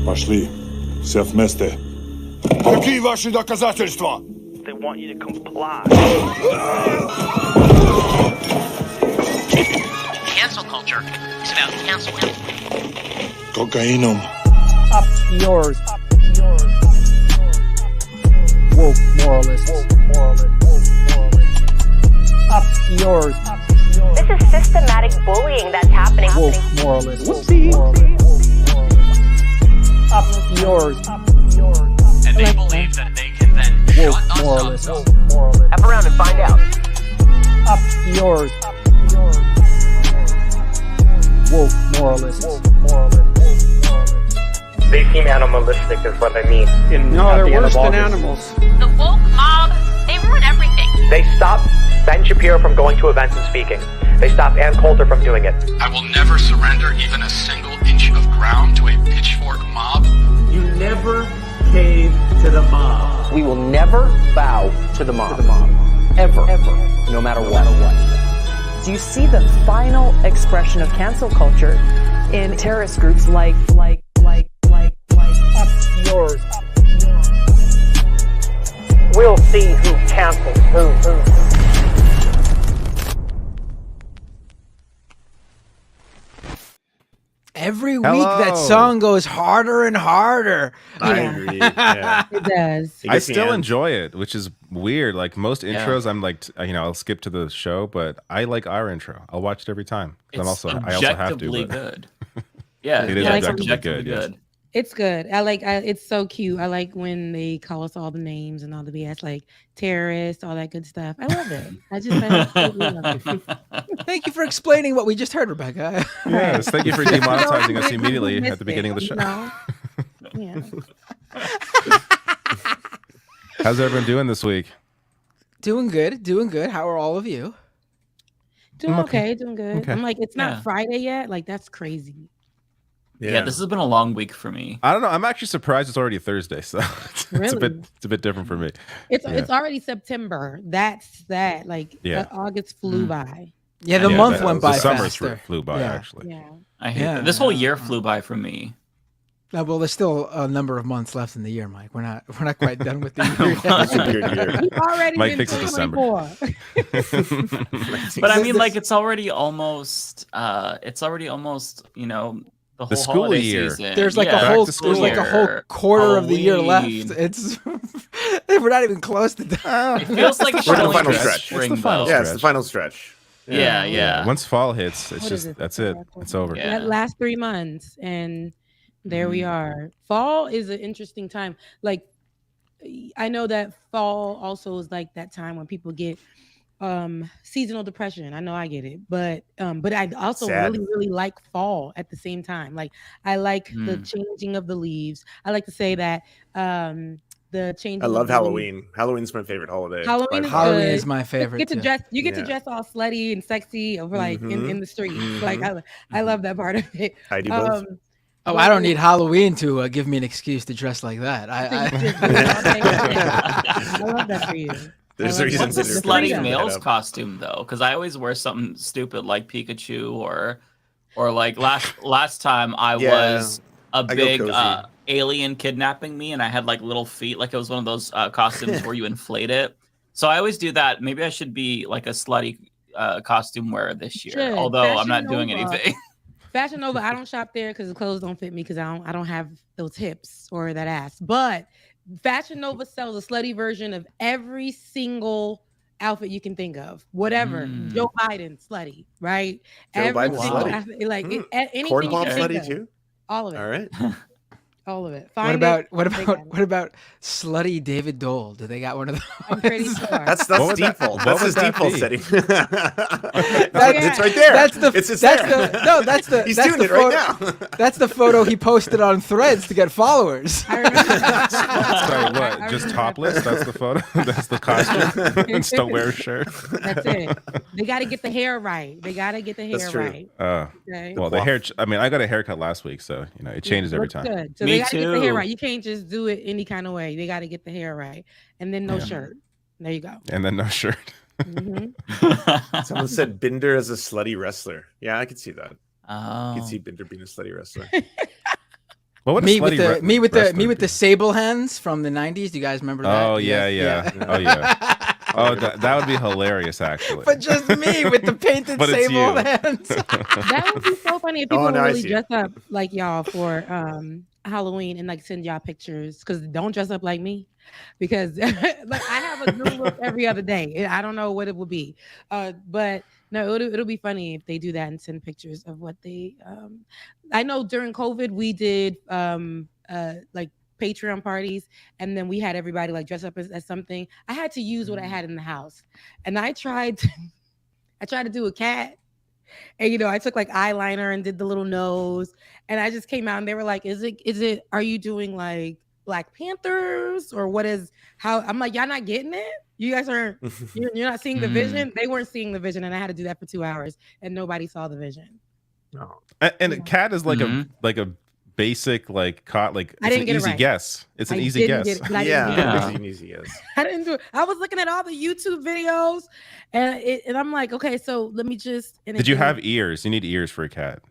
Пошли. Все вместе. Какие ваши доказательства? They want you to comply. Cancel culture is about canceling. Кокаином. Up yours. Woke moralists. Up yours. This is systematic bullying that's happening. Woke moralists. Up yours. And they believe that they can then Woke shut us moralists. up. Up around and find out. Up yours. Woke moralists. They seem animalistic is what I mean. No, they're worse than animals. The woke mob, they ruin everything. They stop Ben Shapiro from going to events and speaking. They stop Ann Coulter from doing it. I will never surrender even a single inch of ground to a pitchfork mob. You never cave to the mob. We will never bow to the mob. Ever. No matter what. Do you see the final expression of cancel culture in terrorist groups like Up yours. We'll see who cancels who. Every week that song goes harder and harder. I agree. Yeah. It does. I still enjoy it, which is weird. Like most intros, I'm like, I'll skip to the show, but I like our intro. I'll watch it every time. It's I also have to. objectively good. Yeah, it is objectively good. Yes. It's good. It's so cute. I like when they call us all the names and all the BS, like terrorists, all that good stuff. I love it. I absolutely love it. Thank you for explaining what we just heard, Rebecca. Yes, thank you for demonetizing us immediately at the beginning of the show. Yeah. How's everyone doing this week? Doing good. How are all of you? Doing okay. Doing good. Okay. I'm like, it's not Friday yet. Like, that's crazy. Yeah, this has been a long week for me. I don't know. I'm actually surprised it's already Thursday, so it's a bit different for me. It's already September. That's that. Like August flew by. Yeah, the month went by. The summer faster. flew by actually. Yeah. I hate that. This whole year flew by for me. Well, there's still a number of months left in the year, Mike. We're not quite done with the year. It's a good year. We've already Mike been thinks it's December. 24. But I mean, like, it's already almost, the whole school holiday year. season. There's like a whole quarter of the year left. It's we're not even close to done. It feels like We're in the final stretch. It's the final final stretch. stretch. It's the final stretch. Yeah. Once fall hits, it's just that's it. It's over. That last 3 months, and there we are. Fall is an interesting time. Like, I know that fall also is like that time when people get seasonal depression. I know I get it, but I also really like fall at the same time. Like, I like the changing of the leaves. I like to say that the changing. I love Halloween. Halloween's my favorite holiday. Halloween is my favorite. You get to dress all slutty and sexy over like in the streets. Like, I love that part of it. I do both. I don't need Halloween to give me an excuse to dress like that. I love that for you. There's reasons. What's a slutty male's costume though? Because I always wear something stupid like Pikachu or like last time I was a big alien kidnapping me and I had like little feet, like it was one of those costumes where you inflate it. So I always do that. Maybe I should be like a slutty costume wearer this year. Although I'm not doing anything. Fashion Nova, I don't shop there because the clothes don't fit me because I don't have those hips or that ass. But Fashion Nova sells a slutty version of every single outfit you can think of. Whatever. Joe Biden, slutty, right? Joe Biden, slutty. Outfit, like anything Corn you pop can think slutty of. too? All of it. All right. All of it. What about slutty David Dole? Do they got one of those? I'm pretty sure. That's default. That's his default setting. It's right there. He's doing it right now. That's the photo he posted on Threads to get followers. I remember. Sorry, what? Just topless? That's the photo? That's the costume? Just don't wear a shirt? That's it. They got to get the hair right. Right. Okay. Well, the hair, I mean, I got a haircut last week, so, it changes every time. Good. So they got to get the hair right. You can't just do it any kind of way. They got to get the hair right. And then no shirt. There you go. And then no shirt. Someone said Binder as a slutty wrestler. Yeah, I could see that. Oh. You could see Binder being a slutty wrestler. What would me with the sable hands from the 90s. Do you guys remember that? Oh yeah. Oh yeah. Oh, that would be hilarious, actually. But just me with the painted sable hands. That would be so funny if people really dress up like y'all for Halloween and like send y'all pictures. Because don't dress up like me, because like I have a new look every other day. I don't know what it will be, but no, it'll be funny if they do that and send pictures of what they. I know during COVID we did like Patreon parties, and then we had everybody like dress up as something. I had to use what I had in the house, and I tried to do a cat, and I took like eyeliner and did the little nose, and I just came out and they were like, is it are you doing like Black Panthers or what is how? I'm like, y'all not getting it, you guys aren't you're not seeing the vision. They weren't seeing the vision, and I had to do that for 2 hours and nobody saw the vision. No. And a cat is like a basic it's an easy guess. It's an easy guess. It's an easy guess. I didn't do it. I was looking at all the YouTube videos, and I'm like, okay, so let me just. Did you have ears? You need ears for a cat.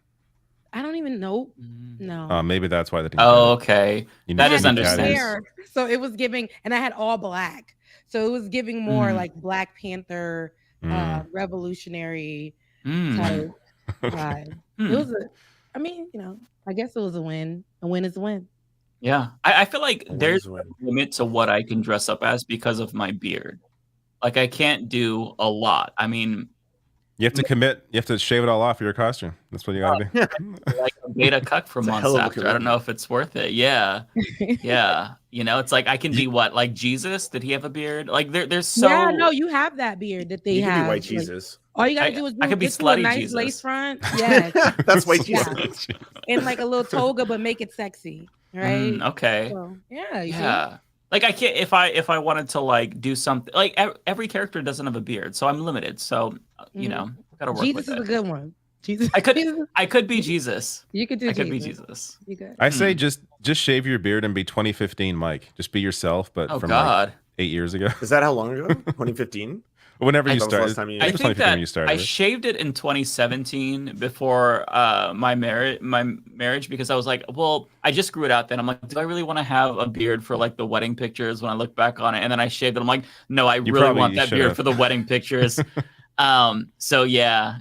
I don't even know. No. Maybe that's why they didn't. Oh, okay. That is understandable. So it was giving, and I had all black, so it was giving more like Black Panther, revolutionary type vibe. It was I guess it was a win. A win is a win. Yeah. I feel like there's a limit to what I can dress up as because of my beard. Like, I can't do a lot. I mean... You have to commit. You have to shave it all off for your costume. That's what you got to do. Like a beta cuck for months after. I don't know if it's worth it. Yeah. Yeah. It's like, I can be what? Like Jesus? Did he have a beard? Like, there's so... Yeah, no, you have that beard that they have. You can be white Jesus. All you gotta do is I could be get slutty a nice Jesus. lace front. Yeah, that's white Jesus. And like a little toga, but make it sexy, right? Okay. So, yeah. See? Like I can't if I wanted to like do something like every character doesn't have a beard, so I'm limited. So gotta work. Jesus with is a good one. Jesus. I could be Jesus. You could do. I could be Jesus. You could. I say just shave your beard and be 2015 Mike. Just be yourself, but from like 8 years ago. Is that how long ago? 2015. Whenever you started. I think that I shaved it in 2017 before my marriage because I was like, well, I just grew it out then. I'm like, do I really want to have a beard for like the wedding pictures when I look back on it? And then I shaved it. I'm like, no, I really want that beard for the wedding pictures. So yeah.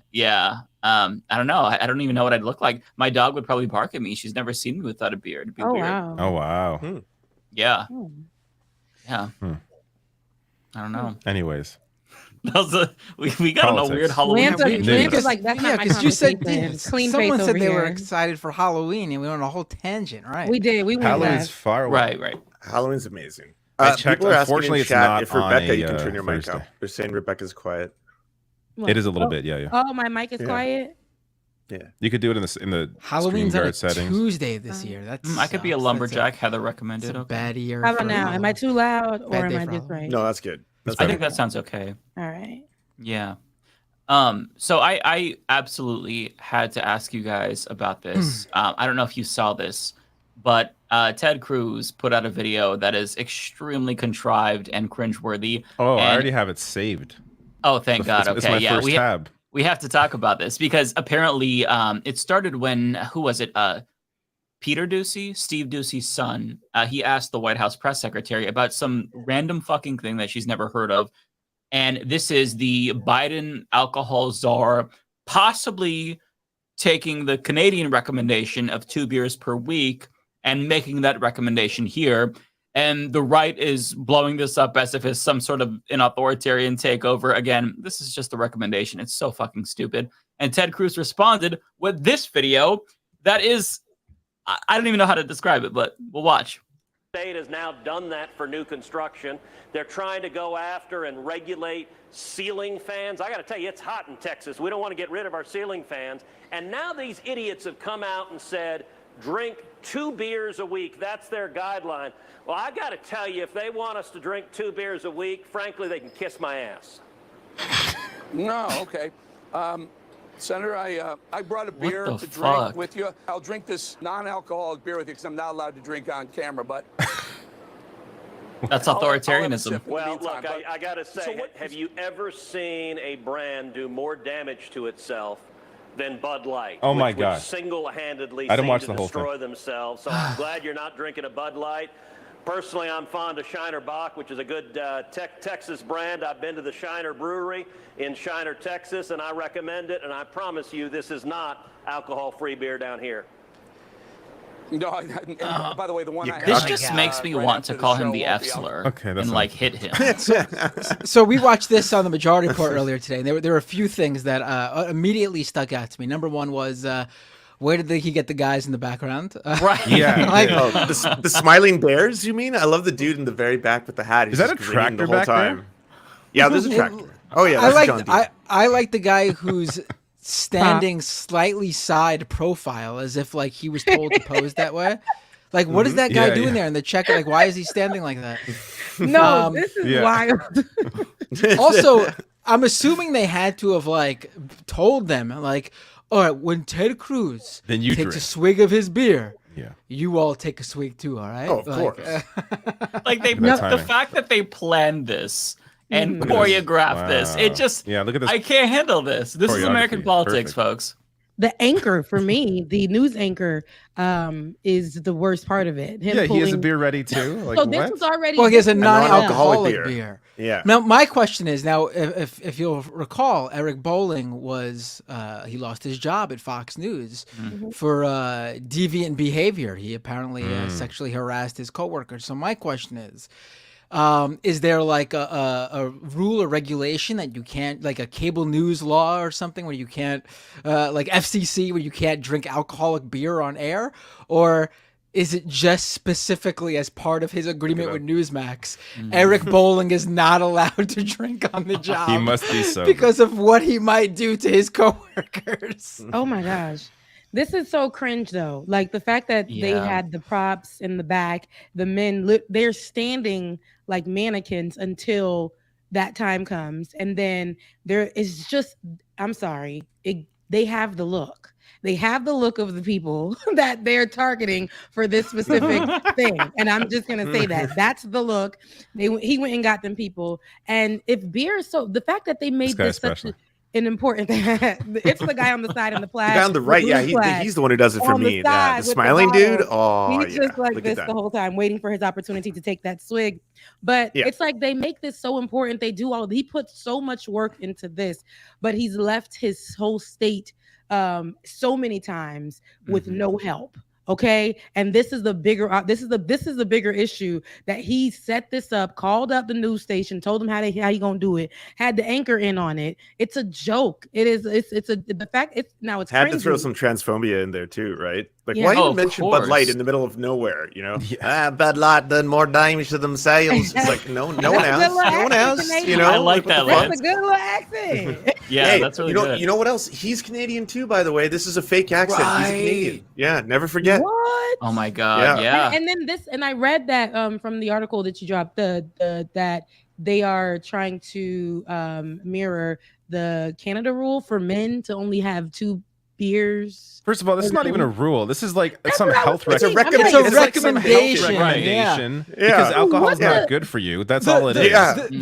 I don't know. I don't even know what I'd look like. My dog would probably bark at me. She's never seen me without a beard. It'd be weird. Wow. Oh wow. Yeah. Yeah. I don't know. Anyways. We got on a weird Halloween. Lance's like, that's not my because you said clean someone face said over they were here. excited for Halloween, and we went on a whole tangent, right? We did. We went Halloween's far away. Right. Halloween's amazing. I checked. People are asking Unfortunately, in it's chat not if Rebecca, on you can turn your mic Thursday. up. They're saying Rebecca's quiet. It is a little bit, yeah. Oh, my mic is quiet. Yeah, you could do it in the Halloween's on a settings. Tuesday this year. That's I could be a lumberjack. Heather recommended. Baddie. How about now? Am I too loud or am I just right? No, that's good. I think that sounds okay. All right. Yeah. So I absolutely had to ask you guys about this. I don't know if you saw this, but Ted Cruz put out a video that is extremely contrived and cringeworthy. Oh, I already have it saved. Oh, thank God. It's Okay, my first tab. We have to talk about this because apparently it started when, who was it? Peter Doocy, Steve Doocy's son. He asked the White House press secretary about some random fucking thing that she's never heard of. And this is the Biden alcohol czar possibly taking the Canadian recommendation of 2 beers per week and making that recommendation here. And the right is blowing this up as if it's some sort of an authoritarian takeover. Again, this is just a recommendation. It's so fucking stupid. And Ted Cruz responded with this video that is, I don't even know how to describe it, but we'll watch. State has now done that for new construction. They're trying to go after and regulate ceiling fans. I got to tell you, it's hot in Texas. We don't want to get rid of our ceiling fans. And now these idiots have come out and said, drink 2 beers a week. That's their guideline. Well, I got to tell you, if they want us to drink 2 beers a week, frankly, they can kiss my ass. No, okay. Senator, I brought a beer to fuck? drink with you. I'll drink this non-alcoholic beer with you because I'm not allowed to drink on camera, but... That's authoritarianism. Well, look, I got to say, have you ever seen a brand do more damage to itself than Bud Light. Oh my which God. Single-handedly I didn't seem watch to the whole destroy thing. themselves. So I'm glad you're not drinking a Bud Light. Personally, I'm fond of Shiner Bock, which is a good Texas brand. I've been to the Shiner Brewery in Shiner, Texas, and I recommend it. And I promise you, this is not alcohol-free beer down here. No, by the way, the one This just makes me want to call him the F slur and like hit him. So we watched this on the Majority Report earlier today, and there were a few things that immediately stuck out to me. Number one was where did he get the guys in the background? Right. Yeah. Like, the smiling bears, you mean? I love the dude in the very back with the hat. He's Is that a just grinning tractor the whole back time. there? Yeah, there's a tractor. Oh yeah, that's I like the guy who's standing slightly side profile, as if like he was told to pose that way. Like, what is that guy doing there in the check? Like, why is he standing like that? No, this is wild. Also, I'm assuming they had to have like told them like, all right, when Ted Cruz takes a swig of his beer, you all take a swig too, all right? Oh, of course. Like the fact that they planned this and choreographed this, it just look at this. I can't handle this. This is American politics, folks. The anchor for me, the news anchor, is the worst part of it. Him he has a beer ready too. Like, so this was already. Well, he has a non-alcoholic beer. Yeah. Now my question is, if you'll recall, Eric Bolling was he lost his job at Fox News for deviant behavior. He apparently sexually harassed his coworkers. So my question is there like a rule or regulation that you can't, like a cable news law or something where you can't, like FCC, where you can't drink alcoholic beer on air? Or is it just specifically as part of his agreement with Newsmax, Eric Bolling is not allowed to drink on the job? He must be so. Because of what he might do to his coworkers. Oh my gosh. This is so cringe though. Like the fact that they had the props in the back, the men, they're standing like mannequins until that time comes. And then there is just, I'm sorry, they have the look. They have the look of the people that they're targeting for this specific thing. And I'm just going to say that. That's the look. He went and got them people. And if beer is so, the fact that they made this such an important thing. It's the guy on the side in the plaid. The guy on the right, he's the one who does it for me. The smiling dude. Oh, he's just like this the whole time, waiting for his opportunity to take that swig. But it's like they make this so important. They do he puts so much work into this, but he's left his whole state so many times with no help. Okay. And this is the bigger bigger issue, that he set this up, called up the news station, told them how you gonna do it, had the anchor in on it. It's a joke. It is. It's the fact. It's had crazy. to throw some transphobia in there too, right? Like, why even mention Bud Light in the middle of nowhere? You know, Bud Light done more damage to themselves. It's like no one else. You know, I like that. That's a good little accent. Yeah, that's really good. You know what else? He's Canadian too, by the way. This is a fake accent. Right. He's a Canadian. Yeah, never forget. What? Oh my God. Yeah. And then and I read that from the article that you dropped, that they are trying to mirror the Canada rule for men to only have 2 beers. First of all, this is not even a rule. This is like some health recommendation. It's a recommendation. Because alcohol is not good for you. That's all it is.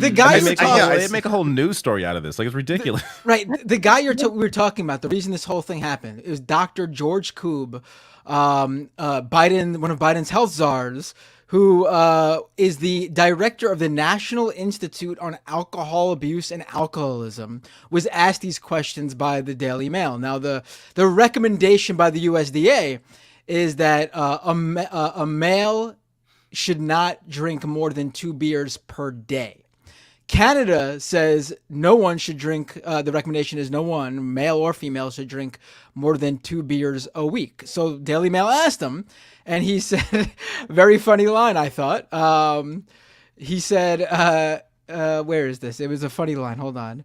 The guy they make a whole news story out of this. Like, it's ridiculous. Right. The guy we were talking about, the reason this whole thing happened, it was Dr. George Koob, one of Biden's health czars, who is the director of the National Institute on Alcohol Abuse and Alcoholism, was asked these questions by the Daily Mail. Now, the recommendation by the USDA is that a male should not drink more than 2 beers per day. Canada says no one should drink, the recommendation is no one, male or female, should drink more than 2 beers a week. So Daily Mail asked him, and he said, very funny line, I thought. He said, where is this? It was a funny line. Hold on.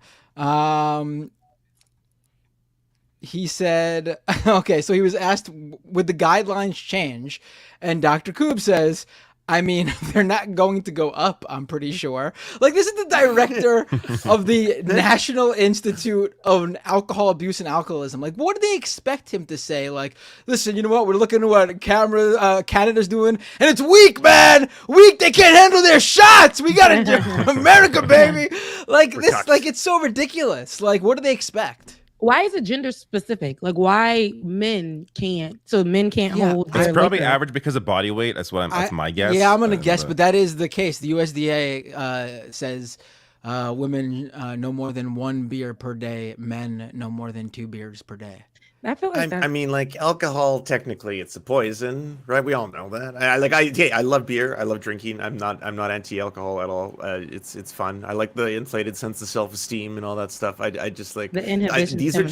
He said, okay, so he was asked, would the guidelines change? And Dr. Koob says, I mean, they're not going to go up, I'm pretty sure. Like, this is the director of the National Institute of Alcohol Abuse and Alcoholism. Like, what do they expect him to say? Like, listen, you know what? We're looking at what Canada's doing, and it's weak, man. Weak. They can't handle their shots. We got to America, baby. Like, it's so ridiculous. Like, what do they expect? Why is it gender specific? Like why men can't? So men can't hold. It's probably liquor. average because of body weight. That's my guess. Yeah, I'm gonna guess, but that is the case. The USDA says women no more than 1 beer per day, men no more than 2 beers per day. I feel like I mean, like alcohol, technically, it's a poison, right? We all know that. I love beer. I love drinking. I'm not anti-alcohol at all. It's fun. I like the inflated sense of self-esteem and all that stuff. I just like the inhibition. These are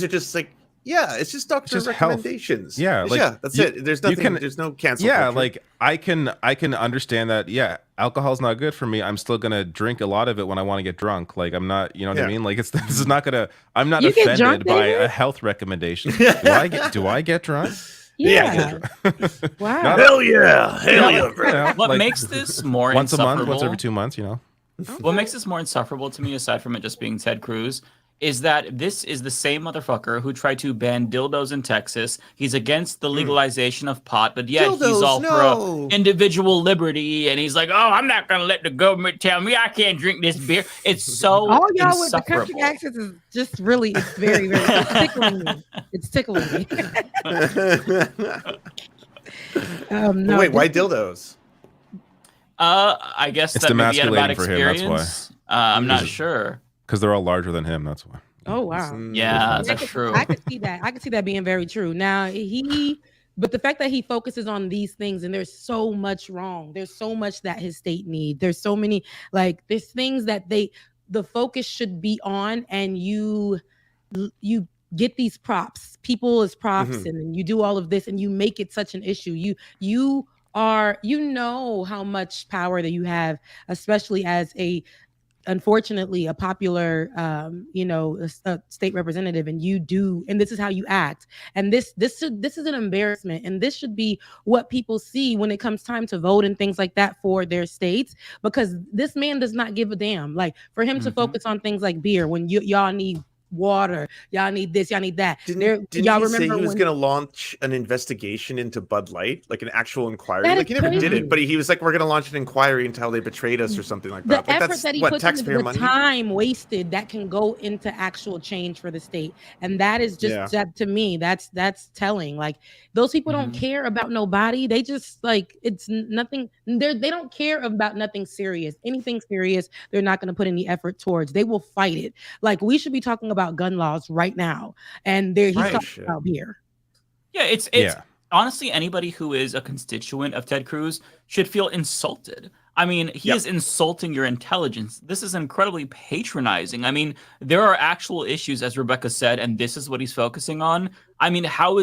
just like. Yeah, it's just doctor's recommendations. Health. That's it. There's nothing. There's no cancel. Yeah, culture. like I can understand that. Yeah, alcohol's not good for me. I'm still gonna drink a lot of it when I want to get drunk. Like I'm not, you know what I mean? Like this is not gonna. I'm not offended by a health recommendation. Do I get drunk? Yeah. Wow. Hell yeah. What makes this more once a insufferable? month, once every 2 months, you know. What makes this more insufferable to me, aside from it just being Ted Cruz, is that this is the same motherfucker who tried to ban dildos in Texas. He's against the legalization of pot, but yet he's all for individual liberty. And he's like, oh, I'm not going to let the government tell me I can't drink this beer. It's so all y'all with the insufferable. country accents is just really, it's very, very, it's tickling me. It's tickling me. No, wait, why dildos? I guess it's that maybe he had a bad demasculating for him. That's why. I'm not sure. Because they're all larger than him. That's why. Oh wow. Yeah, that's true. I could see that. I could see that being very true. Now but the fact that he focuses on these things, and there's so much wrong. There's so much that his state needs. There's so many, like there's things that the focus should be on, and you get these props, people as props, and then you do all of this, and you make it such an issue. You know how much power that you have, especially as unfortunately a popular a state representative, and this is how you act, and this is an embarrassment, and this should be what people see when it comes time to vote and things like that for their states, because this man does not give a damn. Like for him to focus on things like beer when y'all need water, y'all need this, y'all need that. Didn't y'all remember say he was going to launch an investigation into Bud Light, like an actual inquiry? Like he never did it, but he was like, "We're going to launch an inquiry into how they betrayed us," or something like that. The like, effort that he puts into the time wasted that can go into actual change for the state, and that is just that, to me, that's telling. Like those people don't care about nobody. They just like it's nothing. They don't care about nothing serious. Anything serious, they're not going to put any effort towards. They will fight it. Like we should be talking about gun laws right now, and he's talking about beer. Yeah, it's honestly, anybody who is a constituent of Ted Cruz should feel insulted. I mean, he is insulting your intelligence. This is incredibly patronizing. I mean, there are actual issues, as Rebecca said, and this is what he's focusing on. I mean, how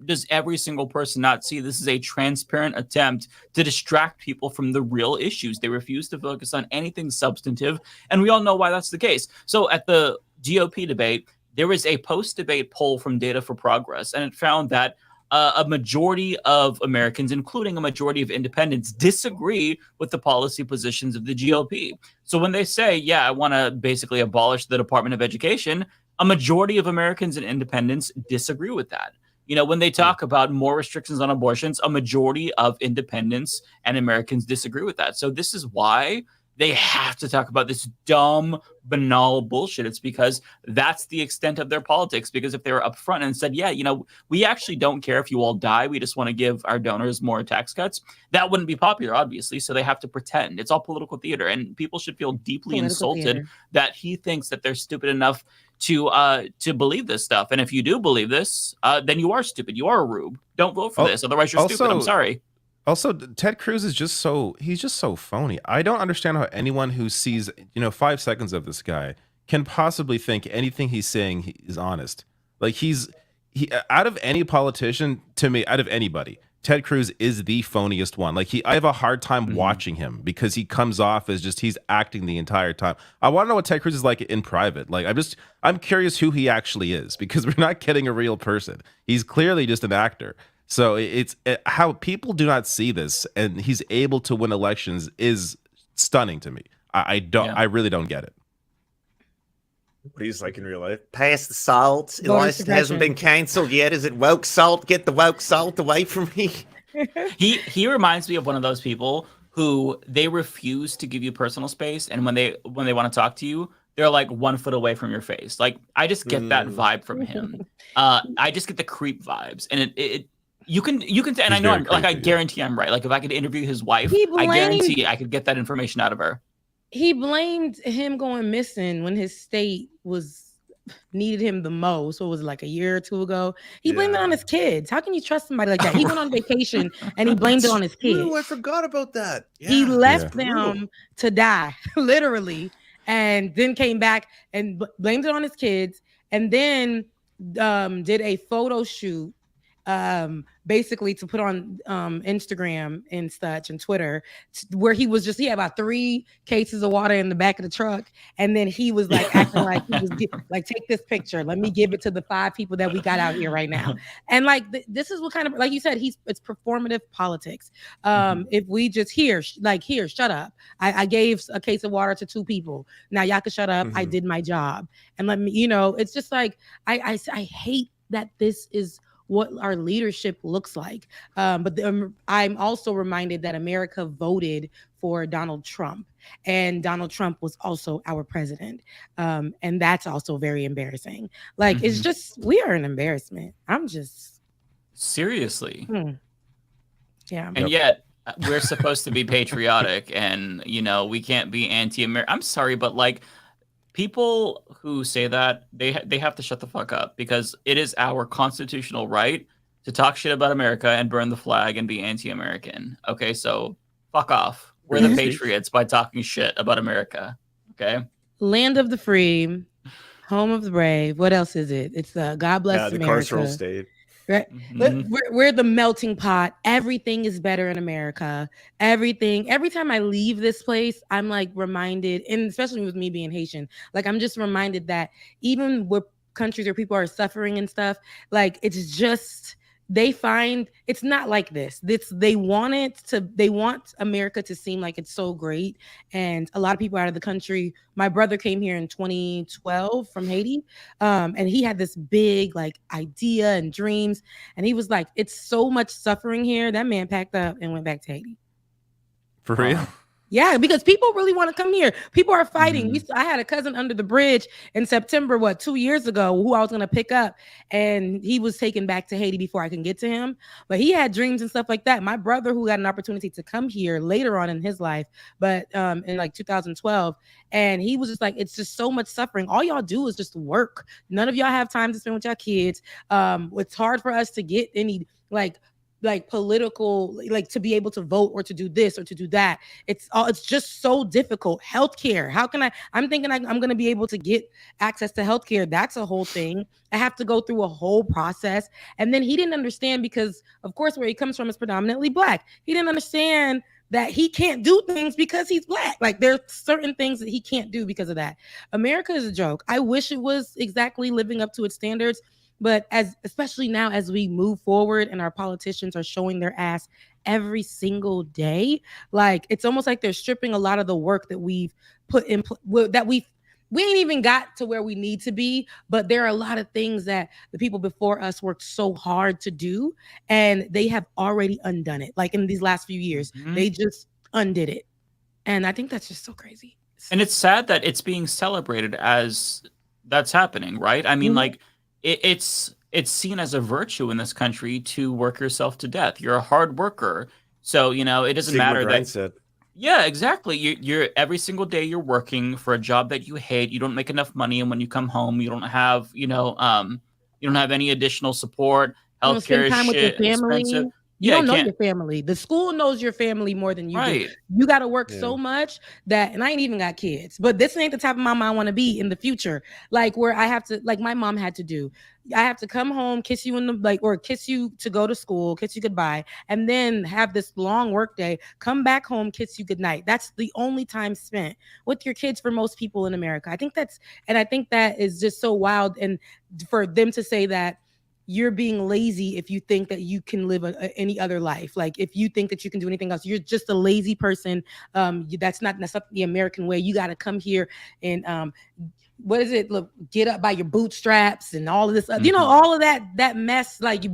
does every single person not see this is a transparent attempt to distract people from the real issues? They refuse to focus on anything substantive, and we all know why that's the case. So at the GOP debate, there was a post-debate poll from Data for Progress, and it found that a majority of Americans, including a majority of independents, disagree with the policy positions of the GOP. So when they say, yeah, I want to basically abolish the Department of Education, a majority of Americans and independents disagree with that. You know, when they talk about more restrictions on abortions, a majority of independents and Americans disagree with that. So this is why they have to talk about this dumb, banal bullshit. It's because that's the extent of their politics. Because if they were upfront and said, yeah, you know, we actually don't care if you all die, we just want to give our donors more tax cuts, that wouldn't be popular, obviously. So they have to pretend. It's all political theater. And people should feel deeply insulted that he thinks that they're stupid enough to believe this stuff. And if you do believe this, then you are stupid. You are a rube. Don't vote for this. Otherwise, you're stupid. I'm sorry. Also, Ted Cruz is just he's just so phony. I don't understand how anyone who sees, 5 seconds of this guy can possibly think anything he's saying is honest. Like he out of any politician, to me, out of anybody, Ted Cruz is the phoniest one. Like I have a hard time watching him because he comes off as just, he's acting the entire time. I want to know what Ted Cruz is like in private. Like I'm curious who he actually is, because we're not getting a real person. He's clearly just an actor. So it's how people do not see this, and he's able to win elections is stunning to me. I really don't get it. What he's like in real life. Pass the salt. It hasn't been cancelled yet. Is it woke salt? Get the woke salt away from me. He reminds me of one of those people who they refuse to give you personal space, and when they want to talk to you, they're like 1 foot away from your face. Like I just get that vibe from him. I just get the creep vibes, and you can, and I know I guarantee I'm right. Like if I could interview his wife, I guarantee I could get that information out of her. He blamed him going missing when his state needed him the most. What was it, like a year or two ago? He blamed it on his kids. How can you trust somebody like that? He went on vacation and he blamed it on his kids. Ooh, I forgot about that. Yeah. He left them to die, literally, and then came back and blamed it on his kids, and then did a photo shoot basically to put on Instagram and such and Twitter, where he had about 3 cases of water in the back of the truck, and then he was like acting like he was like, take this picture, let me give it to the 5 people that we got out here right now. And like this is what kind of, like you said, it's performative politics. If we just shut up, I gave a case of water to 2 people, now y'all can shut up. I did my job, and let me, it's just like I hate that this is what our leadership looks like. But I'm also reminded that America voted for Donald Trump, and Donald Trump was also our president. And that's also very embarrassing. Like, it's just, we are an embarrassment. I'm just. Seriously. Yeah. And yet we're supposed to be patriotic, and, we can't be anti-American. I'm sorry, but like, people who say that, they have to shut the fuck up, because it is our constitutional right to talk shit about America and burn the flag and be anti-American. Okay, so fuck off. We're the patriots by talking shit about America. Okay. Land of the free, home of the brave. What else is it? It's God bless the America. carceral state. Right. We're the melting pot. Everything is better in America. Everything. Every time I leave this place, I'm like reminded, and especially with me being Haitian, like I'm just reminded that even with countries where people are suffering and stuff, like it's just, they find it's not like this. They want America to seem like it's so great. And a lot of people out of the country. My brother came here in 2012 from Haiti. And he had this big like idea and dreams. And he was like, it's so much suffering here. That man packed up and went back to Haiti. For real? Yeah, because people really want to come here. People are fighting. I had a cousin under the bridge in September, 2 years ago, who I was going to pick up, and he was taken back to Haiti before I can get to him. But he had dreams and stuff like that. My brother, who got an opportunity to come here later on in his life, but in like 2012, and he was just like, it's just so much suffering. All y'all do is just work. None of y'all have time to spend with y'all kids. It's hard for us to get any like political, like to be able to vote or to do this or to do that. It's just so difficult. Healthcare. How can I'm thinking I'm going to be able to get access to healthcare. That's a whole thing. I have to go through a whole process. And then he didn't understand, because of course where he comes from is predominantly Black. He didn't understand that he can't do things because he's Black. Like there's certain things that he can't do because of that. America is a joke. I wish it was exactly living up to its standards. But especially now as we move forward and our politicians are showing their ass every single day, like it's almost like they're stripping a lot of the work that we've put in, that we ain't even got to where we need to be. But there are a lot of things that the people before us worked so hard to do, and they have already undone it. Like in these last few years, they just undid it. And I think that's just so crazy. And it's sad that it's being celebrated as that's happening, right? I mean, like, it's seen as a virtue in this country to work yourself to death. You're a hard worker, so it doesn't matter that. Yeah, exactly. You're every single day you're working for a job that you hate. You don't make enough money, and when you come home, you don't have you don't have any additional support. Healthcare is shit, expensive. You don't know your family. The school knows your family more than you do. You got to work so much that, and I ain't even got kids, but this ain't the type of mom I want to be in the future. Like where I have to, like my mom had to do, I have to come home, kiss you in the, or kiss you to go to school, kiss you goodbye, and then have this long work day, come back home, kiss you goodnight. That's the only time spent with your kids for most people in America. I think that is just so wild. And for them to say that, you're being lazy if you think that you can live any other life. Like if you think that you can do anything else, you're just a lazy person. That's not the American way. You got to come here and what is it? Look, get up by your bootstraps and all of this, all of that mess. Like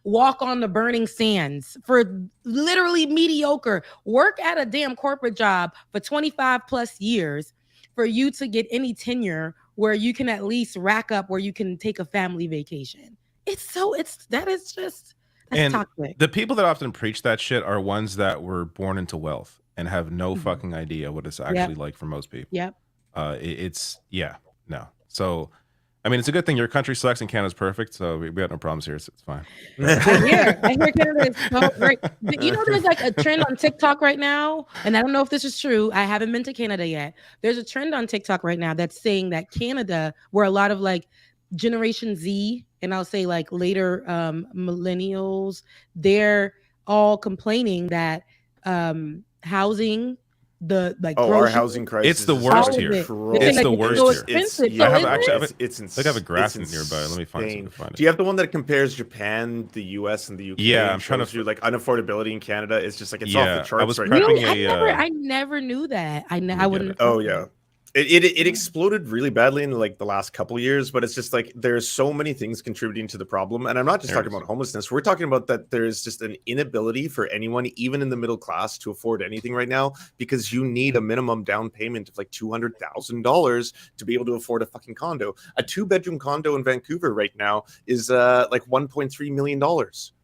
walk on the burning sands for literally mediocre. Work at a damn corporate job for 25 plus years. for you to get any tenure where you can at least rack up where you can take a family vacation. That's and toxic. The people that often preach that shit are ones that were born into wealth and have no fucking idea what it's actually like for most people. Yep. No. So, I mean, it's a good thing your country sucks and Canada's perfect, so we got no problems here. So it's fine. I hear Canada is so great. You know, there's like a trend on TikTok right now, and I don't know if this is true. I haven't been to Canada yet. There's a trend on TikTok right now that's saying that Canada, where a lot of like Generation Z, and I'll say like later millennials, they're all complaining that housing, our housing crisis, it's the worst here. It's the worst here. It's insane. I have a graph nearby. Let me find it. Do you have the one that compares Japan, the US, and the UK? Yeah, I'm trying to do like unaffordability in Canada. It's just like it's off the charts right now. I never knew that. I wouldn't. Oh yeah. It exploded really badly in like the last couple of years, but it's just like there's so many things contributing to the problem. And I'm not just talking about homelessness. We're talking about that there's just an inability for anyone, even in the middle class, to afford anything right now, because you need a minimum down payment of like $200,000 to be able to afford a fucking condo. A 2-bedroom condo in Vancouver right now is like $1.3 million.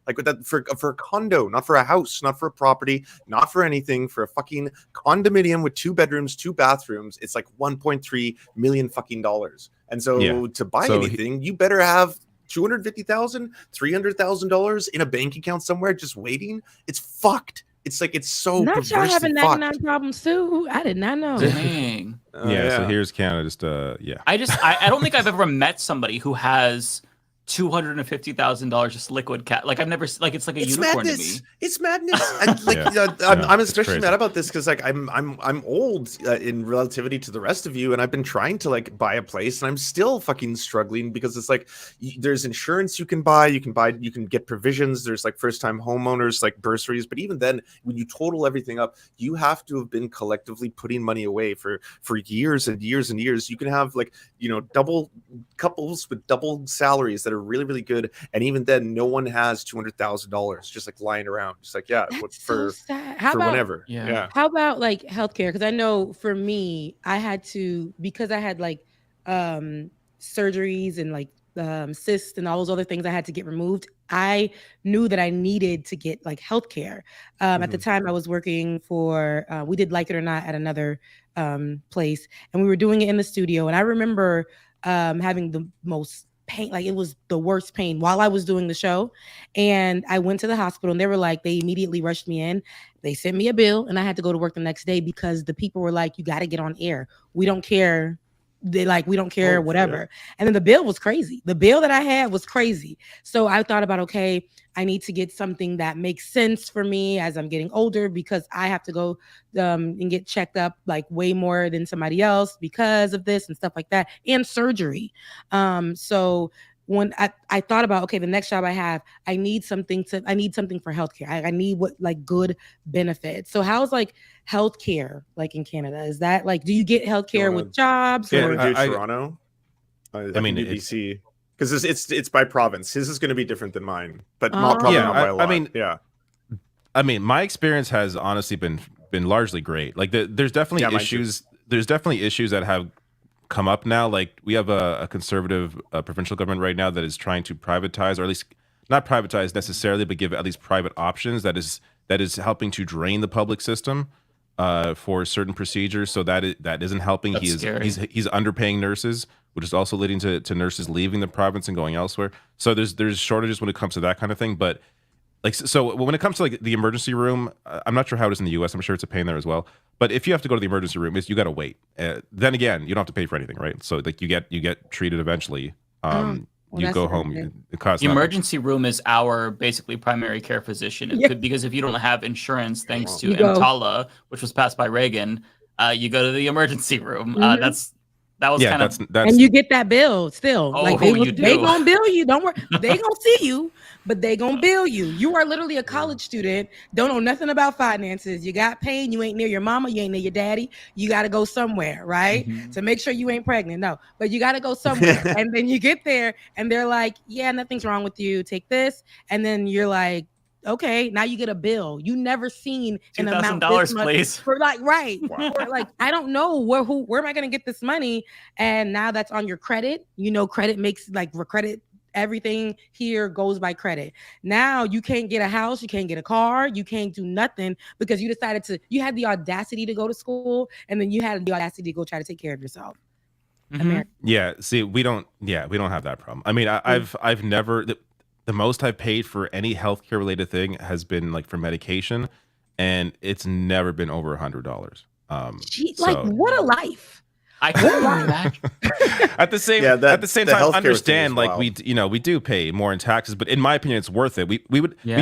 Like with that for a condo, not for a house, not for a property, not for anything, for a fucking condominium with 2 bedrooms, 2 bathrooms, it's like $1.3 million fucking dollars. And so to buy anything, you better have $250,000, $300,000 in a bank account somewhere just waiting. It's fucked. It's like it's so not y'all having 99 problems too. I did not know. Dang. So here's Canada. Just I don't think I've ever met somebody who has $250,000 just liquid cash. Like I've never it's like a unicorn madness. to me. It's madness. And I'm especially mad about this because like I'm old in relativity to the rest of you, and I've been trying to like buy a place, and I'm still fucking struggling because it's like there's insurance you can buy, you can get provisions. There's like first time homeowners like bursaries, but even then, when you total everything up, you have to have been collectively putting money away for years and years and years. You can have like double couples with double salaries that are really, really good, and even then no one has $200,000 just like lying around, just like for whenever. How about like healthcare? Because I know for me, I had to, because I had like surgeries and like cysts and all those other things I had to get removed. I knew that I needed to get like healthcare. At the time I was working for we did Like It or Not at another place, and we were doing it in the studio, and I remember having the most pain, like it was the worst pain while I was doing the show. And I went to the hospital, and they immediately rushed me in. They sent me a bill, and I had to go to work the next day because the people were like, you got to get on air. We don't care. We don't care, whatever. Yeah. And then the bill was crazy. The bill that I had was crazy. So I thought about, okay, I need to get something that makes sense for me as I'm getting older, because I have to go and get checked up like way more than somebody else because of this and stuff like that, and surgery. So when I thought about, okay, the next job I have, I need something for healthcare. I need good benefits. So how's like healthcare like in Canada? Is that like, do you get healthcare with jobs? Yeah, Toronto. I mean, BC, because it's by province. His is going to be different than mine, but not by a lot. I mean, my experience has honestly been largely great. Like there's definitely issues. There's definitely issues that have come up now. Like we have a conservative provincial government right now that is trying to privatize, or at least not privatize necessarily, but give at least private options. That is helping to drain the public system for certain procedures. So that isn't helping. He's underpaying nurses, which is also leading to nurses leaving the province and going elsewhere. So there's shortages when it comes to that kind of thing. But like, so when it comes to like the emergency room, I'm not sure how it is in the US. I'm sure it's a pain there as well. But if you have to go to the emergency room, you got to wait. Then again, you don't have to pay for anything, right? So like you get treated eventually. You go home. It costs the emergency room is our basically primary care physician. Because if you don't have insurance, thanks to EMTALA, which was passed by Reagan, you go to the emergency room. That was kind of, and you get that bill still. Oh, like they gonna bill you. Don't worry, they gonna see you, but they gonna bill you. You are literally a college student, don't know nothing about finances. You got pain. You ain't near your mama. You ain't near your daddy. You got to go somewhere, right? To make sure you ain't pregnant. No, but you got to go somewhere. And then you get there, and they're like, "Yeah, nothing's wrong with you. Take this." And then you're like, okay, now you get a bill. You never seen an amount $2,000, this much please. for like or like I don't know where am I going to get this money? And now that's on your credit. You know, credit makes like credit. Everything here goes by credit. Now you can't get a house, you can't get a car, you can't do nothing because you you had the audacity to go to school, and then you had the audacity to go try to take care of yourself. Mm-hmm. Yeah, see, we don't have that problem. I mean, I've never the most I've paid for any healthcare related thing has been like for medication, and it's never been over $100. Like what a life. I couldn't imagine. At the same time, understand like we do pay more in taxes, but in my opinion, it's worth it. We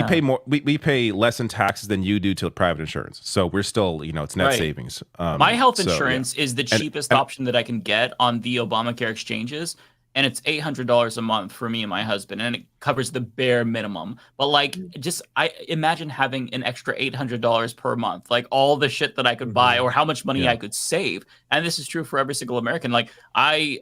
pay more. We pay less in taxes than you do to private insurance, so we're still it's net savings. My health insurance is the cheapest option that I can get on the Obamacare exchanges. And it's $800 a month for me and my husband, and it covers the bare minimum. But like, I imagine having an extra $800 per month, like all the shit that I could buy or how much money I could save. And this is true for every single American. Like I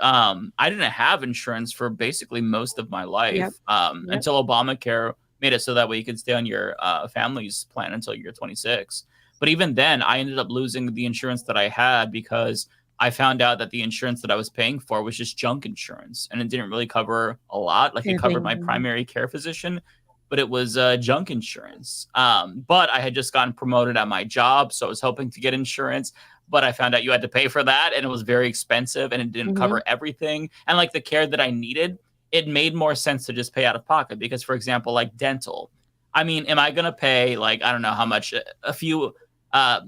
didn't have insurance for basically most of my life until Obamacare made it so that way you could stay on your family's plan until you're 26. But even then, I ended up losing the insurance that I had because I found out that the insurance that I was paying for was just junk insurance, and it didn't really cover a lot. Like it covered my primary care physician, but it was junk insurance. But I had just gotten promoted at my job, so I was hoping to get insurance, but I found out you had to pay for that, and it was very expensive, and it didn't cover everything. And like the care that I needed, it made more sense to just pay out of pocket because, for example, like dental. I mean, am I going to pay like, I don't know how much, I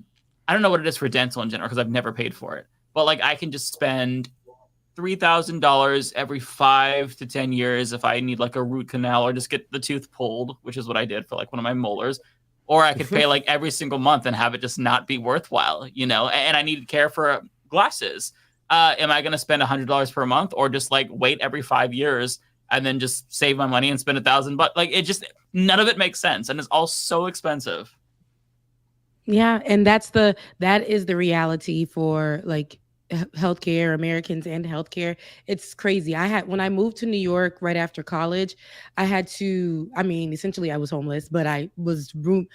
don't know what it is for dental in general because I've never paid for it. But like I can just spend $3,000 every 5 to 10 years if I need like a root canal or just get the tooth pulled, which is what I did for like one of my molars. Or I could pay like every single month and have it just not be worthwhile, and I needed care for glasses. Am I going to spend $100 per month or just like wait every 5 years and then just save my money and spend $1,000? But like none of it makes sense. And it's all so expensive. Yeah. And that is the reality for like healthcare, Americans and healthcare. It's crazy. When I moved to New York right after college, essentially I was homeless, but I was in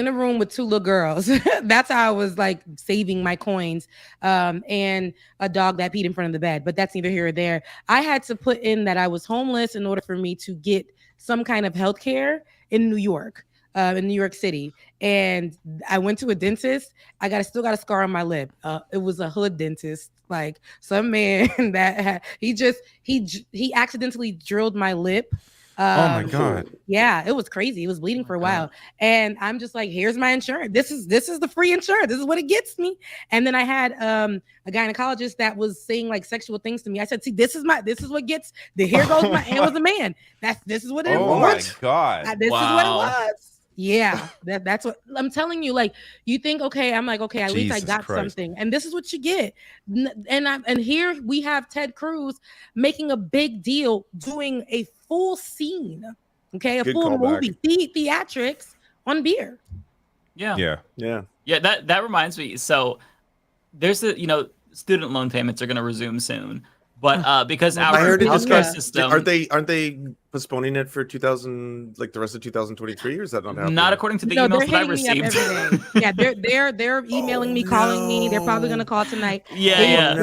a room with 2 little girls. That's how I was like saving my coins, and a dog that peed in front of the bed, but that's neither here or there. I had to put in that I was homeless in order for me to get some kind of healthcare in New York. In New York City, and I went to a dentist. I still got a scar on my lip. It was a hood dentist, like some man that he accidentally drilled my lip. Oh my God! Yeah, it was crazy. It was bleeding for a while, and I'm just like, "Here's my insurance. This is the free insurance. This is what it gets me." And then I had a gynecologist that was saying like sexual things to me. I said, "See, this is what gets here goes my." It was a man. This is what it was. Oh my God! This is what it was. Yeah, that's what I'm telling you. Like, you think, okay, I'm like, okay, at least I got something, and this is what you get. And here we have Ted Cruz making a big deal, doing a full scene, okay, a full movie, theatrics on beer. Yeah. That reminds me. So there's student loan payments are going to resume soon, but because our healthcare system, aren't they postponing it for 2000, like the rest of 2023, or is that not happening? Not according to the emails that I received. Yeah, they're emailing me, calling me. They're probably gonna call tonight. Yeah.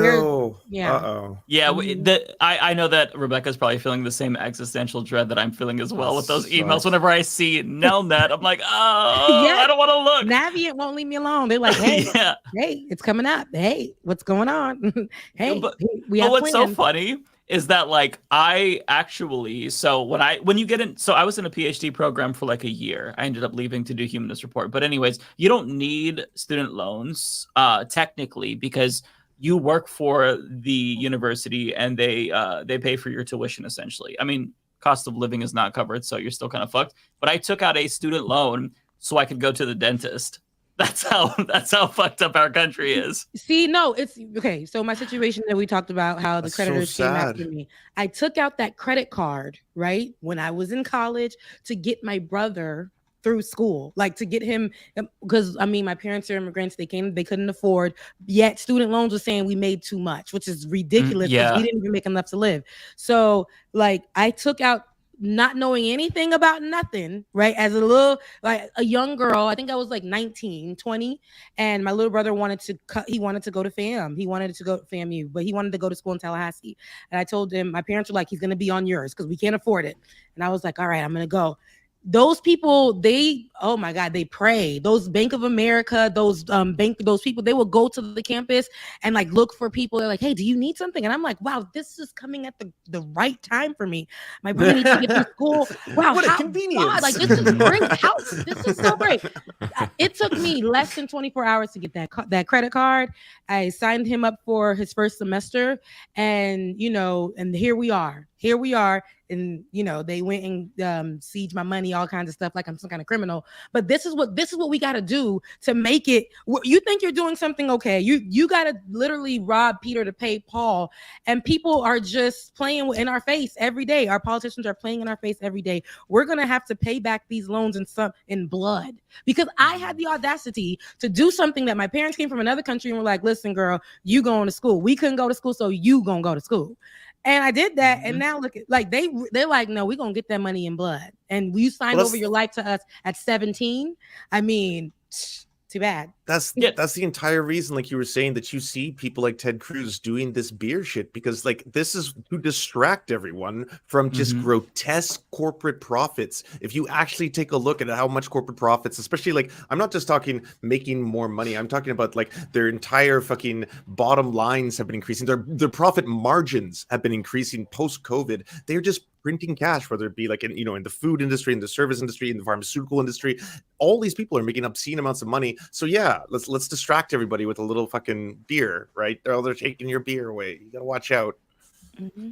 I know that Rebecca's probably feeling the same existential dread that I'm feeling as well with those emails. Whenever I see Nelnet, I'm like, I don't want to look. Navient won't leave me alone. They're like, hey, it's coming up. Hey, what's going on? But what's so funny is that like I actually, so when you get in, so I was in a PhD program for like a year. I ended up leaving to do humanist report. But anyways, you don't need student loans technically because you work for the university and they pay for your tuition essentially. I mean, cost of living is not covered, so you're still kind of fucked. But I took out a student loan so I could go to the dentist. That's how fucked up our country is. See, no, it's okay. So my situation that we talked about, how the creditors came after me. I took out that credit card, right, when I was in college to get my brother through school, like to get him, because I mean, my parents are immigrants. They couldn't afford, yet student loans were saying we made too much, which is ridiculous because we didn't even make enough to live. So like I took out not knowing anything about nothing, right? As a young girl, I think I was like 19, 20, and my little brother wanted to go to FAM. He wanted to go to FAMU, but he wanted to go to school in Tallahassee. And I told him, my parents were like, he's going to be on yours because we can't afford it. And I was like, all right, I'm going to go. Those people, oh my God, they pray. Those Bank of America, those people, they will go to the campus and like look for people. They're like, hey, do you need something? And I'm like, wow, this is coming at the right time for me. My brother needs to get to school. Wow, what a convenience! God, like this is great. This is so great. It took me less than 24 hours to get that credit card. I signed him up for his first semester, and and here we are. And they went and sieged my money, all kinds of stuff, like I'm some kind of criminal. But this is what we got to do to make it. You think you're doing something okay? You got to literally rob Peter to pay Paul, and people are just playing in our face every day. Our politicians are playing in our face every day. We're gonna have to pay back these loans in blood, because I had the audacity to do something that my parents came from another country and were like, "Listen, girl, you going to school? We couldn't go to school, so you gonna go to school." And I did that, and now look at they're like, no, we're gonna get that money in blood. And you signed over your life to us at 17. I mean, too bad. That's the entire reason, like you were saying, that you see people like Ted Cruz doing this beer shit, because like this is to distract everyone from just grotesque corporate profits. If you actually take a look at how much corporate profits, especially like, I'm not just talking making more money, I'm talking about like their entire fucking bottom lines have been increasing. Their profit margins have been increasing post-COVID. They're just printing cash, whether it be like in the food industry, in the service industry, in the pharmaceutical industry. All these people are making obscene amounts of money. So yeah, let's distract everybody with a little fucking beer, right? They're taking your beer away. You gotta watch out.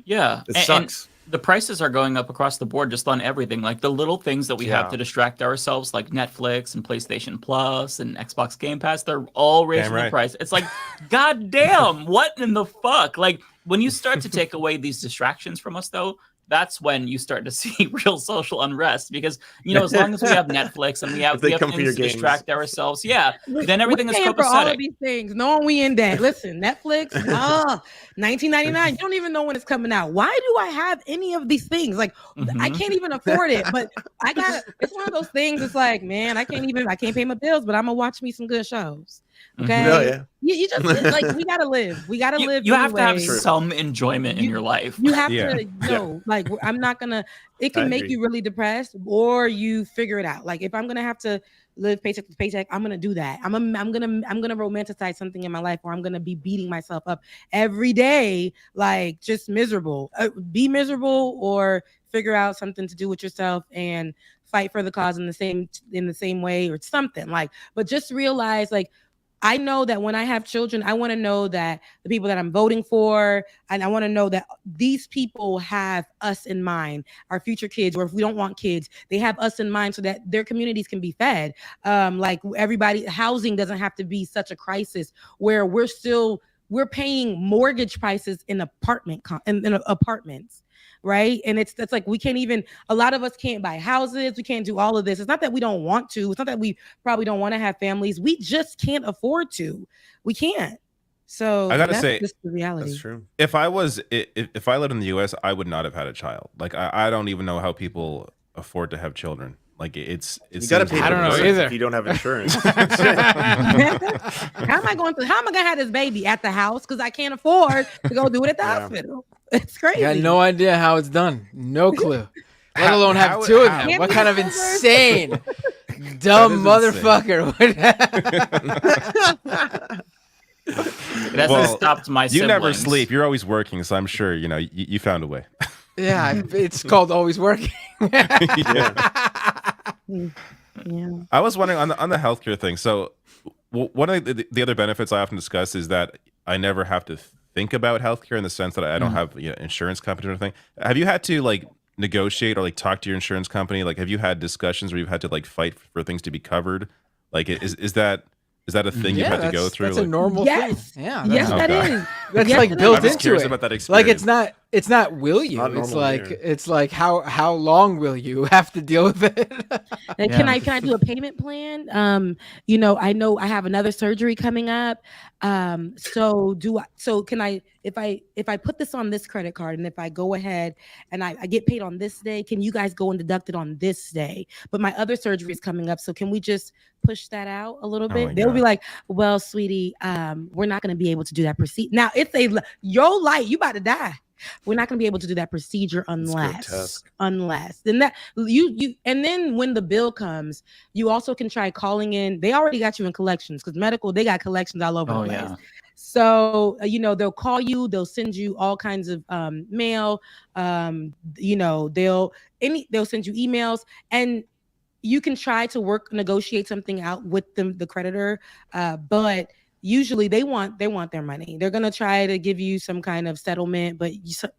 Yeah, it sucks. And the prices are going up across the board, just on everything. Like the little things that we have to distract ourselves, like Netflix and PlayStation Plus and Xbox Game Pass, they're all raising the price. It's like, goddamn, what in the fuck? Like when you start to take away these distractions from us, though, that's when you start to see real social unrest, because as long as we have Netflix and we have things to distract ourselves, then everything is copacetic. For all of these things, knowing we in debt. Listen, Netflix, $19.99. You don't even know when it's coming out. Why do I have any of these things? Like I can't even afford it, but I got. It's one of those things. It's like, man, I can't pay my bills, but I'm gonna watch me some good shows. Okay. No, yeah. You just like, we gotta live. We gotta live. You have to have some enjoyment in your life. You have to know, like, I'm not gonna. It can make you really depressed, or you figure it out. Like, if I'm gonna have to live paycheck to paycheck, I'm gonna do that. I'm gonna romanticize something in my life, or I'm gonna be beating myself up every day, like just miserable. Be miserable, or figure out something to do with yourself and fight for the cause in the same way, or something like. But just realize, like, I know that when I have children, I want to know that the people that I'm voting for, and I want to know that these people have us in mind, our future kids, or if we don't want kids, they have us in mind so that their communities can be fed. Like everybody, housing doesn't have to be such a crisis where we're paying mortgage prices in apartments. Right. And that's like, we can't even, a lot of us can't buy houses. We can't do all of this. It's not that we don't want to. It's not that we probably don't want to have families. We just can't afford to. We can't. So I gotta say, just the reality. That's true. If I lived in the US, I would not have had a child. Like I don't even know how people afford to have children. Like it's you gotta pay. I don't know either. If you don't have insurance. How am I gonna have this baby at the house? Because I can't afford to go do it at the hospital. It's crazy. I got no idea how it's done. No clue. Let alone have two of them. What kind of insane, dumb motherfucker would have? It hasn't stopped my siblings. You never sleep. You're always working, so I'm sure you found a way. Yeah, it's called always working. Yeah. I was wondering on the healthcare thing. So one of the other benefits I often discuss is that I never have to think about healthcare in the sense that I don't have insurance company or anything. Have you had to like negotiate or like talk to your insurance company? Like, have you had discussions where you've had to like fight for things to be covered? Like, is that a thing you've had to go through? That's a normal thing. Yeah. Yes, that is. That's like built I'm just into curious it. about that experience. Like, it's not. it's not will you? It's like how long will you have to deal with it? Can I do a payment plan? I know I have another surgery coming up. So can I, if I put this on this credit card, and if I go ahead and I get paid on this day, can you guys go and deduct it on this day? But my other surgery is coming up, so can we just push that out a little bit? They'll be like, well, sweetie, we're not going to be able to do that procedure. Now, if they your life, you about to die. We're not going to be able to do that procedure unless then that you and then when the bill comes, you also can try calling in. They already got you in collections, because medical, they got collections all over the place. Yeah. So they'll call you, they'll send you all kinds of mail, they'll send you emails, and you can try to negotiate something out with the creditor, but usually they want their money. They're going to try to give you some kind of settlement, but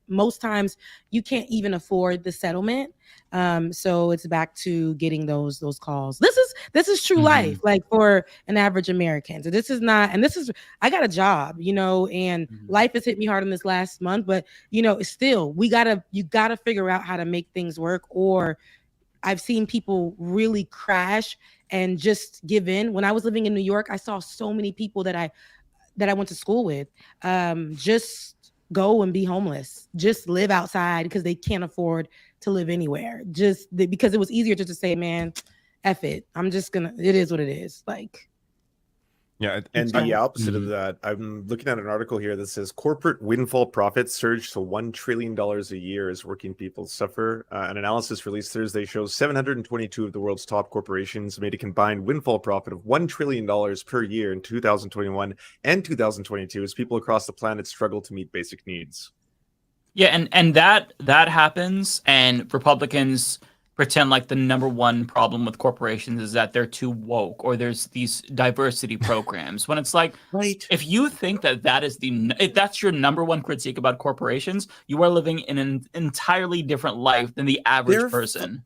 most times you can't even afford the settlement. So it's back to getting those calls. This is true life, like for an average American. So this is not, and I got a job, and life has hit me hard in this last month, but still you gotta figure out how to make things work. Or I've seen people really crash and just give in. When I was living in New York, I saw so many people that I went to school with just go and be homeless, just live outside because they can't afford to live anywhere. Because it was easier just to say, man, F it. It is what it is. Like, yeah, and the opposite of that, I'm looking at an article here that says corporate windfall profits surge to $1 trillion a year as working people suffer. An analysis released Thursday shows 722 of the world's top corporations made a combined windfall profit of $1 trillion per year in 2021 and 2022 as people across the planet struggle to meet basic needs. Yeah, and that happens, and Republicans pretend like the number one problem with corporations is that they're too woke, or there's these diversity programs, when it's like, right, if you think that if that's your number one critique about corporations, you are living in an entirely different life than the average person.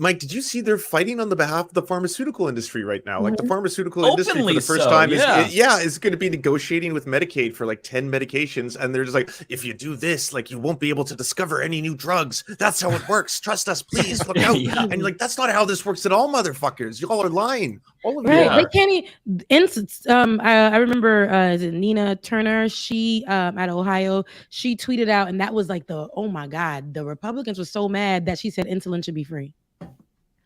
Mike, did you see they're fighting on the behalf of the pharmaceutical industry right now? Like the pharmaceutical industry for the first time is going to be negotiating with Medicaid for like 10 medications. And they're just like, if you do this, like you won't be able to discover any new drugs. That's how it works. Trust us, please. Look out. And like, that's not how this works at all, motherfuckers. Y'all are lying. All of you are. They can't I remember is it Nina Turner? She at Ohio, she tweeted out, and that was like oh my God, the Republicans were so mad that she said insulin should be free.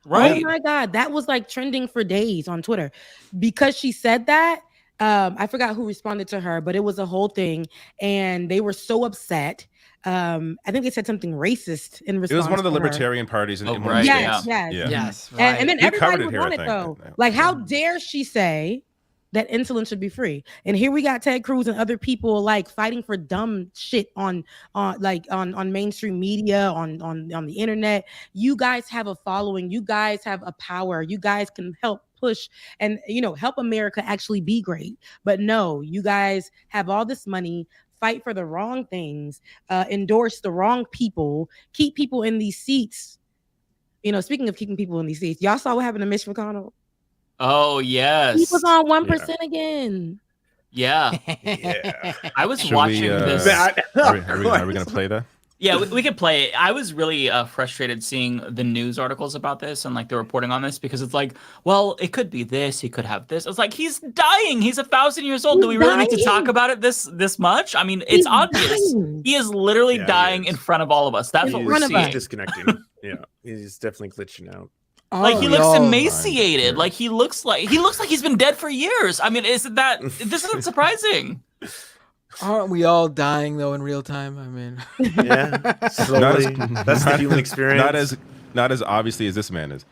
Right. Oh my God, that was like trending for days on Twitter because she said that. I forgot who responded to her, but it was a whole thing, and they were so upset. I think they said something racist in response. It was one of the to libertarian parties in one of the yes, states. Yes. Right. And then everybody was on it though. Yeah. Like, how dare she say that insulin should be free? And here we got Ted Cruz and other people like fighting for dumb shit on mainstream media, on the internet. You guys have a following. You guys have a power. You guys can help push and help America actually be great. But no, you guys have all this money, fight for the wrong things, endorse the wrong people, keep people in these seats. Speaking of keeping people in these seats, y'all saw what happened to Mitch McConnell. Oh, yes. He was on 1% again. Yeah. I was watching this. Are we going to play that? Yeah, we could play it. I was really frustrated seeing the news articles about this and like the reporting on this, because it's like, well, it could be this. He could have this. It's like, he's dying. He's 1,000 years old. Do we really need to talk about it this much? I mean, it's obvious. Dying. He is literally dying in front of all of us. That's what we're seeing. He's disconnecting. Yeah, he's definitely glitching out. Like, he looks emaciated. Like he looks like he's been dead for years. I mean, this isn't surprising. Aren't we all dying though in real time? I mean, yeah, slowly. That's the human experience. Not as obviously as this man is.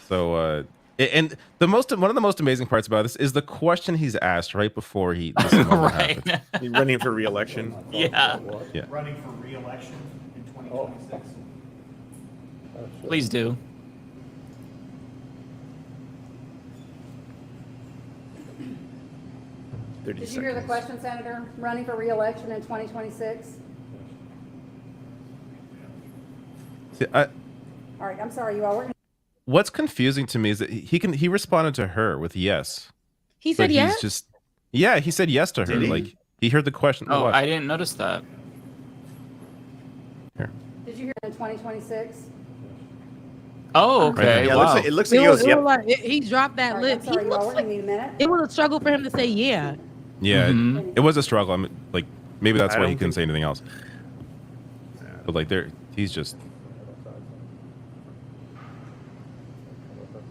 So, and one of the most amazing parts about this is the question he's asked right before he right. He's running for re-election. Yeah. Running for re-election in 2026. Please do. Did you hear the question, Senator? Running for re-election in 2026? See, all right, I'm sorry, you all. What's confusing to me is that he responded to her with yes. He said yes? He said yes to her. Like, he heard the question. Oh, I didn't notice that. in 2026? Oh, okay. Yeah, Wow. it looks like he goes, yep. He dropped that lip. Sorry, He y'all, looks we're gonna need a minute. it was a struggle for him to say yeah. Yeah, it was a struggle. I mean, like maybe that's I why he don't couldn't say anything else. But like, he's just.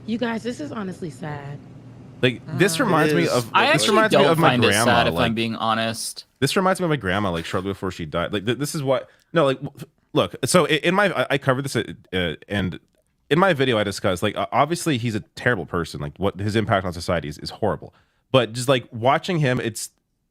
You guys, this is honestly sad. Like this reminds me of. I This actually reminds me don't of my find it grandma. sad if like, I'm being honest. This reminds me of my grandma, like shortly before she died. Like this is what. No, like look. So in my, I covered this, and in my video I discussed like obviously he's a terrible person. Like what his impact on society is horrible. But just like watching him,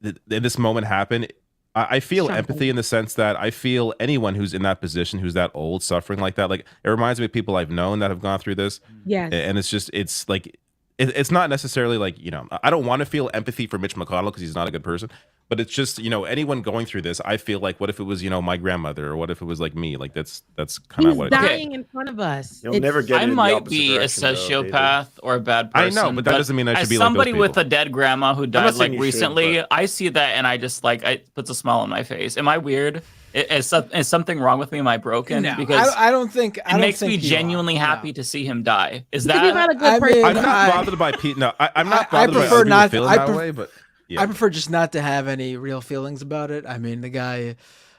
this moment happen. I feel empathy in the sense that I feel anyone who's in that position, who's that old, suffering like that. Like it reminds me of people I've known that have gone through this. Yes. And it's like. It's not necessarily like, I don't want to feel empathy for Mitch McConnell because he's not a good person, but it's just, anyone going through this, I feel like, what if it was, my grandmother, or what if it was like me? Like that's kind of what He's dying in front of us. You'll never get I it in the might opposite be a direction, though, sociopath or a bad I person. know, but that doesn't mean I should as be like those somebody with people. a dead grandma who not died saying like you should, recently. but- I see that and I just like it puts a smile on my face. Am I weird? Is something wrong with me? Am I broken? No, Because I don't think it makes me genuinely happy to see him die. Is that? He's not a good person. I'm not bothered by Pete. No, I'm not I bothered by prefer other people not. feeling I that pref- way, but yeah. I prefer just not to have any real feelings about it. I mean, the guy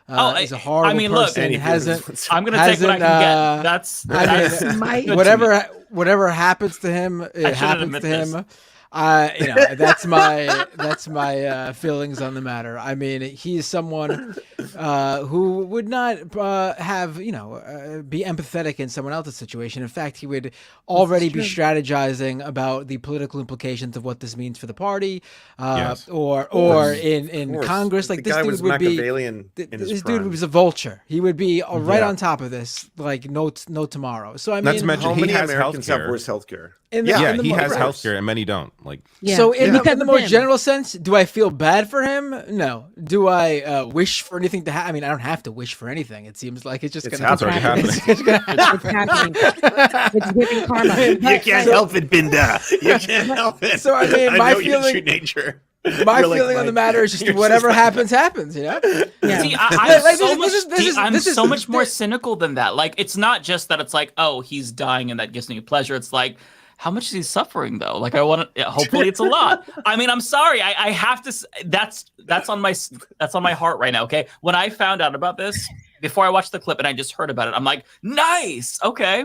is a horrible I mean, look, person. Hasn't. I'm gonna take what I can get. That's whatever happ's to him, it happens to him. That's my feelings on the matter. I mean, he's someone who would not have be empathetic in someone else's situation. In fact, he would already be strategizing about the political implications of what this means for the party, or in Congress. Like this dude would be this dude was a vulture. He would be right on top of this, like no tomorrow. So I mean, not to mention how he many has Americans have healthcare. worse healthcare? He has healthcare, and many don't. Like so, in the more general sense, do I feel bad for him? No. Do I wish for anything to happen? I mean, I don't have to wish for anything. It seems like it's just going to happen. It's happening. It's giving karma. You can't help it, Binda. You can't help it. So I mean, my feeling, nature. my feeling on the matter is just whatever happens. Yeah. See, I'm so much more cynical than that. Like, it's not just that it's like, oh, he's dying and that gives me pleasure. It's like, how much is he suffering though? Like, I want to. Hopefully, it's a lot. I mean, I'm sorry. I have to. That's on my heart right now. Okay. When I found out about this before I watched the clip and I just heard about it, I'm like, nice. Okay.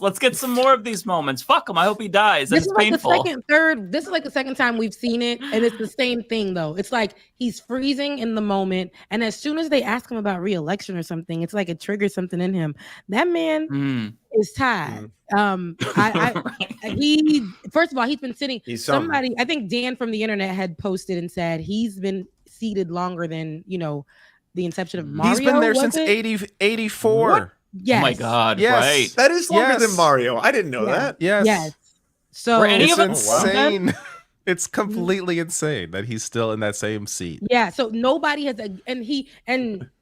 Let's get some more of these moments. Fuck him. I hope he dies. This is like painful. This is like the second time we've seen it, and it's the same thing though. It's like he's freezing in the moment, and as soon as they ask him about re-election or something, it's like it triggers something in him. That man is tired. He first of all, he's been sitting. Somebody, I think Dan from the internet had posted and said he's been seated longer than the inception of Mario. He's been there since 84. What? Yes. Oh my God! Yes. Right. That is longer than Mario. I didn't know that. Yes. So it's insane. It's completely insane that he's still in that same seat. Yeah. So nobody has, and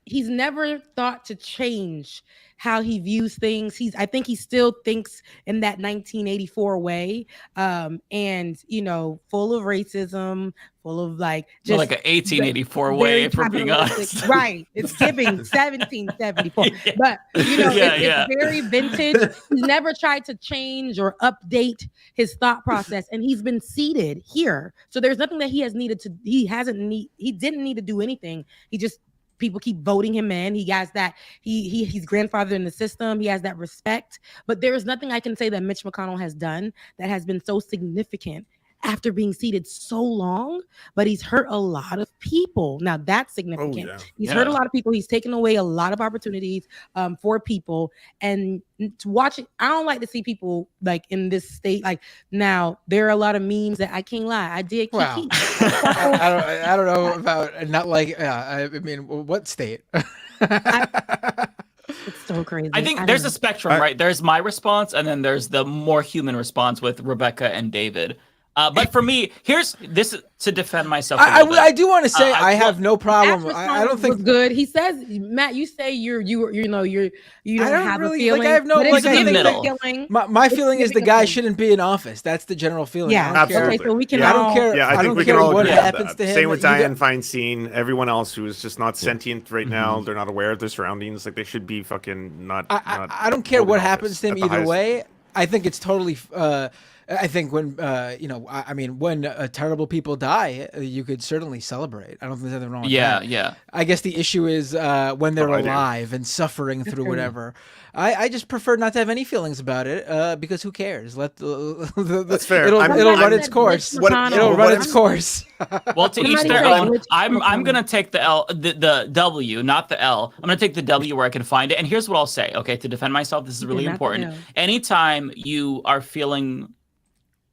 he's never thought to change how he views things. I think he still thinks in that 1984 way, and full of racism, full of just like an 1884 way, if we're being honest. Right. It's giving 1774, but it's very vintage. He's never tried to change or update his thought process, and he's been seated here. So there's nothing that he didn't need to do anything. People keep voting him in. He has that. He's grandfathered in the system. He has that respect. But there is nothing I can say that Mitch McConnell has done that has been so significant after being seated so long. But he's hurt a lot of people. Now that's significant. He's hurt a lot of people. He's taken away a lot of opportunities for people. And to watch it, I don't like to see people like in this state. Like now, there are a lot of memes that I can't lie. I did. Wow. I don't know about not like. I mean, what state? It's so crazy. I think there's a spectrum, right? There's my response, and then there's the more human response with Rebecca and David. But for me, here's this to defend myself. I do want to say I have no problem. I don't think good. He says, Matt, you say you don't have really, a feeling. Like, I have no like. I think my feeling is the guy shouldn't be in office. That's the general feeling. Yeah, absolutely. Okay, so we can. Yeah. I don't care. Yeah, I think we can all what agree happens on that. to him. Same with Dianne Feinstein. Everyone else who is just not sentient right now. They're not aware of their surroundings. Like they should be fucking not. I don't care what happens to him either way. I think it's totally. I think when when terrible people die, you could certainly celebrate. I don't think there's anything wrong with that. Yeah. I guess the issue is when they're alive and suffering through whatever. I just prefer not to have any feelings about it because who cares? Let that's fair. It'll run its course. It'll run its course. Well, to each their own. I'm gonna take the W, not the L. I'm gonna take the W where I can find it. And here's what I'll say. Okay, to defend myself, this is really important. Anytime you are feeling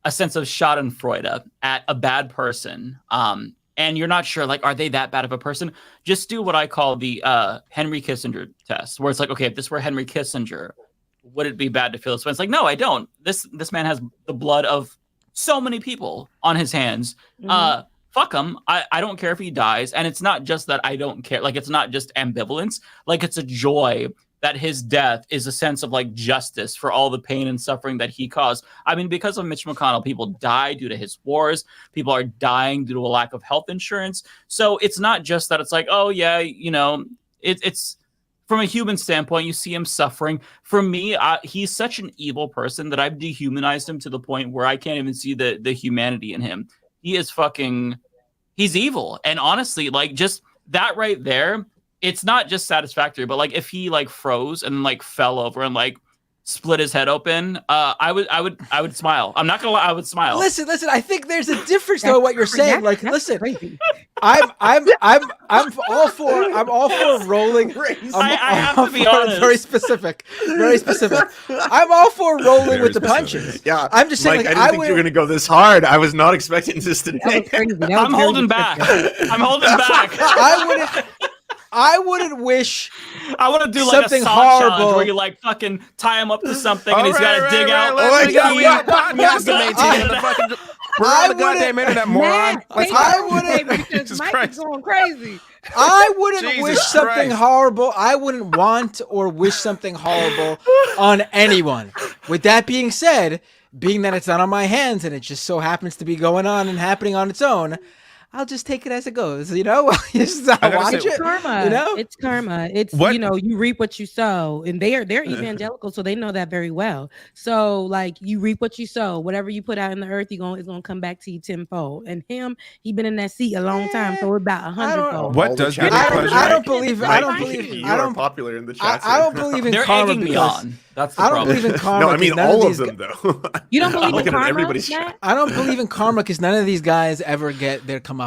a sense of schadenfreude at a bad person, and you're not sure, like, are they that bad of a person? Just do what I call the Henry Kissinger test, where it's like, okay, if this were Henry Kissinger, would it be bad to feel this way? It's like, no, I don't. This man has the blood of so many people on his hands. Fuck him. I don't care if he dies. And it's not just that I don't care. Like, it's not just ambivalence. Like, it's a joy that his death is a sense of like justice for all the pain and suffering that he caused. I mean, because of Mitch McConnell, people die due to his wars. People are dying due to a lack of health insurance. So it's not just that it's like, oh yeah, you know, it's from a human standpoint, you see him suffering. For me, he's such an evil person that I've dehumanized him to the point where I can't even see the humanity in him. He is he's evil. And honestly, like just that right there, it's not just satisfactory, but like if he like froze and like fell over and like split his head open, I would smile. I'm not gonna lie, I would smile. Listen. I think there's a difference though. What you're saying, like, listen, I'm all for rolling. I have to be honest. Very specific. I'm all for rolling with the punches. Yeah, I'm just saying. Mike, like, I didn't think you were gonna go this hard. I was not expecting this today. I'm holding back. I wouldn't wish. I want to do like something a saw horrible challenge where you like fucking tie him up to something and he's got to dig out. Oh my God, we got podcast to maintain the fucking. We're on the goddamn internet, moron. I wouldn't. Mike is going crazy. I wouldn't wish something Christ. horrible. I wouldn't want or wish something horrible on anyone. With that being said, being that it's not on my hands and it just so happens to be going on and happening on its own, I'll just take it as it goes, you know? Just watch it. Karma. You know? It's karma. It's you know, you reap what you sow. And they're evangelical, so they know that very well. So like you reap what you sow. Whatever you put out in the earth, it's gonna come back to you tenfold. And he been in that seat a long time, so it's about 100-fold. What does give me pleasure? I don't believe you are popular in the chat. I don't believe in They're karma egging me on. That's the I don't problem. believe in karma. No, I mean all of them though. You don't believe in karma? Everybody's chat. I don't believe in karma because none of these guys ever get their comeuppance.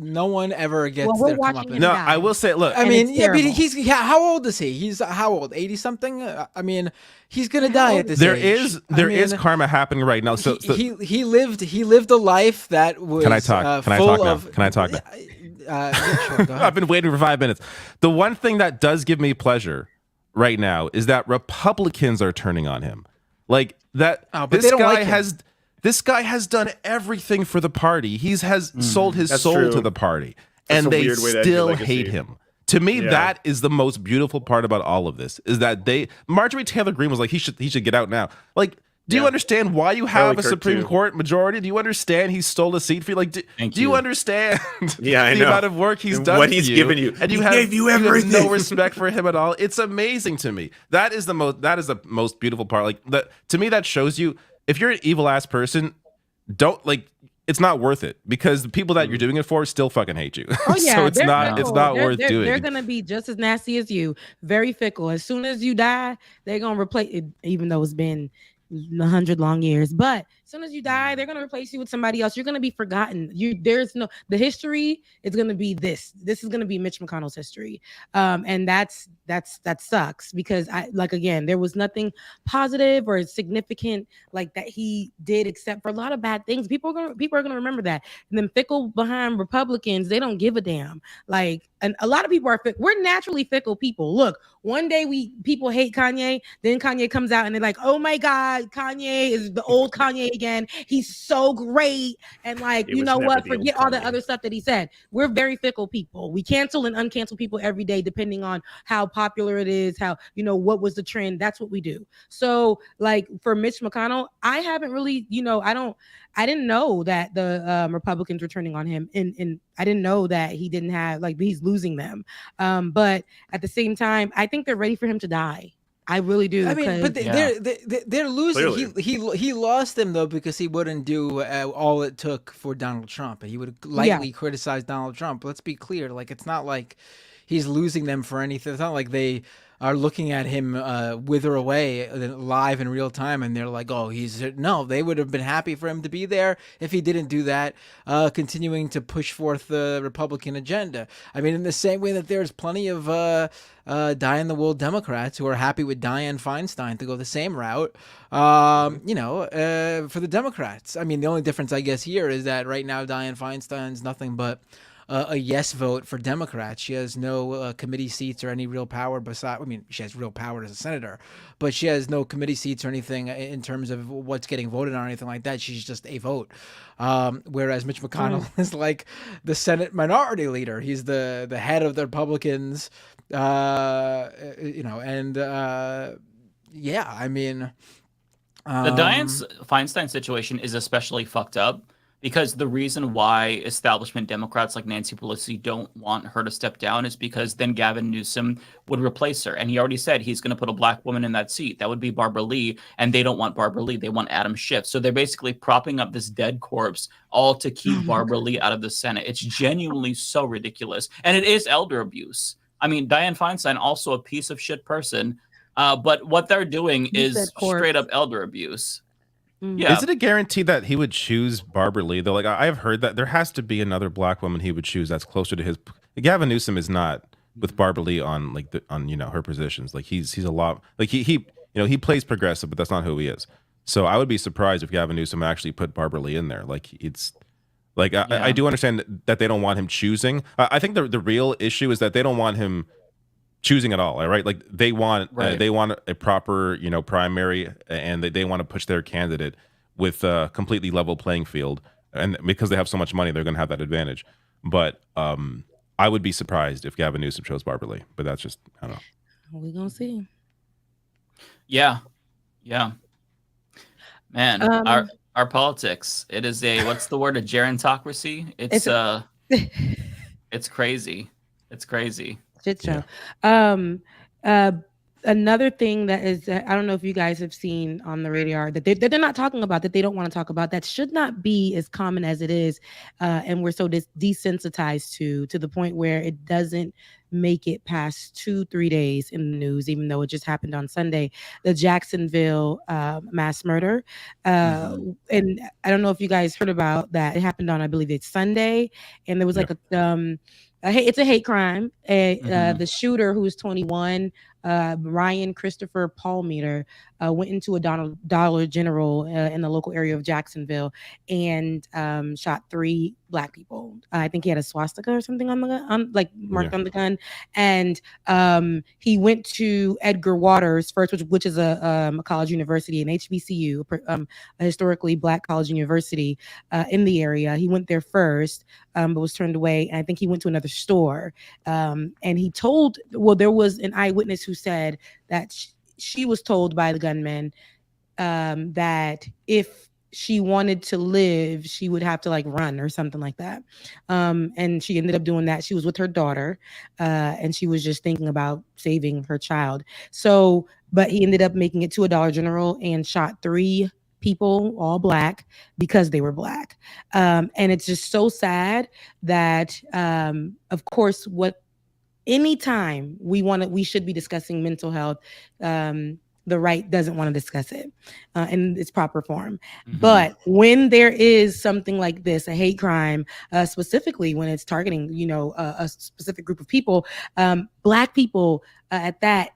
No one ever gets their comeuppance. No, I will say, look. I mean, he's how old is he? He's how old? 80 something? I mean, he's gonna die at this age. There is karma happening right now. So he lived a life that was. Can I talk? Can I talk now? Yeah, sure, go ahead. I've been waiting for 5 minutes. The one thing that does give me pleasure right now is that Republicans are turning on him. Like that. This guy has done everything for the party. He has sold his soul to the party, and they still hate him. To me, that is the most beautiful part about all of this. Is that Marjorie Taylor Greene was like, he should get out now. Like, do you understand why you have a Supreme Court majority? Do you understand he stole a seat for you? Like, do you understand the amount of work he's done? What he's given you, and you have no respect for him at all. It's amazing to me. That is the most beautiful part. Like to me, that shows you. If you're an evil ass person, it's not worth it because the people that you're doing it for still fucking hate you. Oh yeah, so it's not worth doing. They're gonna be just as nasty as you, very fickle. As soon as you die, they're gonna replace it, even though it's been 100 long years. But as soon as you die, they're gonna replace you with somebody else. You're gonna be forgotten. The history is gonna be this. This is gonna be Mitch McConnell's history, and that sucks because again, there was nothing positive or significant like that he did except for a lot of bad things. People are gonna remember that. And then fickle behind Republicans, they don't give a damn. And a lot of people are we're naturally fickle people. Look, one day people hate Kanye, then Kanye comes out and they're like, oh my God, God, Kanye is the old Kanye again. He's so great. And like, you know what? Forget all the other stuff that he said. We're very fickle people. We cancel and uncancel people every day, depending on how popular it is, how, you know, what was the trend. That's what we do. So like for Mitch McConnell, I haven't really, you know, I didn't know that the Republicans were turning on him, and I didn't know that he didn't have, like, he's losing them. But at the same time, I think they're ready for him to die. I really do. I mean, but they're losing. He lost them though because he wouldn't do all it took for Donald Trump, and he would lightly criticize Donald Trump. Let's be clear, like it's not like he's losing them for anything. It's not like they are looking at him wither away live in real time, and they're like, "Oh, no." They would have been happy for him to be there if he didn't do that, continuing to push forth the Republican agenda. I mean, in the same way that there's plenty of die-in-the-wool Democrats who are happy with Dianne Feinstein to go the same route, you know, for the Democrats. I mean, the only difference, I guess, here is that right now Dianne Feinstein's nothing but a yes vote for Democrats. She has no committee seats or any real power besides, I mean, she has real power as a senator, but she has no committee seats or anything in terms of what's getting voted on or anything like that. She's just a vote. Whereas Mitch McConnell is like the Senate minority leader. He's the head of the Republicans, you know, and yeah, I mean. The Dianne Feinstein situation is especially fucked up, because the reason why establishment Democrats like Nancy Pelosi don't want her to step down is because then Gavin Newsom would replace her. And he already said he's going to put a black woman in that seat. That would be Barbara Lee. And they don't want Barbara Lee. They want Adam Schiff. So they're basically propping up this dead corpse all to keep Barbara Lee out of the Senate. It's genuinely so ridiculous. And it is elder abuse. I mean, Dianne Feinstein, also a piece of shit person. But what they're doing is straight up elder abuse. Yeah. Is it a guarantee that he would choose Barbara Lee though? Like I've heard that there has to be another black woman he would choose that's closer to his. Gavin Newsom is not with Barbara Lee on like on you know her positions. Like he's a lot like he you know he plays progressive, but that's not who he is. So I would be surprised if Gavin Newsom actually put Barbara Lee in there. Like it's like I do understand that they don't want him choosing. I think the real issue is that they don't want him choosing at all, right? Like they want a proper, you know, primary, and they want to push their candidate with a completely level playing field, and because they have so much money, they're going to have that advantage. But I would be surprised if Gavin Newsom chose Barbara Lee, but that's just I don't know. We're gonna see. Yeah, man. Our politics. It is a what's the word? A gerontocracy. It's crazy. It's crazy. Shit show. Yeah. Another thing that is, I don't know if you guys have seen on the radar that they're not talking about, that they don't want to talk about, that should not be as common as it is, and we're so desensitized to the point where it doesn't make it past 2-3 days in the news, even though it just happened on Sunday. The Jacksonville mass murder, and I don't know if you guys heard about that. It happened on, I believe it's Sunday, and there was like it's a hate crime. The shooter, who was 21, Ryan Christopher Palmeter, went into a Dollar General in the local area of Jacksonville and shot 3 black people. I think he had a swastika or something on the gun, marked on the gun. And he went to Edgar Waters first, which is a college university, an HBCU, a historically black college university in the area. He went there first, but was turned away. And I think he went to another store. And he told, there was an eyewitness who said that she was told by the gunman that if she wanted to live, she would have to run or something like that. And she ended up doing that. She was with her daughter, and she was just thinking about saving her child. So, but he ended up making it to a Dollar General and shot 3 people, all black, because they were black. And it's just so sad that, of course, anytime we should be discussing mental health, the right doesn't want to discuss it in its proper form. But when there is something like this, a hate crime, specifically when it's targeting, a specific group of people, black people at that,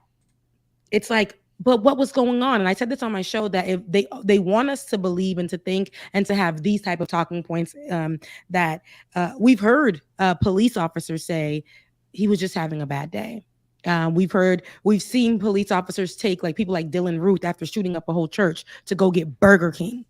it's like, but what was going on? And I said this on my show, that if they want us to believe and to think and to have these type of talking points, that we've heard police officers say he was just having a bad day. We've seen police officers take like people like Dylan Ruth after shooting up a whole church to go get Burger King.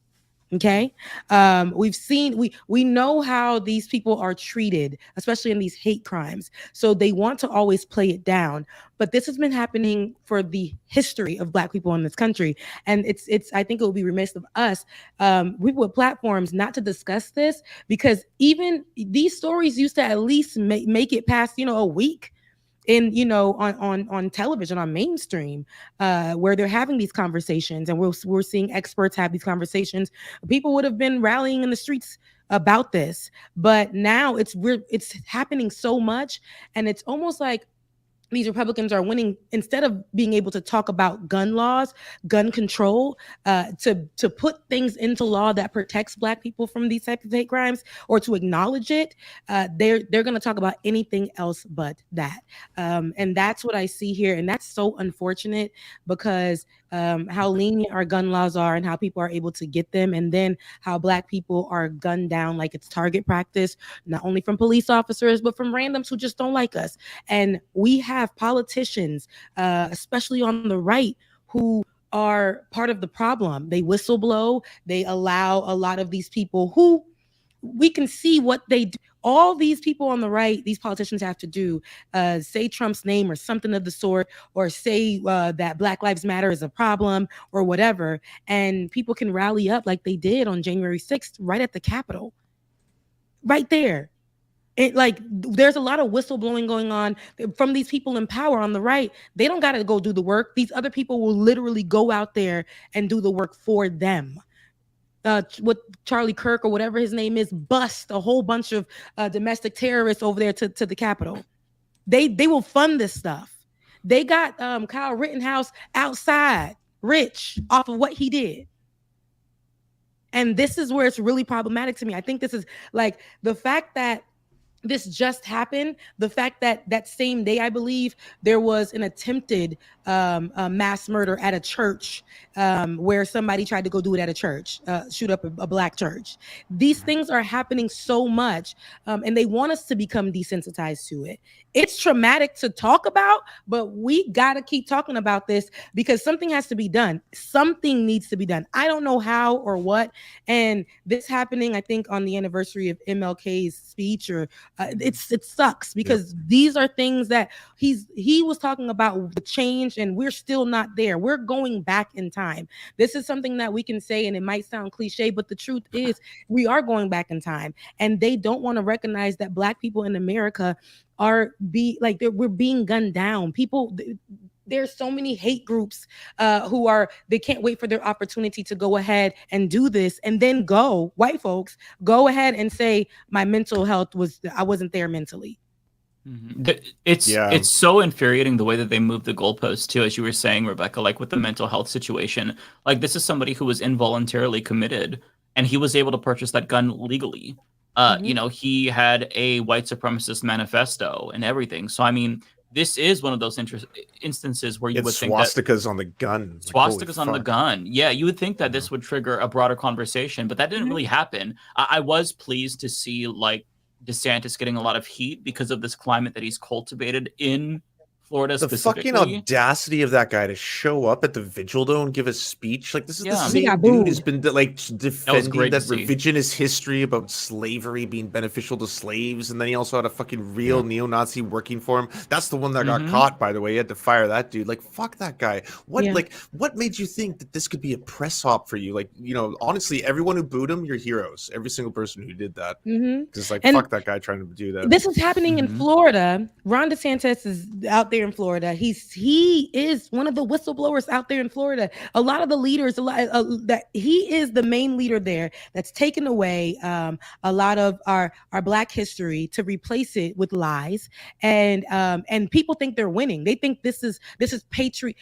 Okay. We know how these people are treated, especially in these hate crimes. So they want to always play it down. But this has been happening for the history of Black people in this country. And I think it would be remiss of us, people with platforms, not to discuss this, because even these stories used to at least make it past, a week on television, on mainstream, where they're having these conversations, and we're seeing experts have these conversations. People would have been rallying in the streets about this, but now it's happening so much, and it's almost like these Republicans are winning instead of being able to talk about gun laws, gun control, to put things into law that protects Black people from these types of hate crimes, or to acknowledge it. They're going to talk about anything else but that. And that's what I see here. And that's so unfortunate, because how lenient our gun laws are and how people are able to get them, and then how Black people are gunned down like it's target practice, not only from police officers, but from randoms who just don't like us. And we have politicians, especially on the right, who are part of the problem. They whistleblow. They allow a lot of these people who we can see what they do. All these people on the right, these politicians have to do, say Trump's name or something of the sort, or say that Black Lives Matter is a problem or whatever. And people can rally up like they did on January 6th, right at the Capitol, right there. There's a lot of whistleblowing going on from these people in power on the right. They don't got to go do the work. These other people will literally go out there and do the work for them. With Charlie Kirk or whatever his name is, bust a whole bunch of domestic terrorists over there to the Capitol. They will fund this stuff. They got Kyle Rittenhouse outside, rich off of what he did. And this is where it's really problematic to me. I think this is like the fact that this just happened, the fact that that same day, I believe, there was an attempted mass murder at a church, where somebody tried to go do it at a church, shoot up a Black church. These things are happening so much, and they want us to become desensitized to it. It's traumatic to talk about, but we got to keep talking about this, because something has to be done. Something needs to be done. I don't know how or what. And this happening, I think, on the anniversary of MLK's speech, or it sucks, because these are things that he was talking about, the change, and we're still not there. We're going back in time. This is something that we can say, and it might sound cliche, but the truth is we are going back in time, and they don't want to recognize that Black people in America we're being gunned down. People, there's so many hate groups they can't wait for their opportunity to go ahead and do this, and then white folks go ahead and say my mental health I wasn't there mentally. Mm-hmm. It's so infuriating the way that they move the goalposts too, as you were saying, Rebecca, like with the mental health situation. Like, this is somebody who was involuntarily committed, and he was able to purchase that gun legally. He had a white supremacist manifesto and everything. So, I mean, this is one of those instances where you would think that swastikas on the gun. Swastikas on the gun. Yeah, you would think that this would trigger a broader conversation, but that didn't really happen. I was pleased to see, like, DeSantis getting a lot of heat because of this climate that he's cultivated in Florida specifically. The fucking audacity of that guy to show up at the Vigil Dome and give a speech. Like, this is the same dude who's been defending that revisionist history about slavery being beneficial to slaves, and then he also had a fucking real neo-Nazi working for him. That's the one that got caught, by the way. He had to fire that dude. Like, fuck that guy. What made you think that this could be a press op for you? Like, honestly, everyone who booed him, you're heroes. Every single person who did that. Because fuck that guy trying to do that. This is happening in Florida. Ron DeSantis is out there in Florida. He is one of the whistleblowers out there in Florida. A lot of the leaders, that he is the main leader there that's taken away a lot of our Black history to replace it with lies, and people think they're winning. They think this is patriot.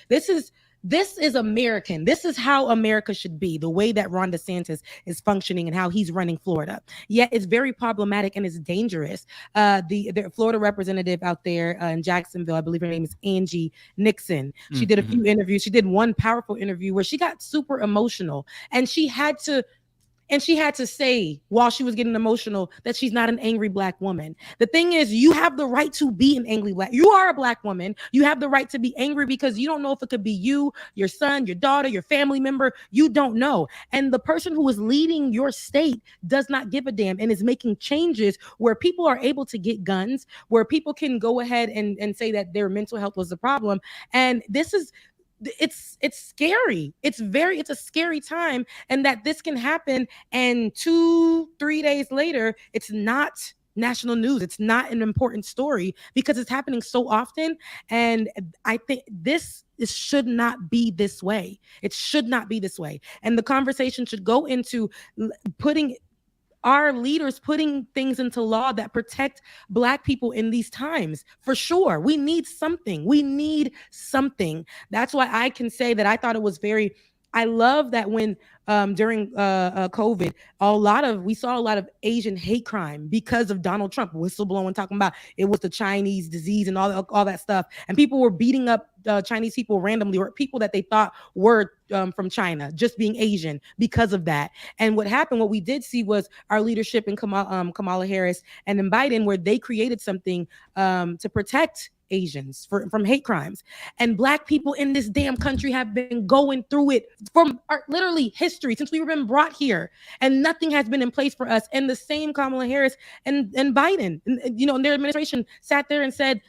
This is American. This is how America should be, the way that Ron DeSantis is functioning and how he's running Florida. Yet it's very problematic and it's dangerous. The Florida representative out there in Jacksonville, I believe her name is Angie Nixon. She did a few interviews. She did one powerful interview where she got super emotional, and she had to And she had to say, while she was getting emotional, that she's not an angry Black woman. The thing is, you have the right to be an angry Black. You are a Black woman. You have the right to be angry because you don't know if it could be you, your son, your daughter, your family member. You don't know. And the person who is leading your state does not give a damn and is making changes where people are able to get guns, where people can go ahead and say that their mental health was the problem. And this is... it's scary. It's a scary time, and that this can happen, and 2-3 days later it's not national news. It's not an important story because it's happening so often. And I think this should not be this way. It should not be this way. And the conversation should go into putting our leaders putting things into law that protect Black people in these times. For sure. We need something. That's why I can say that I thought it was I love that when during COVID, we saw a lot of Asian hate crime because of Donald Trump whistleblowing, talking about it was the Chinese disease and all that stuff. And people were beating up Chinese people randomly, or people that they thought were from China, just being Asian because of that. And what we did see was our leadership in Kamala Harris and in Biden, where they created something to protect Asians from hate crimes. And Black people in this damn country have been going through it from literally history since we've been brought here, and nothing has been in place for us. And the same Kamala Harris and Biden, and their administration sat there and said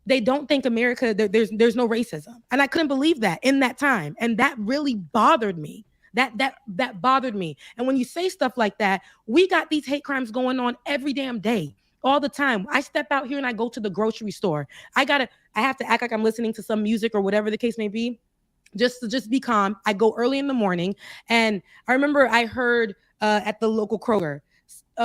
they don't think America, there's no racism. And I couldn't believe that in that time. And that really bothered me. That bothered me. And when you say stuff like that, we got these hate crimes going on every damn day, all the time. I step out here and I go to the grocery store. I have to act like I'm listening to some music or whatever the case may be, just to be calm. I go early in the morning, and I remember I heard at the local Kroger,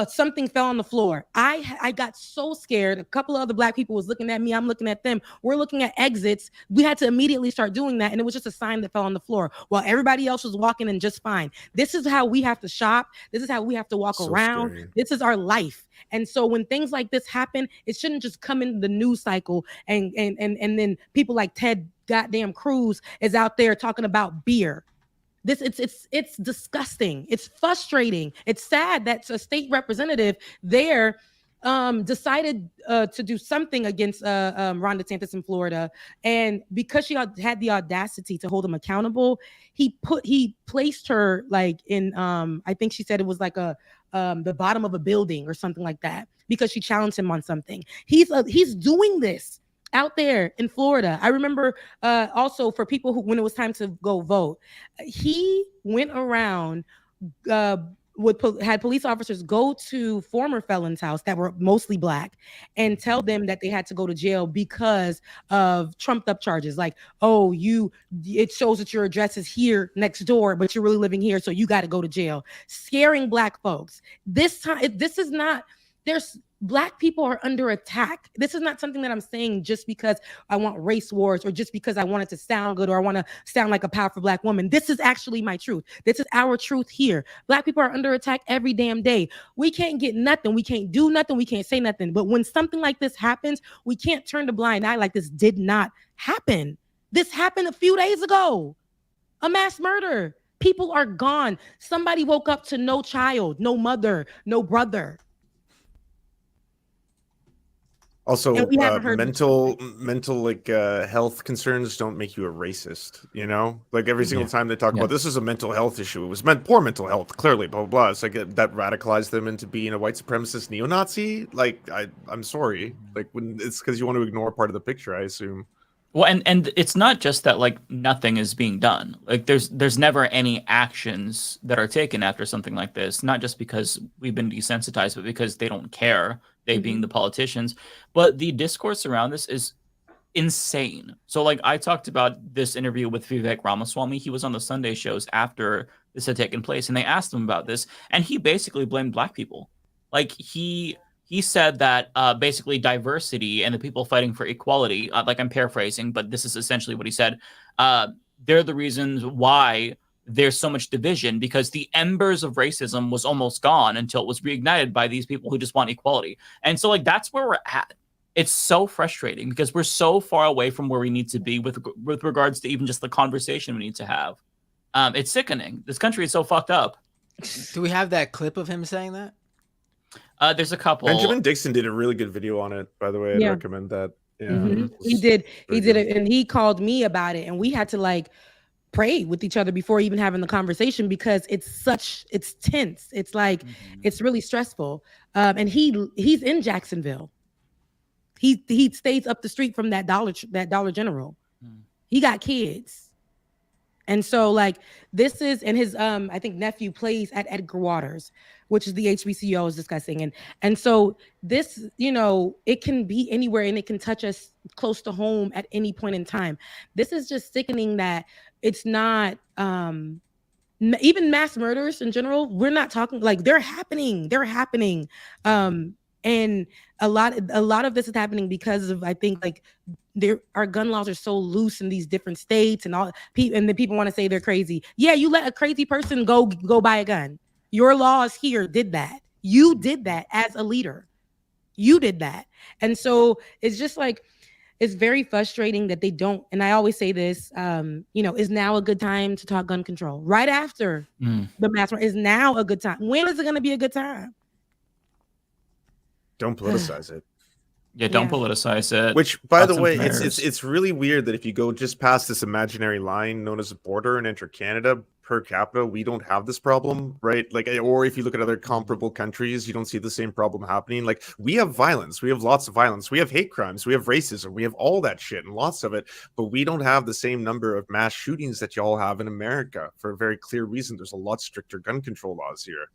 something fell on the floor. I got so scared. A couple of other Black people was looking at me. I'm looking at them. We're looking at exits. We had to immediately start doing that. And it was just a sign that fell on the floor while everybody else was walking in just fine. This is how we have to shop. This is how we have to walk around. Scary. This is our life. And so when things like this happen, it shouldn't just come in the news cycle and then people like Ted goddamn Cruz is out there talking about beer. It's disgusting. It's frustrating. It's sad that a state representative there decided to do something against Ron DeSantis in Florida, and because she had the audacity to hold him accountable, he placed her like in I think she said it was like the bottom of a building or something like that because she challenged him on something. He's doing this out there in Florida. I remember also for people who, when it was time to go vote, he went around, had police officers go to former felons' house that were mostly Black and tell them that they had to go to jail because of trumped up charges. Like, it shows that your address is here next door, but you're really living here, so you got to go to jail. Scaring Black folks. Black people are under attack. This is not something that I'm saying just because I want race wars or just because I want it to sound good or I want to sound like a powerful Black woman. This is actually my truth. This is our truth here. Black people are under attack every damn day. We can't get nothing. We can't do nothing. We can't say nothing. But when something like this happens, we can't turn the blind eye like this did not happen. This happened a few days ago. A mass murder. People are gone. Somebody woke up to no child, no mother, no brother. Also, mental like health concerns don't make you a racist, Like every single time they talk about this is a mental health issue, it was poor mental health, clearly, blah, blah, blah. It's like that radicalized them into being a white supremacist neo-Nazi. Like, I'm sorry. Like, when it's because you want to ignore part of the picture, I assume. Well, and it's not just that like nothing is being done. Like there's never any actions that are taken after something like this, not just because we've been desensitized, but because they don't care. They being the politicians, but the discourse around this is insane. So like I talked about this interview with Vivek Ramaswamy. He was on the Sunday shows after this had taken place, and they asked him about this, and he basically blamed Black people. Like he said that basically diversity and the people fighting for equality, like I'm paraphrasing, but this is essentially what he said. They're the reasons why there's so much division, because the embers of racism was almost gone until it was reignited by these people who just want equality. And so like that's where we're at. It's so frustrating because we're so far away from where we need to be with regards to even just the conversation we need to have. It's sickening. This country is so fucked up. Do we have that clip of him saying that? There's a couple. Benjamin Dixon did a really good video on it, by the way. I'd recommend that. Yeah, He did it, and he called me about it, and we had to like pray with each other before even having the conversation because it's tense. It's like it's really stressful. And he's in Jacksonville. He stays up the street from that Dollar General. He got kids. And so like this is, and his I think nephew plays at Edgar Waters, which is the HBCU I was discussing. And so this, it can be anywhere and it can touch us close to home at any point in time. This is just sickening that it's not even mass murders in general. We're not talking like they're happening. And a lot of this is happening because of, I think, like our gun laws are so loose in these different states and all. And the people want to say they're crazy. Yeah, you let a crazy person go buy a gun. Your laws here did that. You did that as a leader. You did that. And so it's just like, it's very frustrating that they don't. And I always say this, is now a good time to talk gun control? Right after the mass murder is now a good time. When is it going to be a good time? Don't politicize it. Yeah, don't politicize it. Which, by the way, it's really weird that if you go just past this imaginary line known as a border and enter Canada, per capita, we don't have this problem, right? Like, or if you look at other comparable countries, you don't see the same problem happening. Like, we have violence, we have lots of violence, we have hate crimes, we have racism, we have all that shit and lots of it, but we don't have the same number of mass shootings that y'all have in America for a very clear reason. There's a lot stricter gun control laws here.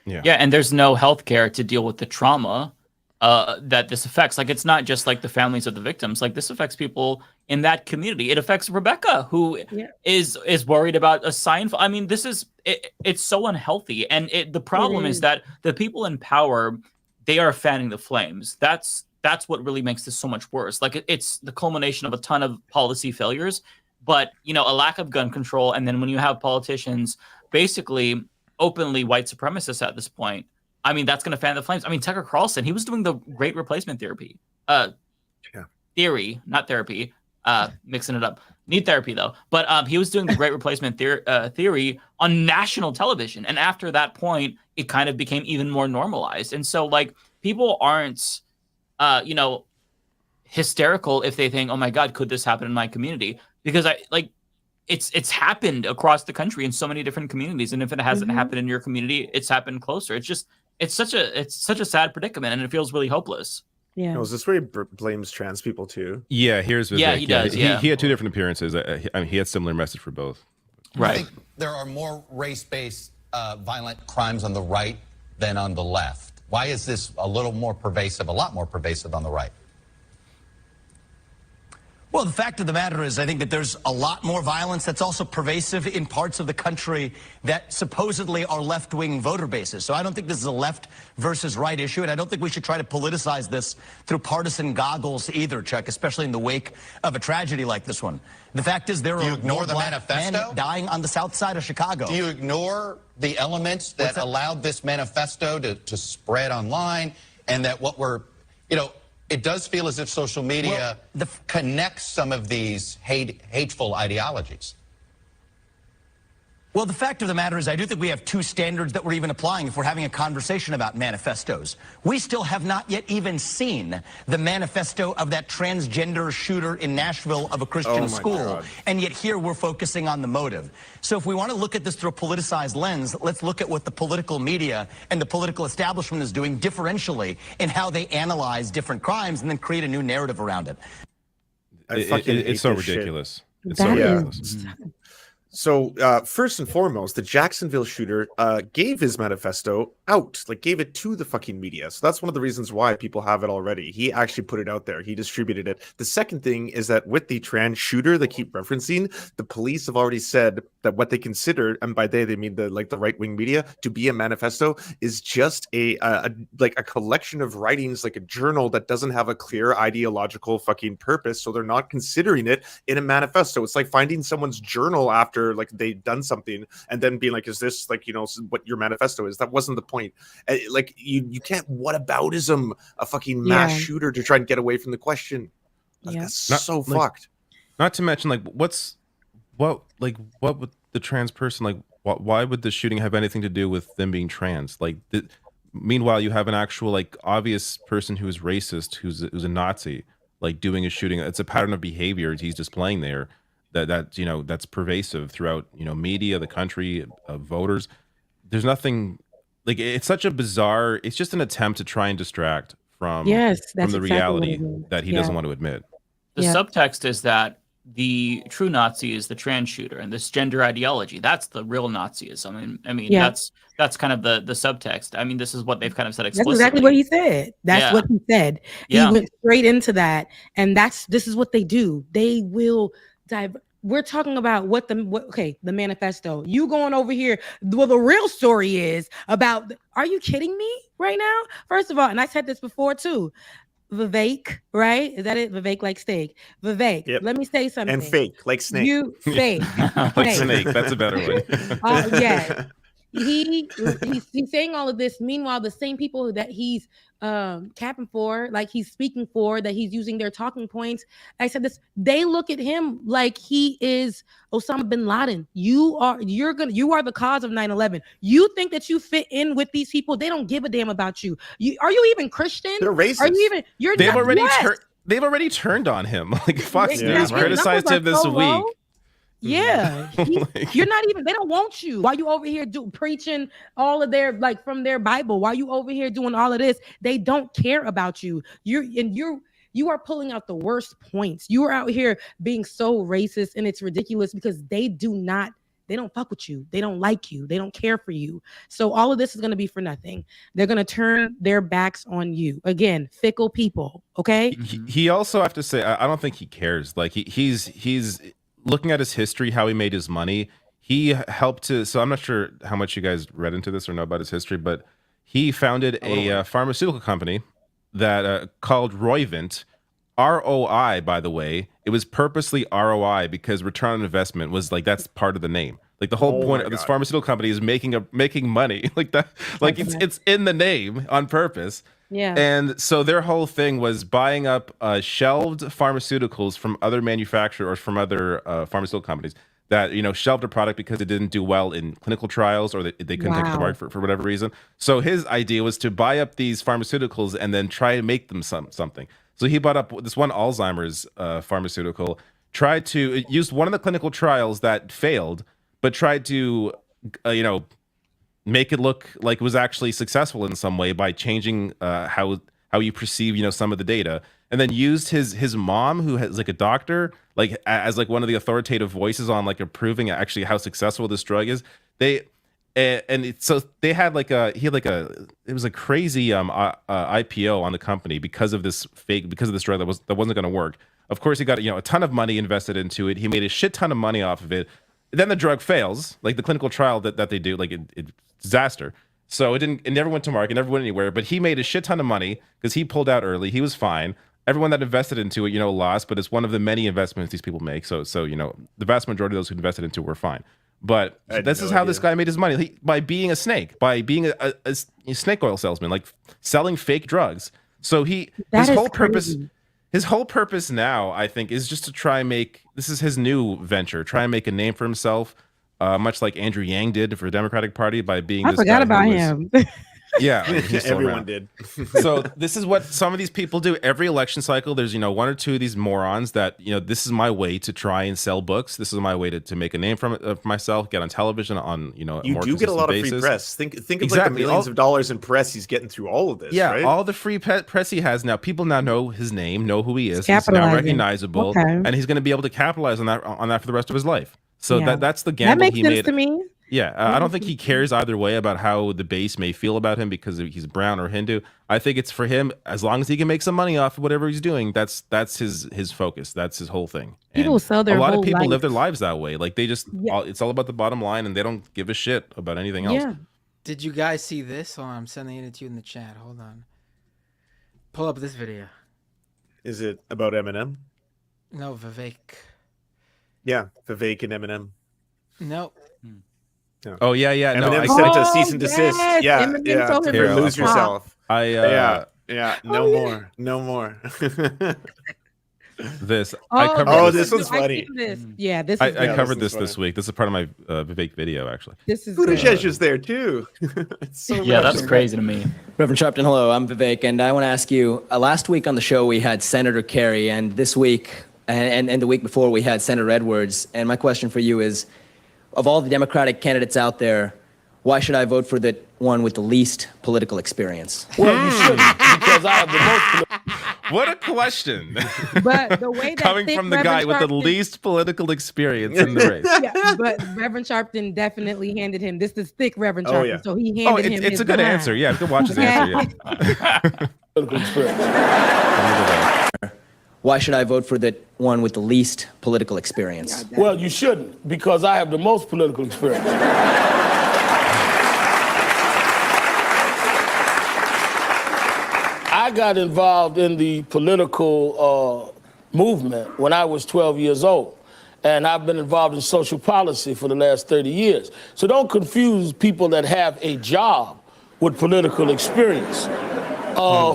Yeah, and there's no healthcare to deal with the trauma that this affects. Like, it's not just like the families of the victims. Like, this affects people in that community. It affects Rebecca, who is worried about a sign. I mean, it's so unhealthy. And the problem is that the people in power, they are fanning the flames. That's what really makes this so much worse. Like, it's the culmination of a ton of policy failures, but a lack of gun control. And then when you have politicians basically openly white supremacists at this point, I mean, that's going to fan the flames. I mean, Tucker Carlson, he was doing the great replacement theory, not therapy, mixing it up. Need therapy though. But he was doing the great replacement theory on national television. And after that point, it kind of became even more normalized. And so like people aren't, hysterical if they think, oh my God, could this happen in my community? Because it's happened across the country in so many different communities, and if it hasn't happened in your community, it's happened closer. It's such a sad predicament, and it feels really hopeless. Yeah. Is this where he blames trans people too? Yeah, here's Vivek. Yeah, he does. Yeah. He had two different appearances. I mean, he had similar message for both. Right. I think there are more race-based violent crimes on the right than on the left. Why is this a lot more pervasive on the right? Well, the fact of the matter is, I think that there's a lot more violence that's also pervasive in parts of the country that supposedly are left-wing voter bases. So I don't think this is a left versus right issue, and I don't think we should try to politicize this through partisan goggles either, Chuck, especially in the wake of a tragedy like this one. The fact is there are more black men dying on the south side of Chicago. Do you ignore the elements that allowed this manifesto to spread online, and that what we're, it does feel as if social media connects some of these hateful ideologies. Well, the fact of the matter is I do think we have two standards that we're even applying if we're having a conversation about manifestos. We still have not yet even seen the manifesto of that transgender shooter in Nashville of a Christian school. And yet here we're focusing on the motive. So if we want to look at this through a politicized lens, let's look at what the political media and the political establishment is doing differentially in how they analyze different crimes and then create a new narrative around it. It's so ridiculous. It's so ridiculous. So first and foremost, the Jacksonville shooter gave his manifesto out, gave it to the fucking media. So that's one of the reasons why people have it already. He actually put it out there. He distributed it. The second thing is that with the trans shooter they keep referencing, the police have already said that what they consider, and by they mean the right-wing media, to be a manifesto is just a collection of writings, like a journal that doesn't have a clear ideological fucking purpose. So they're not considering it in a manifesto. It's like finding someone's journal after they've done something and then being like, is this what your manifesto is? That wasn't the point. You can't whataboutism a fucking mass shooter to try and get away from the question. That's so fucked. Not to mention, what would the trans person like? Why would the shooting have anything to do with them being trans? Like, meanwhile, you have an actual like obvious person who's racist, who's a Nazi, like doing a shooting. It's a pattern of behavior he's displaying there that you know that's pervasive throughout media, the country, voters. There's nothing like it's such a bizarre. It's just an attempt to try and distract from the reality that he doesn't want to admit. The subtext is that the true Nazi is the trans shooter, and this gender ideology, that's the real Nazism. I mean that's kind of the subtext. I mean, this is what they've kind of said explicitly. That's exactly what he said. That's what he said. He went straight into that, and this is what they do. They will dive. We're talking about the manifesto. You going over here. Well, the real story is about. Are you kidding me right now? First of all, and I said this before too. Vivek, right? Is that it? Vivek like steak. Vivek, let me say something. And fake, like snake. You fake. Like snake. That's a better one. Yeah. He's saying all of this. Meanwhile, the same people that he's capping for, like he's speaking for, that he's using their talking points. I said this. They look at him like he is Osama bin Laden. You are the cause of 9/11. You think that you fit in with these people? They don't give a damn about you. Are you even Christian? They're racist. Are you even? They've already turned on him. Like Fox News criticized him this week. Yeah, you're not even. They don't want you. Why you over here preaching all of their from their Bible? Why you over here doing all of this? They don't care about you. You are pulling out the worst points. You are out here being so racist, and it's ridiculous because they don't fuck with you. They don't like you. They don't care for you. So all of this is going to be for nothing. They're going to turn their backs on you. Again, fickle people. Okay. He also, I have to say, I don't think he cares. Like he's looking at his history, how he made his money. He helped to. So I'm not sure how much you guys read into this or know about his history, but he founded a pharmaceutical company that called Roivant. ROI, by the way, it was purposely ROI because return on investment was like that's part of the name. Like the whole point of this pharmaceutical company is making money like that. Like it's in the name on purpose. Yeah. And so their whole thing was buying up shelved pharmaceuticals from other manufacturers, from other pharmaceutical companies that shelved a product because it didn't do well in clinical trials or they couldn't take it to market for whatever reason. So his idea was to buy up these pharmaceuticals and then try to make them something. So he bought up this one Alzheimer's pharmaceutical, used one of the clinical trials that failed, but tried to, make it look like it was actually successful in some way by changing how you perceive, some of the data, and then used his mom, who has like a doctor, like as like one of the authoritative voices on like approving actually how successful this drug is. So they had it was a crazy IPO on the company because of this drug that wasn't going to work. Of course, he got a ton of money invested into it. He made a shit ton of money off of it. Then the drug fails, like the clinical trial that they do, like it disaster. So it never went to market, never went anywhere. But he made a shit ton of money because he pulled out early. He was fine. Everyone that invested into it, lost. But it's one of the many investments these people make. So the vast majority of those who invested into it were fine. But this is how this guy made his money, by being a snake, by being a snake oil salesman, like selling fake drugs. So his whole purpose now, I think, is just to try and this is his new venture, try and make a name for himself, much like Andrew Yang did for the Democratic Party by being. I forgot about him. Yeah, everyone did. So this is what some of these people do every election cycle. There's one or two of these morons that this is my way to try and sell books. This is my way to make a name for myself, get on television on you do get a lot of free press. Think of like the millions of dollars in press he's getting through all of this. Yeah, right? All the free press he has now. People now know his name, know who he is. He's now recognizable, and he's going to be able to capitalize on that for the rest of his life. So that's the gamble that makes he sense made. To me. Yeah, I don't think he cares either way about how the base may feel about him because he's brown or Hindu. I think it's for him, as long as he can make some money off of whatever he's doing, that's his focus. That's his whole thing. People sell their whole life. A lot of people live their lives that way. Like they just, it's all about the bottom line and they don't give a shit about anything else. Yeah. Did you guys see this? Hold on, I'm sending it to you in the chat. Hold on. Pull up this video. Is it about Eminem? No, Vivek. Yeah, Vivek and Eminem. No. No. Oh yeah. Eminem sent it to cease and desist. Yeah. Here, lose yourself. No more. this. This was funny. Yeah, this. I covered this week. This is part of my Vivek video, actually. This is Buttigieg is there too. That's crazy to me. Reverend Sharpton, hello. I'm Vivek, and I want to ask you. Last week on the show we had Senator Kerry, and this week and the week before we had Senator Edwards. And my question for you is, of all the Democratic candidates out there, why should I vote for the one with the least political experience? Well, you shouldn't, because I have the most. What a question! But the way that coming from the guy with the least political experience in the race. Yeah, but Reverend Sharpton definitely handed him. This is thick Reverend Sharpton, so he handed him. It's a good answer. Yeah, you can watch his answer. Yeah. Political experience. Why should I vote for the one with the least political experience? Well, you shouldn't, because I have the most political experience. I got involved in the political movement when I was 12 years old, and I've been involved in social policy for the last 30 years. So don't confuse people that have a job with political experience.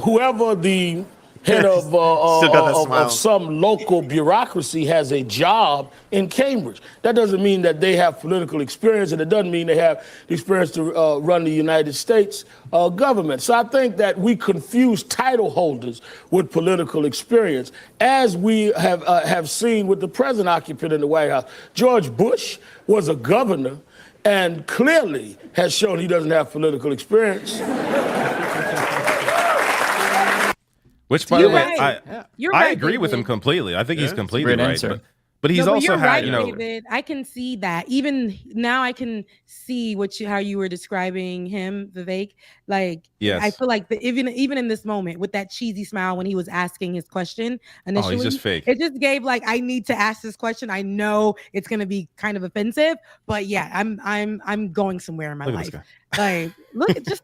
Whoever the head of some local bureaucracy has a job in Cambridge. That doesn't mean that they have political experience, and it doesn't mean they have the experience to run the United States government. So I think that we confuse title holders with political experience, as we have seen with the present occupant in the White House. George Bush was a governor and clearly has shown he doesn't have political experience. Which, by the way, I agree with him completely. I think he's completely right. But he's also had, David, I can see that. Even now, I can see how you were describing him, Vivek. Like, yes. I feel like even in this moment, with that cheesy smile when he was asking his question initially, he's just fake. It just gave I need to ask this question. I know it's gonna be kind of offensive, but yeah, I'm going somewhere in my life. Like, look at just.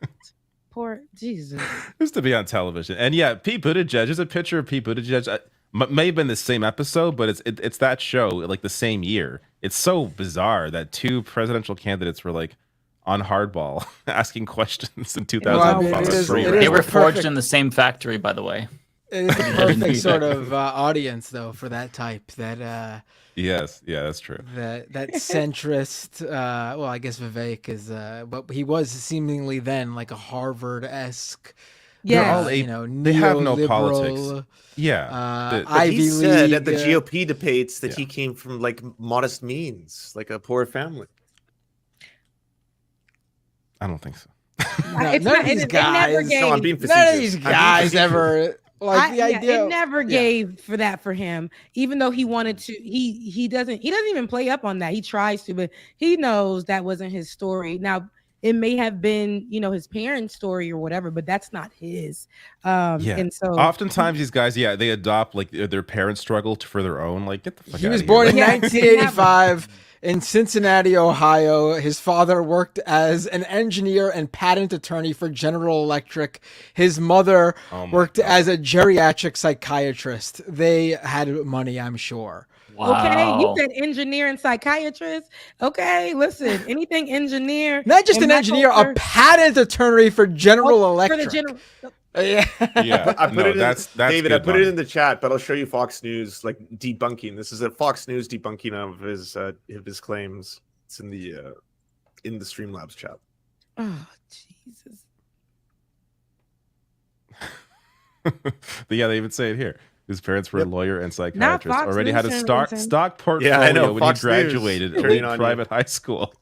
Poor Jesus. Just to be on television. And yeah, Pete Buttigieg, there's a picture of Pete Buttigieg. May have been the same episode, but it's that show, like the same year. It's so bizarre that two presidential candidates were like on hardball asking questions in 2005. They were forged in the same factory, by the way. It is a perfect sort of audience, though, for that type. That yes, yeah, that's true. That centrist. Well, I guess Vivek is, but he was seemingly then like a Harvard-esque. Yeah, they have no politics. Yeah, he said at the GOP debates that he came from like modest means, like a poor family. I don't think so. None of these guys. No, I'm being facetious. None of these guys ever. Like the idea, it never gave for that for him, even though he wanted to. He doesn't even play up on that. He tries to, but he knows that wasn't his story. Now it may have been, his parents' story or whatever, but that's not his. And so oftentimes these guys, they adopt like their parents' struggle for their own. Like, get the fuck out of here. He was born in 1985. In Cincinnati, Ohio. His father worked as an engineer and patent attorney for General Electric. His mother worked as a geriatric psychiatrist. They had money, I'm sure. Wow. Okay, you said engineer and psychiatrist. Okay, listen, anything engineer. Not just an engineer, a patent attorney for General Electric. For the General. Yeah. I put it in, that's David, I put money. it in the chat, but I'll show you Fox News like debunking. This is a Fox News debunking of his claims. It's in the Streamlabs chat. Oh Jesus! They even say it here. His parents were a lawyer and psychiatrist. Already had a stock portfolio I know, when Fox he graduated News. elite private high school.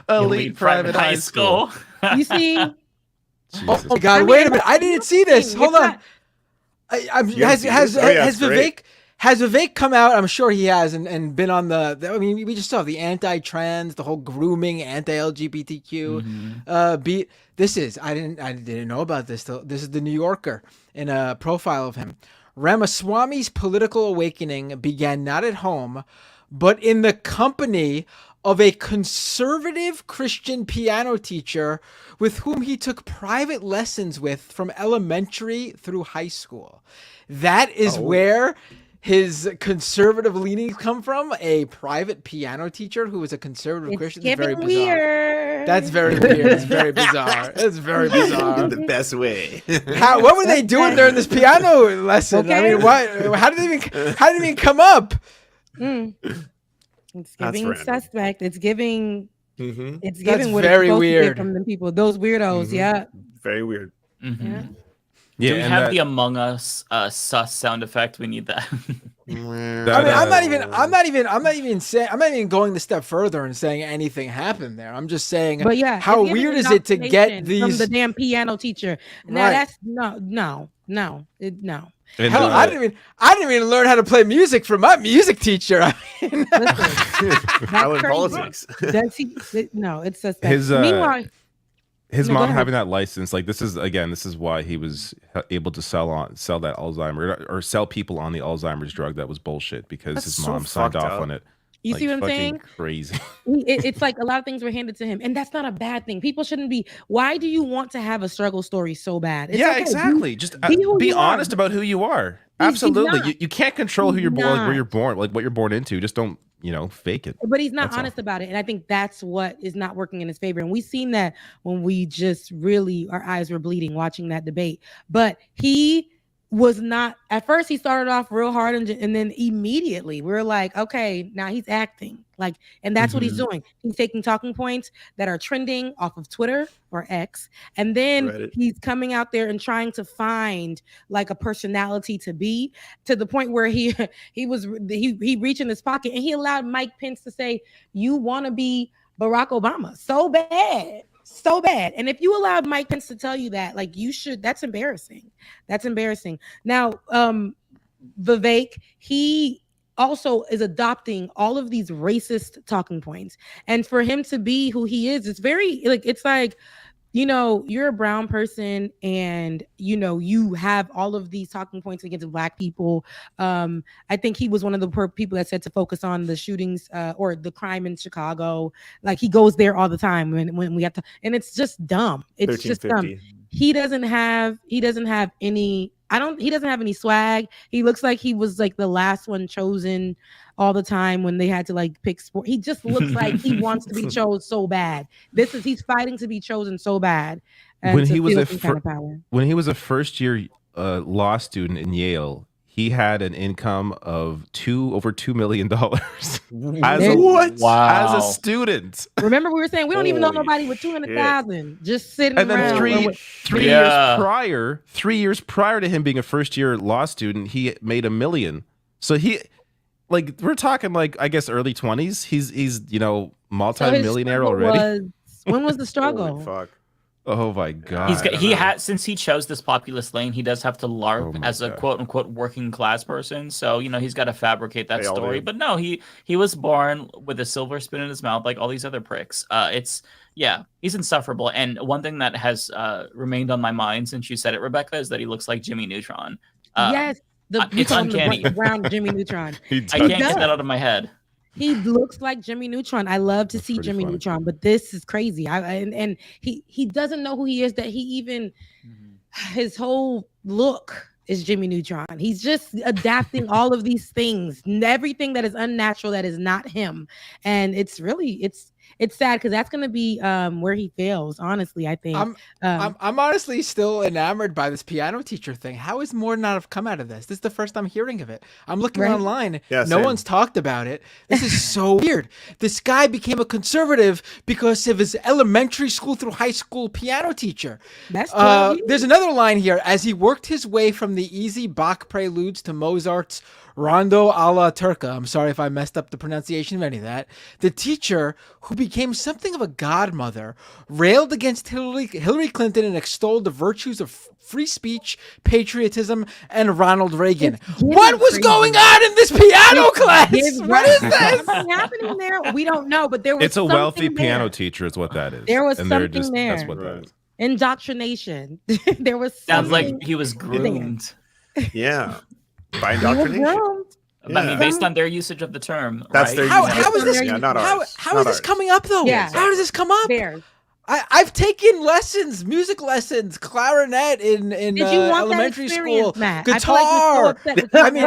Elite private high school. You see. Jesus. Oh God! Wait a minute! I didn't see this. Hold on. Has Vivek come out? I'm sure he has, and been on the. I mean, we just saw the anti-trans, the whole grooming, anti-LGBTQ beat. This is. I didn't know about this. This is the New Yorker in a profile of him. Ramaswamy's political awakening began not at home, but in the company of a conservative Christian piano teacher with whom he took private lessons with from elementary through high school. That is where his conservative leanings come from. A private piano teacher who was a conservative Christian. It's very bizarre. That's very weird. It's very bizarre. It's very bizarre. In the best way. What were they doing during this piano lesson? Okay. I mean, what? How did it even come up? It's giving suspect. It's giving. Mm-hmm. It's giving That's what very it's supposed weird. to get from the people. Those weirdos. Mm-hmm. Yeah. Very weird. Mm-hmm. Yeah. Do we and have that- the Among Us sus sound effect? We need that. I mean, I'm not even going the step further and saying anything happened there. I'm just saying, But yeah, how it's giving weird is it to get indoctrination these from the damn piano teacher? Now Right. that's no. And, Hell, I didn't even learn how to play music from my music teacher. I mean, How in crazy. politics? Does he? No, it's suspect. His Meanwhile, his No, go mom ahead. having that license, like this is why he was able to sell that Alzheimer's or sell people on the Alzheimer's drug that was bullshit because That's his so mom signed fucked off up. on it. You Like, see what I'm fucking saying? Crazy. It's like a lot of things were handed to him, and that's not a bad thing. People shouldn't be. Why do you want to have a struggle story so bad? It's yeah, okay. exactly. Just who be you are. honest about who you are. He's Absolutely. not. You can't control who you're born, like not. where you're born, like what you're born into. Just don't, fake it. But he's not That's all. honest about it, and I think that's what is not working in his favor. And we've seen that when we just really our eyes were bleeding watching that debate. But he was not. At first, he started off real hard, and then immediately we're like, okay, now he's acting like, and that's what he's doing. He's taking talking points that are trending off of Twitter or X, and then Reddit. he's coming out there and trying to find like a personality to be, to the point where he reached in his pocket and he allowed Mike Pence to say, "You want to be Barack Obama so bad." So bad. And if you allowed Mike Pence to tell you that, like, you should, that's embarrassing. That's embarrassing. Now, Vivek, he also is adopting all of these racist talking points. And for him to be who he is, it's very it's like, you're a brown person and, you have all of these talking points against Black people. I think he was one of the people that said to focus on the shootings or the crime in Chicago. Like, he goes there all the time when we have to, and it's just dumb. It's just dumb. He doesn't have any swag. He looks like he was like the last one chosen all the time when they had to like pick sport. He just looks like he wants to be chosen so bad. He's fighting to be chosen so bad. And When he was when he was a first year law student in Yale, he had an income of over $2 million as a student. Remember, we were saying we don't even know nobody with 200,000 just sitting And then around. three years prior to him being a first year law student, he made $1 million. So we're talking like, I guess, early 20s. He's multi-millionaire already. When was the struggle? Holy fuck. Oh my god! Since he chose this populist lane, he does have to LARP as a quote unquote working class person. So he's got to fabricate that story. But no, he was born with a silver spoon in his mouth, like all these other pricks. He's insufferable. And one thing that has remained on my mind since you said it, Rebecca, is that he looks like Jimmy Neutron. Yes, it's uncanny. The brown Jimmy Neutron. I can't get that out of my head. He looks like Jimmy Neutron. I love to see Jimmy Neutron, but this is crazy. And he doesn't know who he is. That he even his whole look is Jimmy Neutron. He's just adapting all of these things, everything that is unnatural, that is not him. And it's sad because that's going to be where he fails. Honestly, I think. I'm honestly still enamored by this piano teacher thing. How is more not have come out of this? This is the first I'm hearing of it. I'm looking online. Yeah, no one's talked about it. This is so weird. This guy became a conservative because of his elementary school through high school piano teacher. That's there's another line here. As he worked his way from the easy Bach preludes to Mozart's Rondo alla Turca, I'm sorry if I messed up the pronunciation of any of that, the teacher, who became something of a godmother, railed against Hillary Clinton and extolled the virtues of free speech, patriotism, and Ronald Reagan. What was going on in this piano class? What is this? Something happening there? We don't know, but there was It's a wealthy there. piano teacher is what that is. There was and something there. That's what that is. Indoctrination. There was Sounds something like he was groomed. Yeah. By indoctrination. I mean, based on their usage of the term. That's right? their How is this? Yeah, not ours. How is this coming up though? Yeah. How does this come up? There. I've taken lessons, music lessons, clarinet in Did you want elementary that school, experience, Matt? guitar. I mean,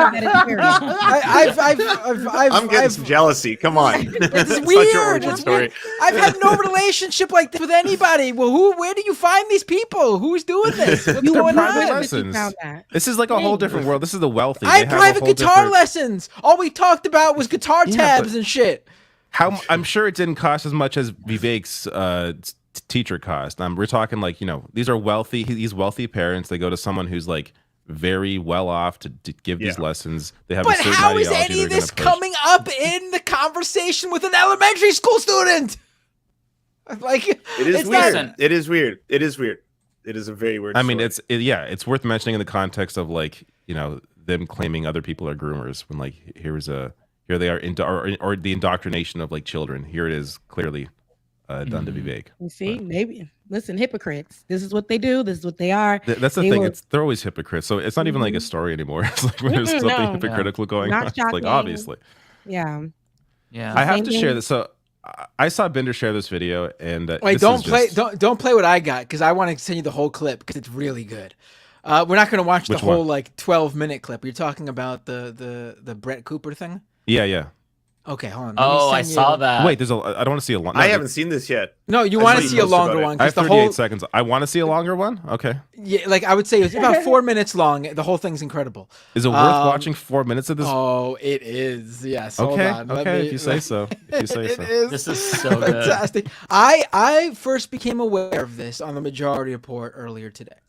I'm getting some jealousy. Come on, it's weird. It's weird. I've had no relationship like this with anybody. Well, where do you find these people? Who's doing this? What's going on? Lessons. This is like a whole different world. This is the wealthy. I had private guitar lessons. All we talked about was guitar tabs and shit. I'm sure it didn't cost as much as Vivek's teacher cost. We're talking like, these are wealthy. These wealthy parents. They go to someone who's like very well off to give these lessons. They have. But a certain how is ideology any of they're this gonna push. coming up in the conversation with an elementary school student? Like it is it's weird. not- It is weird. It is weird. It is a very weird. I mean, story. it's worth mentioning in the context of like, them claiming other people are groomers when like here they are into or the indoctrination of like children. Here it is clearly done to Vivek. You see, maybe listen, hypocrites. This is what they do. This is what they are. That's the thing. They're always hypocrites. So it's not even like a story anymore. It's like when there's something hypocritical going on. It's like obviously. Yeah. I have to share this. So I saw Bender share this video, and wait, don't play what I got because I want to send you the whole clip because it's really good. We're not going to watch the whole like 12-minute clip. You're talking about the Brett Cooper thing. Yeah. Okay, hold on. Oh, I saw that. Wait, I don't want to see a long. I haven't seen this yet. No, you want to see a longer one? I have 38 seconds. I want to see a longer one. Okay. Yeah, like I would say it's about 4 minutes long. The whole thing's incredible. Is it worth watching 4 minutes of this? Oh, it is. Yes. Okay. Hold on. Okay. If you say so. It is. This is so good. Fantastic. I first became aware of this on the Majority Report earlier today,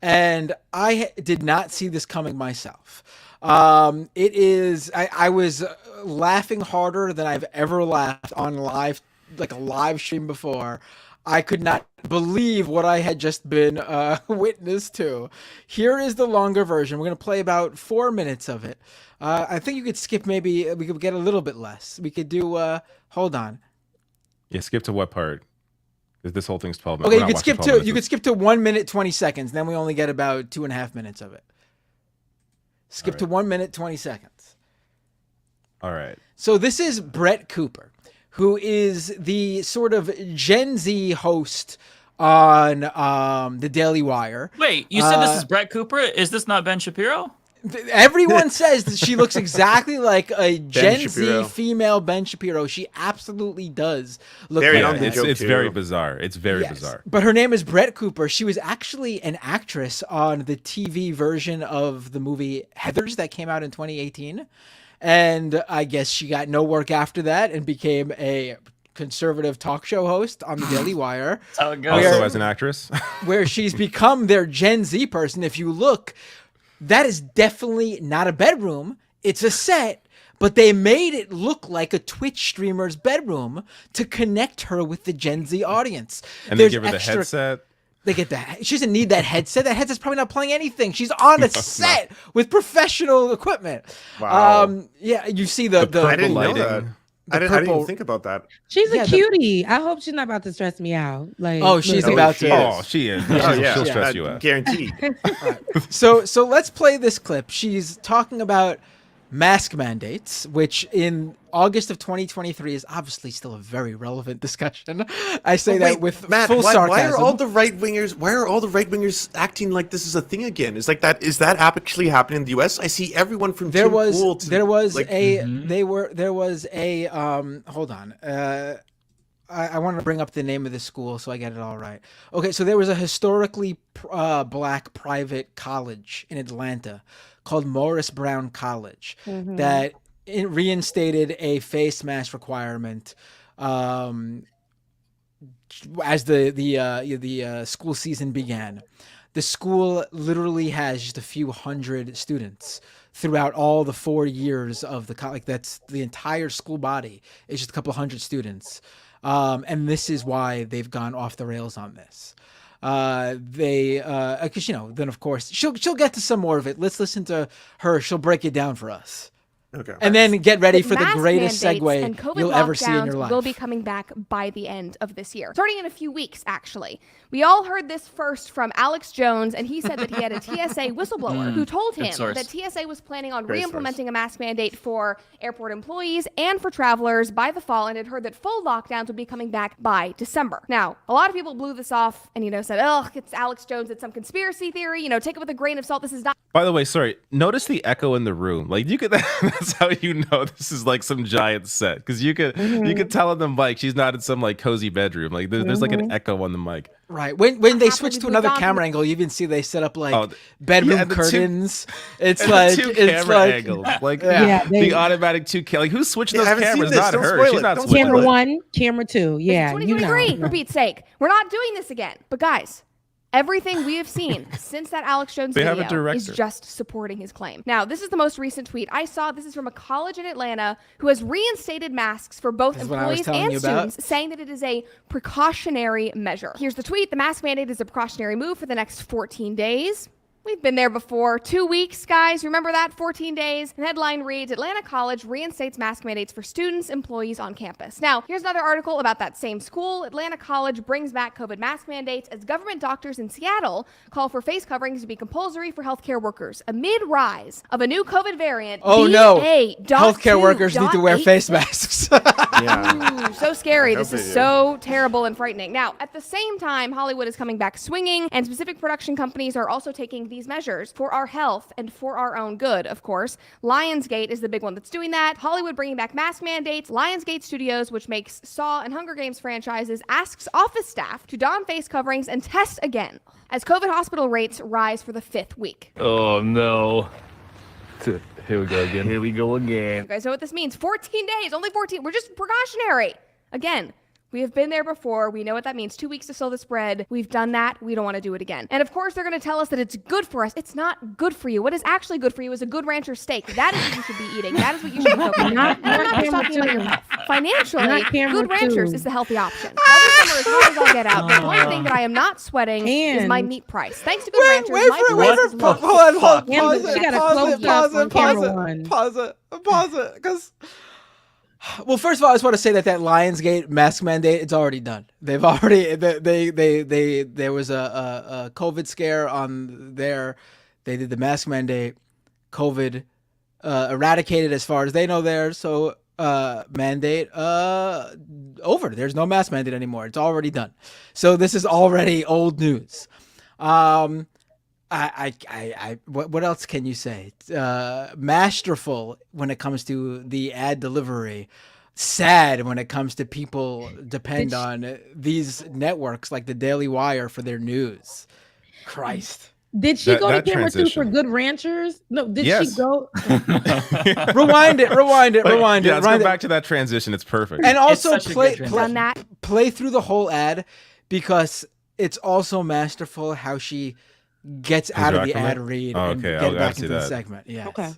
and I did not see this coming myself. It is. I was laughing harder than I've ever laughed on a live stream before. I could not believe what I had just been witness to. Here is the longer version. We're going to play about 4 minutes of it. I think you could skip. Maybe we could get a little bit less. We could do. Hold on. Yeah, skip to what part? Because this whole thing's 12 minutes. Okay, you could skip to 1 minute 20 seconds. Then we only get about 2.5 minutes of it. Skip to 1 minute 20 seconds. All right. So this is Brett Cooper, who is the sort of Gen Z host on the Daily Wire. Wait, you said this is Brett Cooper? Is this not Ben Shapiro? Everyone says that she looks exactly like a Gen Shapiro. Z female Ben Shapiro. She absolutely does look Very like on that. It's very bizarre. It's very bizarre. But her name is Brett Cooper. She was actually an actress on the TV version of the movie Heathers that came out in 2018. And I guess she got no work after that and became a conservative talk show host on the Daily Wire. That's how it goes. Also as an actress. Where she's become their Gen Z person. If you look, that is definitely not a bedroom. It's a set, but they made it look like a Twitch streamer's bedroom to connect her with the Gen Z audience. And they give her the headset. They get that. She doesn't need that headset. That headset's probably not playing anything. She's on a set with professional equipment. Wow. Yeah, you see the I didn't know lighting. that. I didn't even think about that. She's a cutie. I hope she's not about to stress me out. Like, oh, she's look. about to. Oh, she is. Oh, yeah. She'll stress you out. Guaranteed. So let's play this clip. She's talking about mask mandates, which in August of 2023 is obviously still a very relevant discussion. I say that with Matt, full sarcasm. why are all the right wingers acting like this is a thing again? Is that actually happening in the US? I see everyone from there Tim was Pool to, there was like, a hold on. I want to bring up the name of the school so I get it all right. Okay, so there was a historically black private college in Atlanta called Morris Brown College that reinstated a face mask requirement as the school season began. The school literally has just a few hundred students throughout all the 4 years of the college. That's the entire school body is just a couple hundred students. And this is why they've gone off the rails on this. Because then of course she'll get to some more of it. Let's listen to her. She'll break it down for us. Okay. And then get ready for the Mask greatest mandates segue and COVID you'll ever see in your lockdowns life. will be coming back by the end of this year, starting in a few weeks, actually. We all heard this first from Alex Jones, and he said that he had a TSA whistleblower who told him that TSA was planning on re-implementing a mask mandate for airport employees and for travelers by the fall, and had heard that full lockdowns would be coming back by December. Now, a lot of people blew this off and, said, oh, it's Alex Jones, it's some conspiracy theory, take it with a grain of salt. This is not. By the way, sorry, notice the echo in the room. Like, you could, that's how you know this is like some giant set. Because you could tell on the mic, she's not in some like cozy bedroom. Like, there's like an echo on the mic. Right. When they switch to another camera angle, you even see they set up like bedroom curtains. It's like two it's camera like angles. Like the automatic like who switched those haven't seen cameras? this. Not Don't her. spoil She's it. not Don't switching. Camera spoil it. 1, camera 2. Yeah, It's 2023, for Pete's sake. We're not doing this again. But guys, everything we have seen since that Alex Jones They have a video is director. just supporting his claim. Now, this is the most recent tweet I saw. This is from a college in Atlanta who has reinstated masks for both This is what I was employees telling and you about. students, saying that it is a precautionary measure. Here's the tweet. The mask mandate is a precautionary move for the next 14 days. We've been there before. 2 weeks, guys. Remember that? 14 days. The headline reads, Atlanta College reinstates mask mandates for students, employees on campus. Now, here's another article about that same school. Atlanta College brings back COVID mask mandates as government doctors in Seattle call for face coverings to be compulsory for healthcare workers amid rise of a new COVID variant. Oh no! BA.2.86. Healthcare workers need to wear face masks. Ooh, so scary. This is so terrible and frightening. Now, at the same time, Hollywood is coming back swinging, and specific production companies are also taking these measures for our health and for our own good, of course. Lionsgate is the big one that's doing that. Hollywood bringing back mask mandates. Lionsgate Studios, which makes Saw and Hunger Games franchises, asks office staff to don face coverings and test again as COVID hospital rates rise for the 5th week. Oh, no. Here we go again. Here we go again. You guys know what this means. 14 days, only 14. We're just precautionary. Again, we have been there before. We know what that means. 2 weeks to slow the spread. We've done that. We don't want to do it again. And of course, they're going to tell us that it's good for us. It's not good for you. What is actually good for you is a good rancher steak. That is what you should be eating. That is what you should be focusing on. And I'm not just talking about your health. Financially, good ranchers is the healthy option. Now, this summer is hard as all get out, but one thing that I am not sweating is my meat price. Thanks to good ranchers, my price is low. Hold on. Pause it. Because, well, first of all, I just want to say that Lionsgate mask mandate, it's already done. They've already there was a COVID scare on there. They did the mask mandate. COVID eradicated as far as they know there. So mandate over. There's no mask mandate anymore. It's already done. So this is already old news. What else can you say? Masterful when it comes to the ad delivery. Sad when it comes to people depend on these networks like the Daily Wire for their news. Christ. Did she go to camera 2 for Good Ranchers? No, did she go? Rewind it. Yeah, let's go back to that transition. It's perfect. And also play through the whole ad, because it's also masterful how she gets out of the ad read and get back into the segment. Yes. Okay.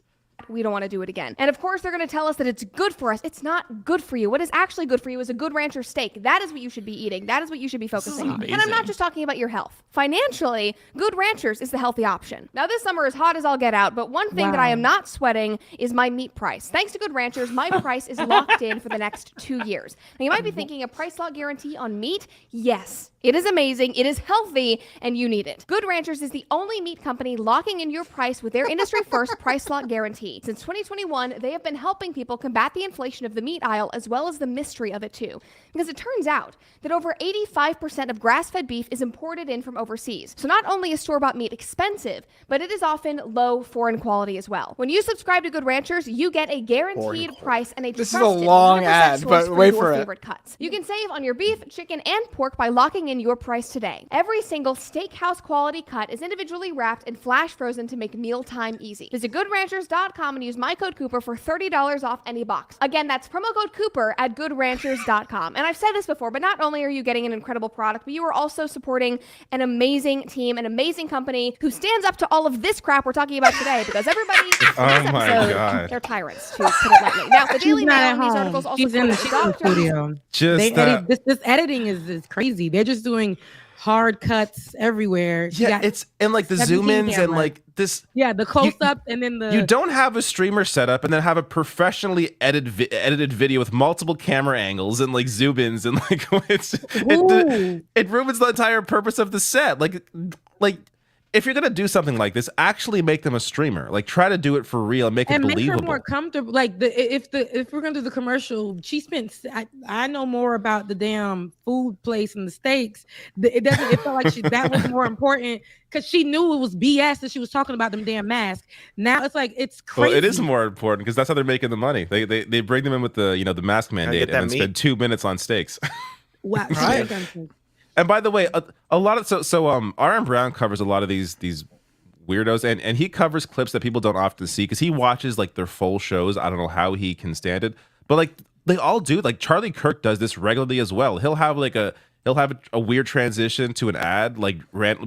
We don't want to do it again. And of course, they're going to tell us that it's good for us. It's not good for you. What is actually good for you is a good rancher steak. That is what you should be eating. That is what you should be focusing on. And I'm not just talking about your health. Financially, good ranchers is the healthy option. Now, this summer is hot as all get out, but one thing that I am not sweating is my meat price. Thanks to Good Ranchers, my price is locked in for the next 2 years. Now, you might be thinking, a price lock guarantee on meat? Yes. It is amazing, it is healthy, and you need it. Good Ranchers is the only meat company locking in your price with their industry-first price lock guarantee. Since 2021, they have been helping people combat the inflation of the meat aisle as well as the mystery of it too. Because it turns out that over 85% of grass-fed beef is imported in from overseas. So not only is store-bought meat expensive, but it is often low foreign quality as well. When you subscribe to Good Ranchers, you get a guaranteed price and a This is a trusted long 100% ad, source but wait your for it. favorite cuts. You can save on your beef, chicken, and pork by locking in your price today. Every single steakhouse quality cut is individually wrapped and flash frozen to make mealtime easy. Visit goodranchers.com and use my code Cooper for $30 off any box. Again, that's promo code Cooper at goodranchers.com. And I've said this before, but not only are you getting an incredible product, but you are also supporting an amazing team, an amazing company who stands up to all of this crap we're talking about today, because everybody in this episode, they're tyrants, to put it lightly. Now, the Daily Mail and these articles also She's in the quote studio. Just this editing is crazy. They're just doing hard cuts everywhere. She got it's and like the 17 zoom ins and cameras. like this. Yeah, the close up and then the. You don't have a streamer setup and then have a professionally edited video with multiple camera angles and like zoom ins and like it ruins the entire purpose of the set. Like if you're gonna do something like this, actually make them a streamer. Like try to do it for real and make it believable. Make her more comfortable. Like if we're gonna do the commercial, she spent. I know more about the damn food place and the steaks. It felt like that was more important because she knew it was BS that she was talking about them damn masks. Now it's like it's crazy. Well, it is more important because that's how they're making the money. They bring them in with the the mask mandate and then spend 2 minutes on steaks. Wow. Right. And by the way, a lot of R.M. Brown covers a lot of these weirdos, and he covers clips that people don't often see because he watches like their full shows. I don't know how he can stand it, but like they all do. Like Charlie Kirk does this regularly as well. He'll have a weird transition to an ad,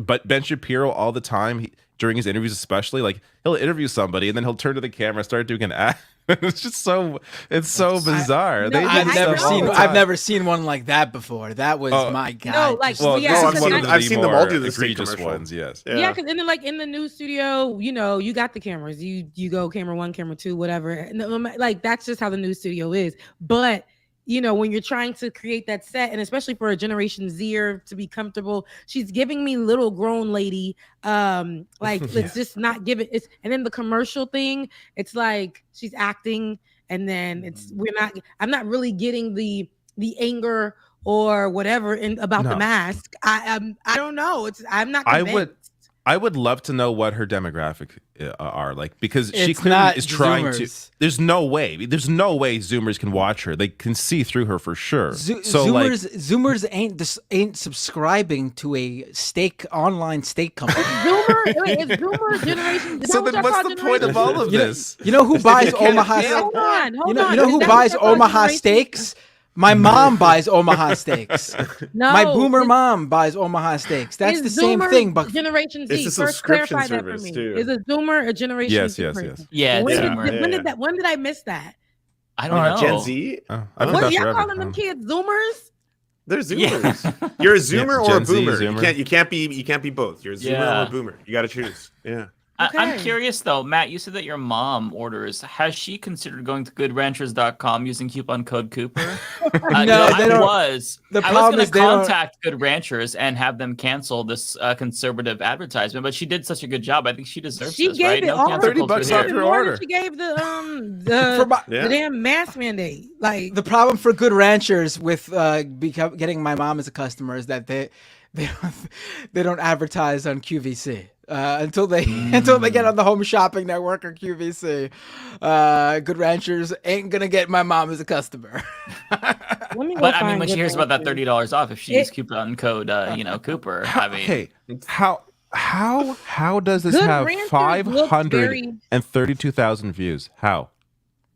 but Ben Shapiro all the time during his interviews, especially like he'll interview somebody and then he'll turn to the camera and start doing an ad. It's just so bizarre. I've never seen one like that before. That was my god. No, like I've seen them all do the egregious ones. Yes. Yeah, because then like in the news studio, you got the cameras. You go camera 1, camera 2, whatever. Like that's just how the news studio is. But when you're trying to create that set, and especially for a Generation Zer to be comfortable, she's giving me little grown lady. Let's just not give it. And then the commercial thing, it's like she's acting, and then I'm not really getting the anger or whatever about the mask. I don't know. I'm not convinced. I would love to know what her demographic are like because she It's clearly not is trying Zoomers. to. There's no way Zoomers can watch her. They can see through her for sure. Zoomers ain't subscribing to a online steak company. Zoomer generation. So then, what's the point of all of this? You know who buys Omaha? Hold on. You know who buys Omaha steaks? My mom buys Omaha steaks. No, my boomer mom buys Omaha steaks. That's the same thing, but Generation Z. It's a First, subscription clarify that for service, me. too. Is a Zoomer a Generation Yes, Z yes, person? yes. Yeah, When did I miss that? I don't know. Gen Z? What y'all calling them kids Zoomers? They're Zoomers. You're a Zoomer or a Gen Z, Boomer. Zoomer. You can't be both. You're a Zoomer or a Boomer. You got to choose. Yeah. I'm curious though, Matt. You said that your mom orders. Has she considered going to GoodRanchers.com using coupon code Cooper? No, they don't. I was going to contact Good Ranchers and have them cancel this conservative advertisement, but she did such a good job. I think she deserves She this, gave right? it all cancel culture $30 here. off your order. She gave the damn mask mandate. Like the problem for Good Ranchers with getting my mom as a customer is that they don't advertise on QVC. Until they get on the Home Shopping Network or QVC, Good Ranchers ain't gonna get my mom as a customer. But I mean, when she hears about that $30 off, if she uses coupon code, Cooper, I mean, Okay, how does this Good have Ranchers 532,000 views? How?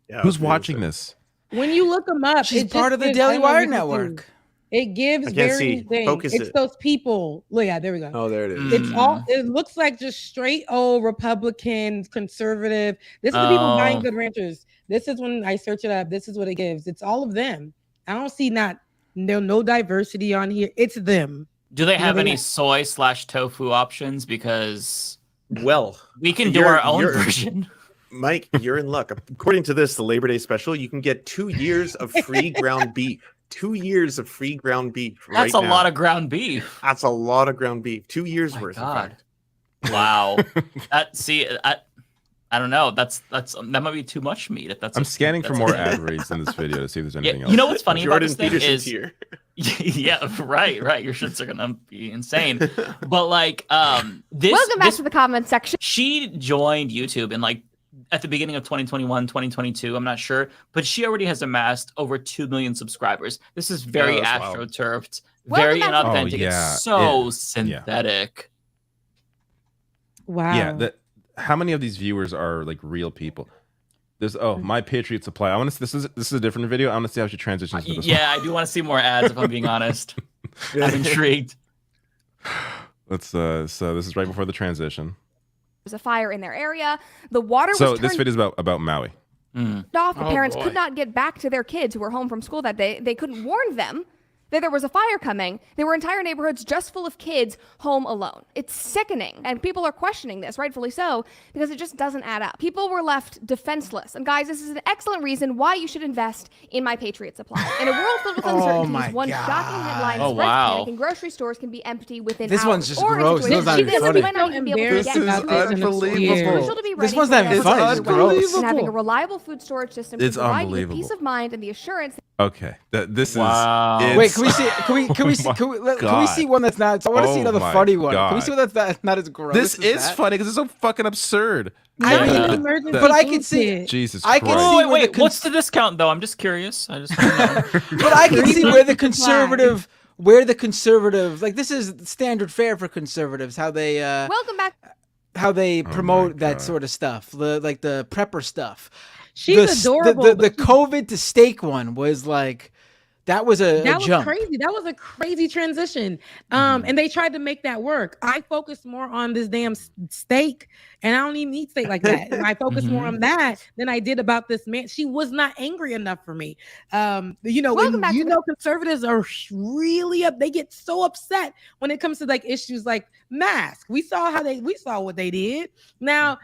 Yeah, Who's watching this? when you look them up, She's it part just of the gives- Daily I know Wire you can network. see. It gives I can't very see. things. Focus It's it. those people. Well, yeah, there we go. Oh, there it is. It's all. It looks like just straight old Republican, conservative. This is the people buying Good Ranchers. This is when I search it up. This is what it gives. It's all of them. I don't see no diversity on here. It's them. do they have any soy/tofu options? Because we can do you're- our own you're- version. Mike, you're in luck. According to this, the Labor Day special, you can get 2 years of free ground beef. 2 years of free ground beef. That's right a now. lot of ground beef. That's a lot of ground beef. 2 years worth. God. Wow. I don't know. That might be too much meat. If that's I'm scanning for more ad reads in this video to see if there's anything else. You know what's funny about Jordan this thing Peterson's is, here. yeah, right. Your shits are gonna be insane. But like, this. Welcome back to the comment section. She joined YouTube in like at the beginning of 2021, 2022. I'm not sure, but she already has amassed over 2 million subscribers. This is very that's wild. astroturfed, Welcome very back to- inauthentic. Oh, yeah, It's so yeah. synthetic. Wow. Yeah. How many of these viewers are like real people? There's My Patriot Supply. I want to. This is a different video. I want to see how she transitions to this. Yeah, I do want to see more ads. If I'm being honest, I'm intrigued. Let's. So this is right before the transition. There's a fire in their area. The water So was this turned video is about Maui. off. The Oh, parents boy. could not get back to their kids who were home from school that day. They couldn't warn them that there was a fire coming. There were entire neighborhoods just full of kids home alone. It's sickening. And people are questioning this, rightfully so, because it just doesn't add up. People were left defenseless. And guys, this is an excellent reason why you should invest in My Patriot Supply. In a world filled with uncertainties, one shocking headline spreads panic and grocery stores can be empty within hours. This one's just or gross. This might funny. not even be able to This get is unbelievable. This one's not even funny. It's gross. And having a reliable food storage system It's to provide you with unbelievable. peace of mind and the assurance. Okay, this Wow. is. Wait, can we see? Can we see? Can we see one that's not? I want to see another my funny one. Can we God. see one that's not as gross? This as is that? funny because it's so fucking absurd. But I can see. Jesus I Christ. can see Wait, what's the discount though? I'm just curious. I just wanna know. But I can see where the conservative, like this is standard fare for conservatives, how they Welcome back. how they promote that sort of stuff, like the prepper stuff. She's adorable. The COVID to steak one was like, that was a jump. Crazy. That was a crazy transition. And they tried to make that work. I focused more on this damn steak, and I don't even eat steak like that. And I focused more on that than I did about this man. She was not angry enough for me. Conservatives are really up. They get so upset when it comes to like issues like masks. We saw what they did. Now.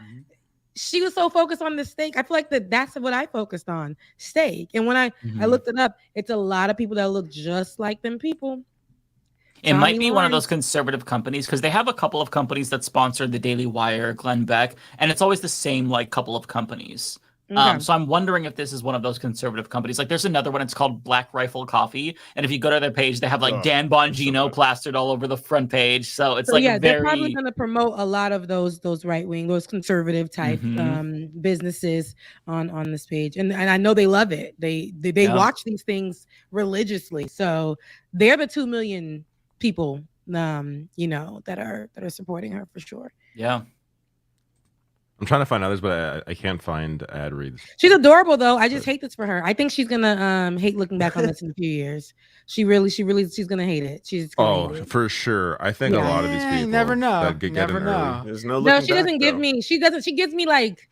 She was so focused on the steak. I feel like that's what I focused on, steak. And when I looked it up, it's a lot of people that look just like them people. It might be one of those conservative companies because they have a couple of companies that sponsor the Daily Wire, Glenn Beck, and it's always the same like couple of companies. So I'm wondering if this is one of those conservative companies. Like there's another one, it's called Black Rifle Coffee. And if you go to their page, they have like Dan Bongino plastered all over the front page. So it's they're probably going to promote a lot of those right-wing, those conservative type businesses on this page. And I know they love it. They watch these things religiously. So they're the 2 million people, that are supporting her for sure. Yeah. I'm trying to find others, but I can't find ad reads. She's adorable though. I just hate this for her. I think she's gonna hate looking back on this in a few years. She's gonna hate it. She's gonna hate it. For sure. I think a lot of these people you never know. that get Never in know. early. There's no No, looking she doesn't back, give though. me. She gives me like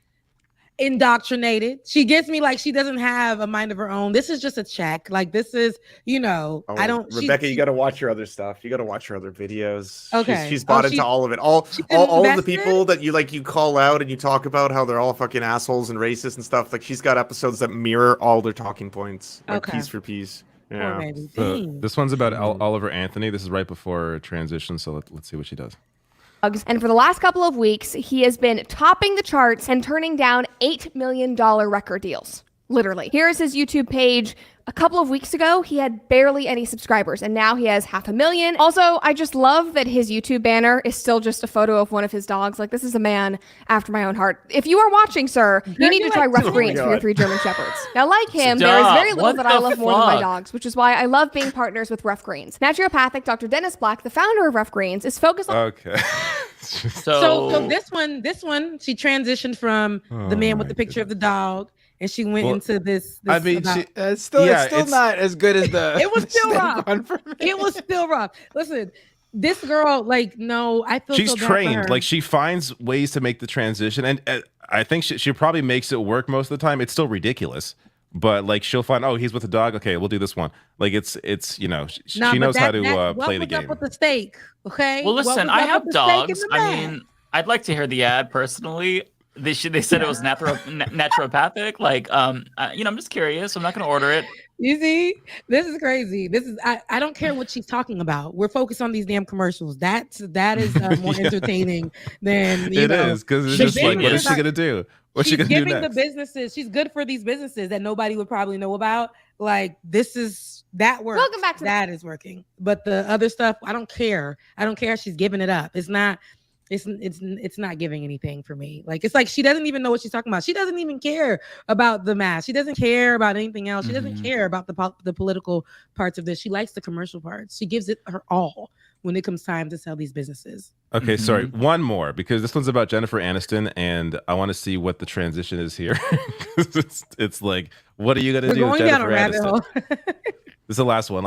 indoctrinated. She gives me like she doesn't have a mind of her own. This is just a check. Like this is, I don't. Rebecca, you got to watch her other stuff. You got to watch her other videos. Okay. She's bought into all of it. All of the people that you call out and you talk about how they're all fucking assholes and racist and stuff. Like she's got episodes that mirror all their talking points, like piece for piece. Yeah. So this one's about Oliver Anthony. This is right before transition. So let's see what she does. And for the last couple of weeks, he has been topping the charts and turning down $8 million record deals. Literally. Here's his YouTube page. A couple of weeks ago, he had barely any subscribers, and now he has 500,000. Also, I just love that his YouTube banner is still just a photo of one of his dogs. Like, this is a man after my own heart. If you are watching, sir, you need to try rough greens for your 3 German Shepherds. Now, like him, there is very little that I love more than my dogs, which is why I love being partners with Rough Greens. Naturopathic Dr. Dennis Black, the founder of Rough Greens, is focused on... Okay. So this one, she transitioned from the man with the picture of the dog. And she went into this. I mean, it's still not as good as the. It was still rough. For me. It was still rough. Listen, this girl, I feel she's so bad trained. for her. Like she finds ways to make the transition, and I think she probably makes it work most of the time. It's still ridiculous, but like she'll find, he's with a dog. Okay, we'll do this one. Like it's she knows how to play the game. What was up with the steak? Okay. Well, listen, I have dogs. I mean, I'd like to hear the ad personally. They said it was naturopathic. Like, I'm just curious. I'm not going to order it. You see, this is crazy. I don't care what she's talking about. We're focused on these damn commercials. That is more entertaining than it is because it's just like, what is she going to do? What's she going to do next? The businesses. She's good for these businesses that nobody would probably know about. Like that works. Welcome back to that is working. But the other stuff, I don't care. She's giving it up. It's not giving anything for me. Like it's like she doesn't even know what she's talking about. She doesn't even care about the mask. She doesn't care about anything else. She doesn't care about the political parts of this. She likes the commercial parts. She gives it her all when it comes time to sell these businesses. Okay, sorry, one more because this one's about Jennifer Aniston, and I want to see what the transition is here. it's like, what are you gonna do, going Jennifer down a rabbit Aniston? hole. This is the last one.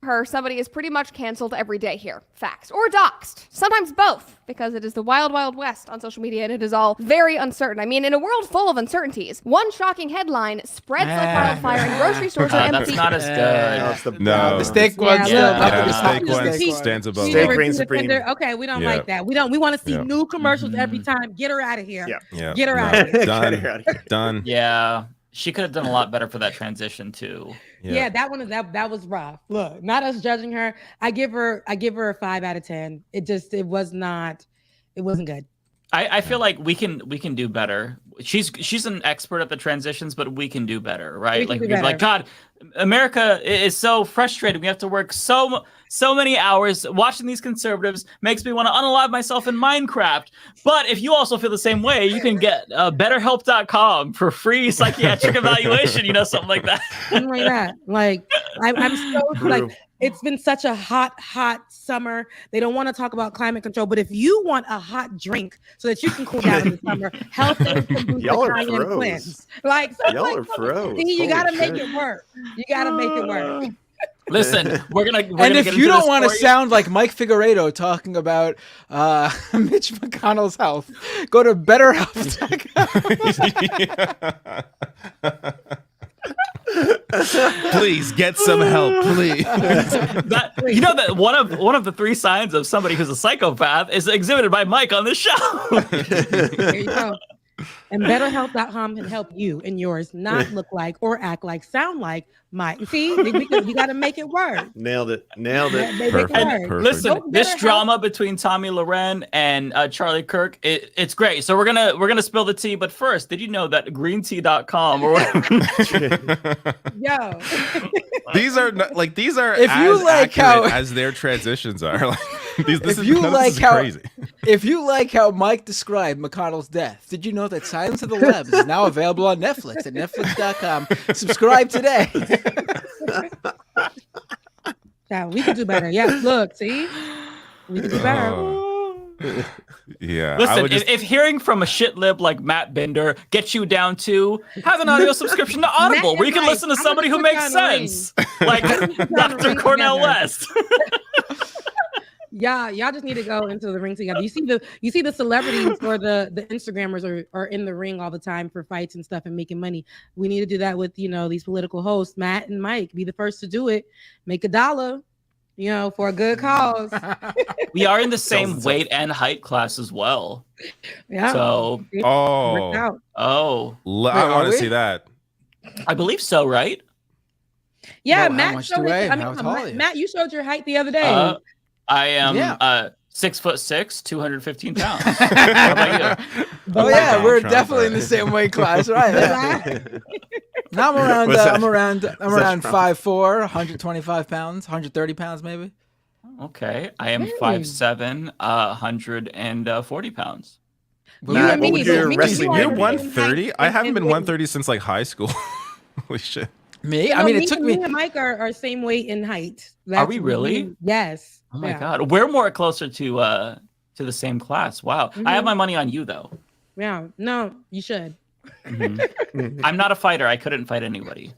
her, somebody is pretty much canceled every day here. Facts. Or doxxed. Sometimes both, because it is the wild, wild west on social media, and it is all very uncertain. I mean, in a world full of uncertainties, one shocking headline spreads like wildfire, and grocery stores are empty. That's not as good. The steak one. The steak one stands above. Steak reigns supreme. Okay, we don't like that. We want to see new commercials every time. Get her out of here. Yeah. Get her out of here. Done. Yeah. She could have done a lot better for that transition too. Yeah, that was rough. Look, not us judging her. I give her a 5 out of 10. It wasn't good. I feel like we can do better. She's an expert at the transitions, but we can do better, right? Like God, America is so frustrated. We have to work so many hours. Watching these conservatives makes me want to unalive myself in Minecraft. But if you also feel the same way, you can get betterhelp.com for free psychiatric evaluation. Something like that. Something like that. Like I'm so like. It's been such a hot summer. They don't want to talk about climate control, but if you want a hot drink so that you can cool down in the summer, health and cleanse. Like y'all are pros. You gotta make it work. You gotta make it work. Listen, we're gonna and if you don't want to sound like Mike Figueredo talking about Mitch McConnell's health, go to BetterHelp.com. Please get some help, please. That one of the 3 signs of somebody who's a psychopath is exhibited by Mike on this show. There you go. And BetterHelp.com can help you and yours not look like or act like, sound like Mike. See, you got to make it work. Nailed it. Perfect. Listen, this drama between Tommy Loren and Charlie Kirk, it's great. So we're gonna spill the tea. But first, did you know that greentea.com or whatever? Yo, these are if you as like accurate how as their transitions are. Like, If you like how Mike described McConnell's death, did you know that Silence of the Lambs is now available on Netflix at netflix.com? Subscribe today. Yeah, we could do better. Yeah, look, see? We could do better. Yeah. Listen, if hearing from a shit lib like Matt Bender gets you down to have an audio subscription to Audible, where you can listen to somebody who makes sense, like Dr. Cornel West. Yeah, y'all just need to go into the ring together. You see the celebrities or the Instagrammers are in the ring all the time for fights and stuff and making money. We need to do that with these political hosts, Matt and Mike. Be the first to do it. Make $1, for a good cause. We are in the same weight and height class as well. Yeah. So I want to see that. I believe so, right? Yeah, Well, Matt showed it. Matt, you showed your height the other day. I am 6'6", 215 pounds. How about you? Oh yeah, we're definitely in the same weight class, right? Yeah. Now I'm around 5'4", 125 pounds, 130 pounds maybe. Okay, I am 5'7", 140 pounds. Matt, what would your wrestling You're name be? 130? I haven't been 130 since like high school. Holy shit. Me? I mean, it took me. Me and Mike are same weight in height. Are we really? Yes. Oh my God, we're more closer to the same class. Wow, I have my money on you though. Yeah, no, you should. I'm not a fighter. I couldn't fight anybody.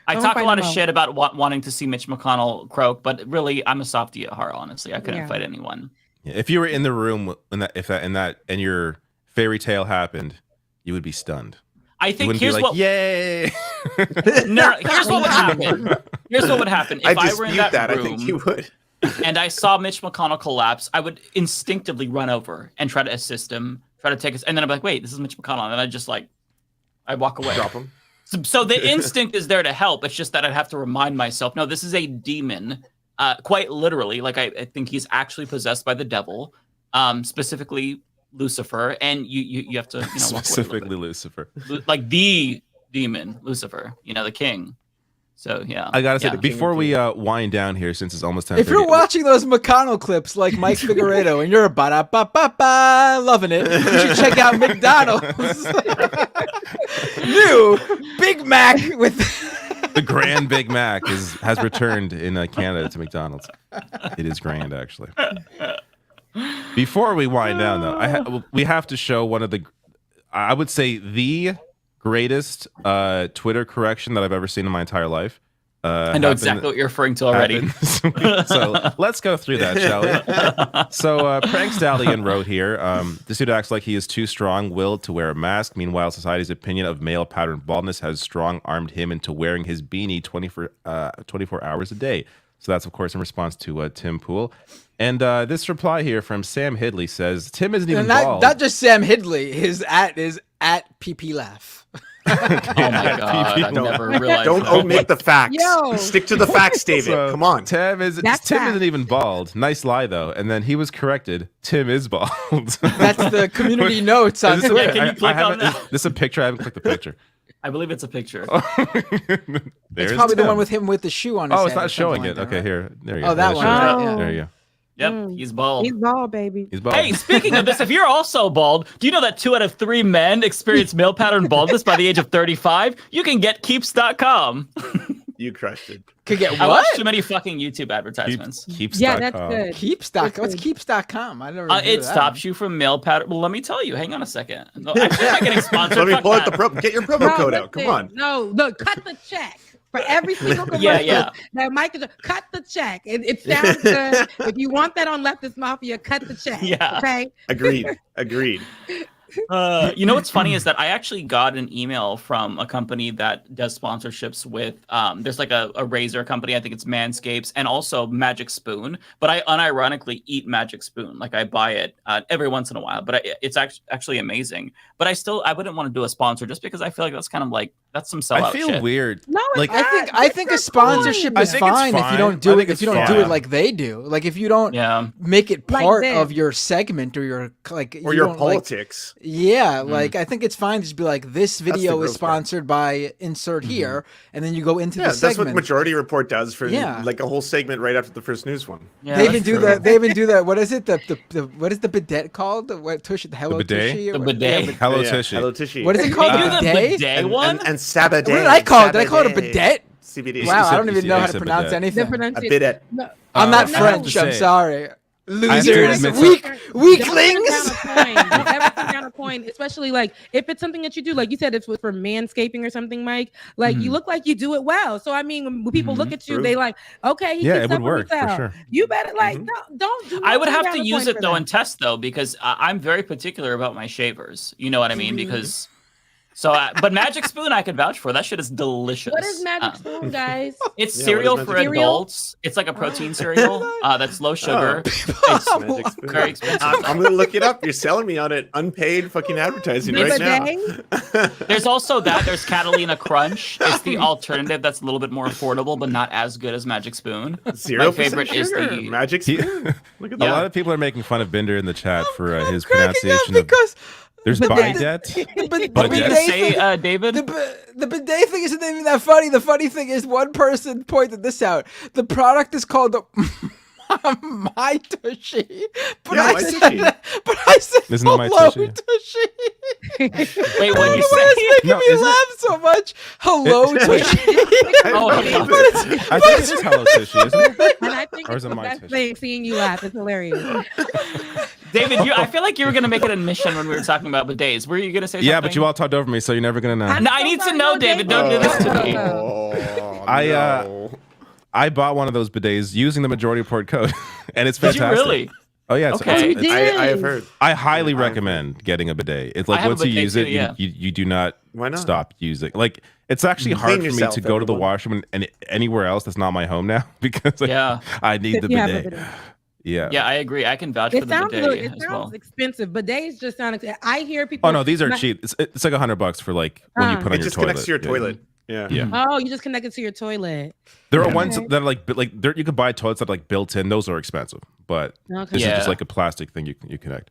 I talk a lot of shit about wanting to see Mitch McConnell croak, but really, I'm a softie at heart. Honestly, I couldn't fight anyone. Yeah, if you were in the room and your fairy tale happened, you would be stunned. I think here's what. Yay! No, here's what would happen. Here's what would happen if I were in that room. I think you would. And I saw Mitch McConnell collapse, I would instinctively run over and try to assist him, try to take us, and then I'm like, wait, this is Mitch McConnell, and then I walk away. Drop him. So the instinct is there to help. It's just that I'd have to remind myself, no, this is a demon, quite literally. Like I think he's actually possessed by the devil, specifically Lucifer, and you have to walk away specifically Lucifer, like the demon Lucifer, the king. So yeah, I gotta say before we wind down here, since it's almost time. If you're watching those McConnell clips like Mike Figueredo and you're ba-da-ba-ba-ba loving it, you should check out McDonald's new Big Mac with the Grand Big Mac has returned in Canada to McDonald's. It is grand, actually. Before we wind down, though, we have to show one of I would say the greatest Twitter correction that I've ever seen in my entire life. I know exactly what you're referring to already. So let's go through that, shall we? So Prank Stallion wrote here, this dude acts like he is too strong-willed to wear a mask. Meanwhile, society's opinion of male pattern baldness has strong-armed him into wearing his beanie 24 hours a day. So that's, of course, in response to Tim Pool. And this reply here from Sam Hidley says, Tim isn't even bald. Not just Sam Hidley. His @is @PPLaugh. Oh my god! I never realized. Don't omit the facts. Yo. Stick to the facts, David. So, Come on. Tim isn't even bald. Nice lie though. And then he was corrected. Tim is bald. That's the community notes on Twitter. Can you click on that? This is a picture. I haven't clicked the picture. I believe it's a picture. It's probably the one with him with the shoe on his head. Oh, it's not showing it. Like Okay, here. There you go. Oh, that one. Right, yeah. There you go. Yep, he's bald. He's bald, baby. He's bald. Hey, speaking of this, if you're also bald, do you know that 2 out of 3 men experience male pattern baldness by the age of 35? You can get keeps.com. You crushed it. Could get what? I watch too many fucking YouTube advertisements. Keeps.com. Yeah, that's good. Keeps.com. What's keeps.com? I never. It stops you from male pattern. Well, let me tell you. Hang on a second. No, actually, I'm not getting sponsored. Let me Fuck pull out that. the get your promo code out. Come on. No, look, cut the check. For every single commercial that Mike is cut the check. It sounds good. If you want that on Leftist Mafia, cut the check. Yeah. Okay. Agreed. You know what's funny is that I actually got an email from a company that does sponsorships with there's like a razor company, I think it's Manscapes, and also Magic Spoon, but I unironically eat Magic Spoon. Like I buy it every once in a while, but it's actually amazing. But I wouldn't want to do a sponsor just because I feel like that's kind of like that's some sellout I feel shit. weird. No, like I think a sponsorship is fine if you don't do it. If you don't do it like they do, like if you don't make it part of your segment or your your politics. Like I think it's fine to just be like, this video is sponsored by insert here, and then you go into the segment. That's what Majority Report does for like a whole segment right after the first news one. Yeah, they even do that. They even do that. What is it? What is the bidet called? What Tushy? The Hello Tushy? The bidet. Hello Tushy. Hello Tushy. What is it called? The bidet one? And Sabaday. What did I call it? Did I call it a bidet? CBD. Wow, I don't even know how to pronounce anything. A bidet. I'm not French. I'm sorry. Losers, weaklings. Counterpoint, especially like if it's something that you do, like you said, it's for manscaping or something, Mike. Like you look like you do it well. So I mean, when people look at you, they like, okay, he it would work for sure. You better like don't do. I would have to use it though and test though because I'm very particular about my shavers. You know what I mean? Because. So, but Magic Spoon, I could vouch for. That shit is delicious. What is Magic Spoon, guys? It's cereal for adults. It's like a protein cereal that's low sugar. It's very expensive. I'm gonna look it up. You're selling me on it. Unpaid fucking advertising right now. There's also that. There's Catalina Crunch. It's the alternative that's a little bit more affordable, but not as good as Magic Spoon. My favorite is the Magic Spoon. Look at that. A lot of people are making fun of Binder in the chat for his pronunciation of. There's bidet. What were you gonna say, David? The bidet thing isn't even that funny. The funny thing is one person pointed this out. The product is called My Tushy. But I said Isn't it My hello Tushy? Tushy. Wait, what did you say? It's making me laugh so much. Hello Tushy. I think it is Hello Tushy, isn't it? And I think Or it's is it the My best Tushy? thing seeing you laugh. It's hilarious. David, I feel like you were gonna make an admission when we were talking about bidets. Were you gonna say something? Yeah, but you all talked over me, so you're never gonna know. No, I need to know, David. Don't do this to me. I bought one of those bidets using the Majority Report code, and it's fantastic. Did you really? Oh yeah, it's, Okay. it's- I have heard. I highly recommend getting a bidet. It's like I have once a you bidet use too, it, yeah. you do not, Why not? stop using. Like it's actually Clean hard for me yourself, to go to the everyone. washroom and anywhere else that's not my home now because I need the You have a bidet. bidet. Yeah. Yeah, I agree. I can vouch for It the sounds bidet it as sounds well. expensive. Bidets just sound. I hear people. Oh no, these are cheap. It's like $100 for like when you put on It your just toilet. connects to your toilet. Yeah. Oh, you just connect it to your toilet. There are ones that are like you can buy toilets that are like built in. Those are expensive, but Okay. this is Yeah. just like a plastic thing you connect.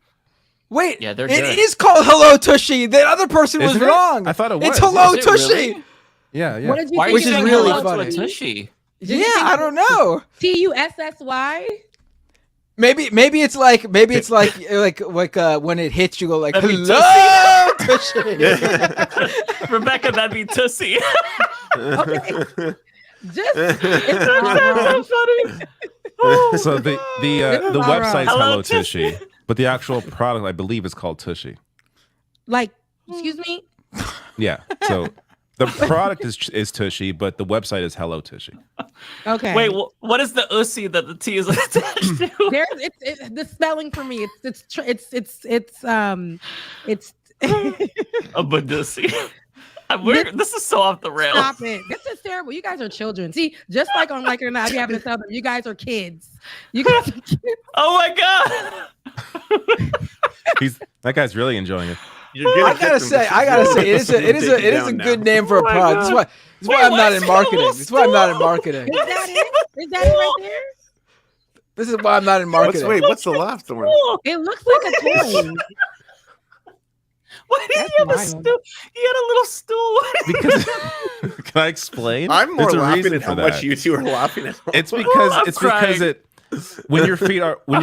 Wait, Yeah, they're it good. is called Hello Tushy. The other person was Isn't it? wrong. I thought it was. It's Hello Is it Tushy. really? Yeah, yeah. What did you Why are think? you Which is saying really hello funny. to a tushy? Yeah, I don't know. TUSSY? Maybe it's like when it hits you go like That'd be hello Tushy. Rebecca, that'd be Tussie. Okay. Just That's so funny. So the website's Hello, Hello Tushy, but the actual product I believe is called Tushy. like, excuse me. Yeah. So The product is Tushy, but the website is Hello Tushy. Okay. Wait, what is the ussy that the T is attached to? It's the spelling for me. It's a badussy. This is so off the rails. Stop it. This is terrible. You guys are children. See, just like on Like It or Not, I be having to tell them, you guys are kids. You guys are kids. Oh my God. That guy's really enjoying it. I gotta say, it is a good name for a product. That's why I'm not in marketing. That's why I'm not in marketing. Is that it? Is that it right there? This is why I'm not in marketing. What's the last one? It looks like a toy. Why did you have a stool? He had a little stool. Because can I explain? I'm more There's a laughing reason at how for much that. you two are laughing at. It's because when your